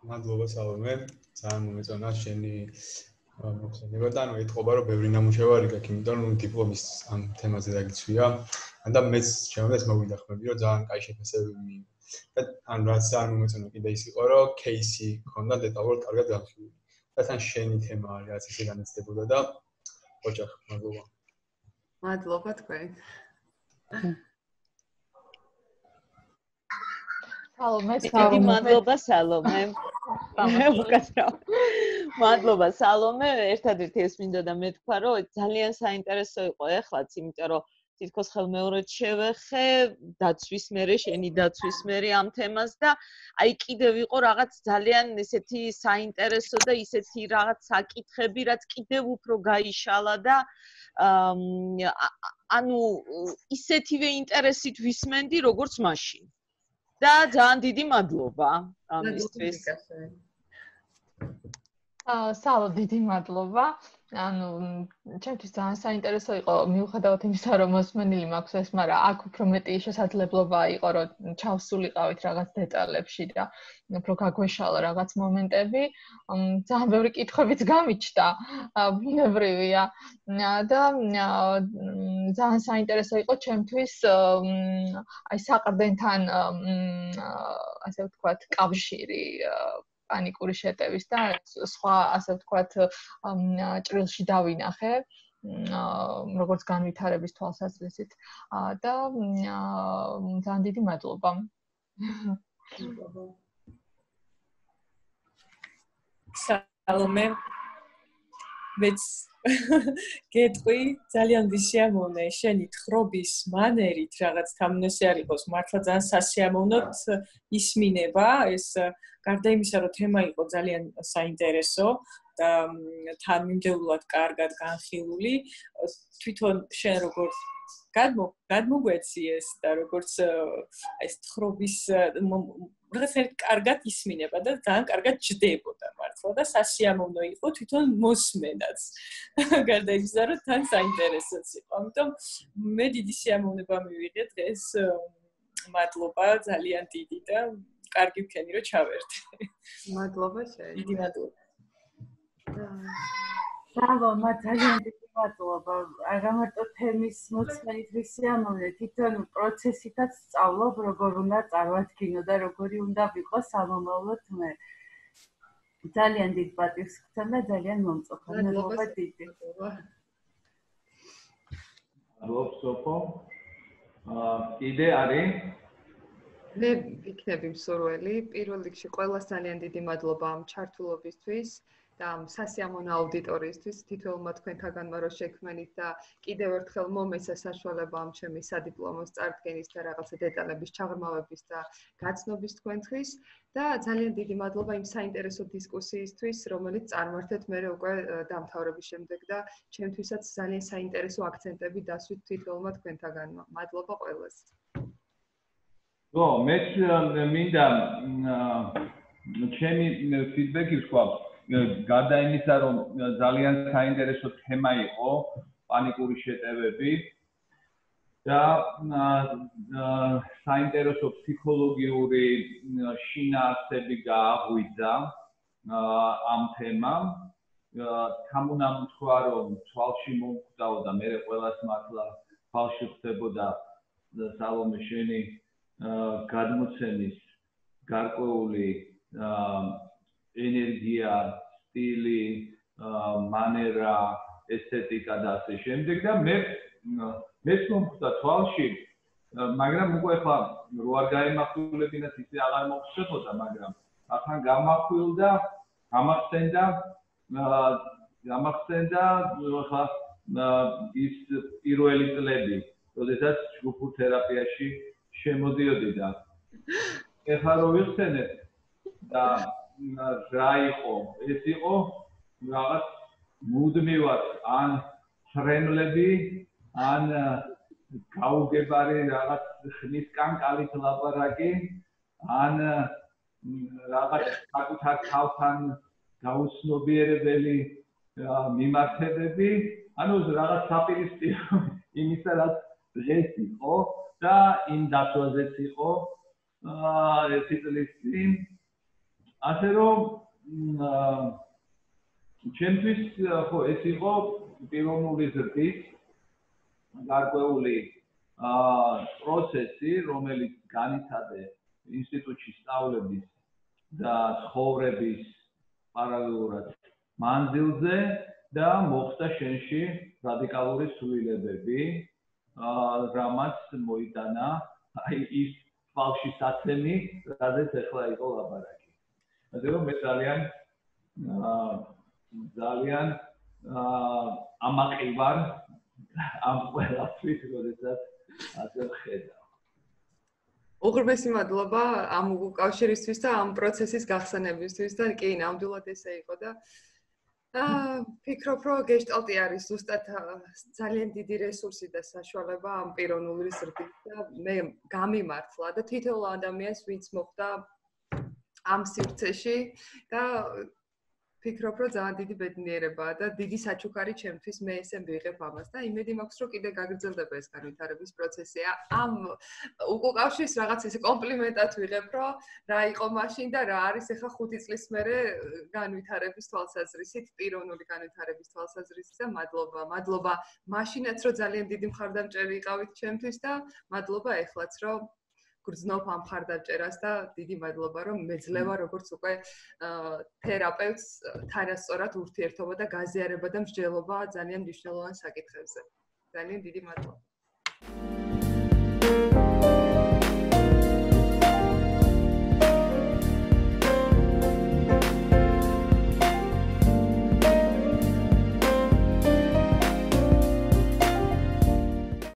მადლობა სალომე, ძალიან მომეწონა შენი მოხსენება და ანუ ეთყობა რომ ბევრი ნამუშევარი გაქვს, იმიტომ რომ დიპლომის ამ თემაზე დაგიცვია. და მეც შემოდის მოვიდახმები რომ ძალიან კაი შეფასებები და ან რაც ძალიან მომეწონა კიდე ის იყო რომ кейსი ქონდა დეტალურად კარგად განხილული. და თან შენი თემა არის რაც ისე განიცდებოდა და ოჯახ მადლობა. მადლობა თქვენ. სალომე, მადლობა სალომე. მადლობა სალომე, ერთადერთი ეს მინდოდა მეთქვა, რომ ძალიან საინტერესო იყო ეხლაც, იმიტომ რომ თითქოს ხელმეორედ შევეხე დაცვის მერე, შენი დაცვის მერე ამ თემას და აი კიდევ იყო რაღაც ძალიან ესეთი საინტერესო და ისეთი რაღაც საკითხები, რაც კიდევ უფრო გაიშალა და ანუ ისეთივე ინტერესით ვისმენდი, როგორც მაშინ. და ძალიან დიდი მადლობა ამისთვის. სალო, დიდი მადლობა. ანუ ჩემთვის ძალიან საინტერესო იყო მიუხედავად იმისა, რომ მოსმენილი მაქვს ეს, მაგრამ აქ უფრო მეტი შესაძლებლობა იყო, რომ ჩავსულიყავით რაღაც დეტალებში და უფრო გაგვეშალა რაღაც მომენტები. ძალიან ბევრი კითხვებიც გამიჩნდა, ბუნებრივია. და ძალიან საინტერესო იყო ჩემთვის აი საყრდენთან ასე ვთქვათ, კავშირი პანიკური შეტევის და სხვა ასე ვთქვათ ჭრილში დავინახე როგორც განვითარების თვალსაზრისით და ძალიან დიდი მადლობა. ალომე მეც გეტყვი ძალიან ვისიამოვნე შენი თხრობის მანერით რაღაც თამნესი არ იყოს მართლა ძალიან სასიამოვნოდ ისმინება ეს გარდა იმისა რომ თემა იყო ძალიან საინტერესო და თანმიმდევრულად კარგად განხილული თვითონ შენ როგორ გადმოგვეცი ეს და როგორც ეს თხრობის რაღაცნაირად კარგად ისმინება და ძალიან კარგად ჯდებოდა მართლა და სასიამოვნო იყო თვითონ მოსმენაც გარდა იმისა რომ თან საინტერესოც იყო ამიტომ მე დიდი სიამოვნება მივიღე დღეს მადლობა ძალიან დიდი და კარგი ვქენი რომ ჩავერთე მადლობა შენ დიდი მადლობა სალომა ძალიან დიდი მადლობა არა მარტო თემის მოწმენით სიამოვნე თვითონ პროცესითაც სწავლობ როგორ უნდა წარვადგინო და როგორი უნდა ვიყო სამომავლოდ მე ძალიან დიდ პატივს გცემ და ძალიან მომწოხარ მადლობა დიდი მადლობა სოფო კიდე არის მე ვიქნები მსურველი პირველ რიგში ყველას ძალიან დიდი მადლობა ამ ჩართულობისთვის და სასიამოვნო აუდიტორიისთვის თითოეულმა თქვენთაგანმა რო შექმნით და კიდევ ერთხელ მომეცა საშუალება ამ ჩემი სადიპლომოს წარდგენის და რაღაცა დეტალების ჩაღრმავების და გაცნობის თქვენთვის და ძალიან დიდი მადლობა იმ საინტერესო დისკუსიისთვის რომელიც წარმართეთ მე უკვე დამთავრების შემდეგ და ჩემთვისაც ძალიან საინტერესო აქცენტები დასვით თითოეულმა თქვენთაგანმა მადლობა ყველას მეც მინდა ჩემი ფიდბექი ვთქვა გარდა იმისა, რომ ძალიან საინტერესო თემა იყო პანიკური შეტევები და საინტერესო ფსიქოლოგიური შინაარსები გააღვიძა ამ თემამ. თამუნამ თქვა, რომ თვალში მომკვდაო და მე ყველას მართლა თვალში ხდებოდა სალომე შენი გადმოცემის გარკვეული ენერგია, სტილი, მანერა, ესთეტიკა და ასე შემდეგ და მეც მომხვდა თვალში, მაგრამ უკვე ხა რო არ გაემახვილებინათ ისე აღარ მოხდებოდა, მაგრამ ახლა გამახვილდა, გამახსენდა ხა ის პირველი წლები, როდესაც ჯგუფურ თერაპიაში შემოდიოდი და ეხლა რო ვიხსენებ და რა იყო ეს იყო რაღაც მუდმივად ან ფრენლები ან გაუგებარი რაღაც ხმის კანკალით ლაპარაკი ან რაღაც საკუთარ თავთან გაუცნობიერებელი მიმართებები ანუ რაღაც საპირისპირო იმისა რაც დღეს იყო და იმ დათვაზეც იყო ერთი წლის წინ ასე რომ ჩემთვის ხო ეს იყო პიროვნული ზრდის გარკვეული პროცესი რომელიც განიცადე ინსტიტუტში სწავლების და ცხოვრების პარალელურად მანძილზე და მოხდა შენში რადიკალური ცვლილებები რამაც მოიტანა აი ის თვალში საცემი რადგან ეხლა იყო ლაპარაკი ასე რომ მე ძალიან ამაყივარ ამ ყველაფრის როდესაც ასე ვხედავ უღრმესი მადლობა ამ უკავშირისთვის და ამ პროცესის გახსენებისთვის და კი ნამდვილად ესე იყო და ფიქრობ რომ გეშტალტი არის ზუსტად ძალიან დიდი რესურსი და საშუალება ამ პიროვნული ზრდით და მე გამიმართლა და თითოეულ ადამიანს ვინც მოხდა ამ სივრცეში და ფიქრობ რომ ძალიან დიდი ბედნიერებაა და დიდი საჩუქარი ჩემთვის მე ესე მივიღებ ამას და იმედი მაქვს რომ კიდე გაგრძელდება ეს განვითარების პროცესი ამ უკავშირს რაღაც ესე კომპლიმენტად ვიღებ რომ რა იყო მაშინ და რა არის ახლა 5 წლის მერე განვითარების თვალსაზრისით პიროვნული განვითარების თვალსაზრისით და მადლობა მაშინაც რომ ძალიან დიდი მხარდამჭერი იყავით ჩემთვის და მადლობა ეხლაც რომ გრძნობ ამ მხარდამჭერას და დიდი მადლობა რომ მეძლევა როგორც უკვე თერაპევტს თანასწორად ურთიერთობა და გაზიარება და მსჯელობა ძალიან მნიშვნელოვან საკითხებზე. ძალიან დიდი მადლობა.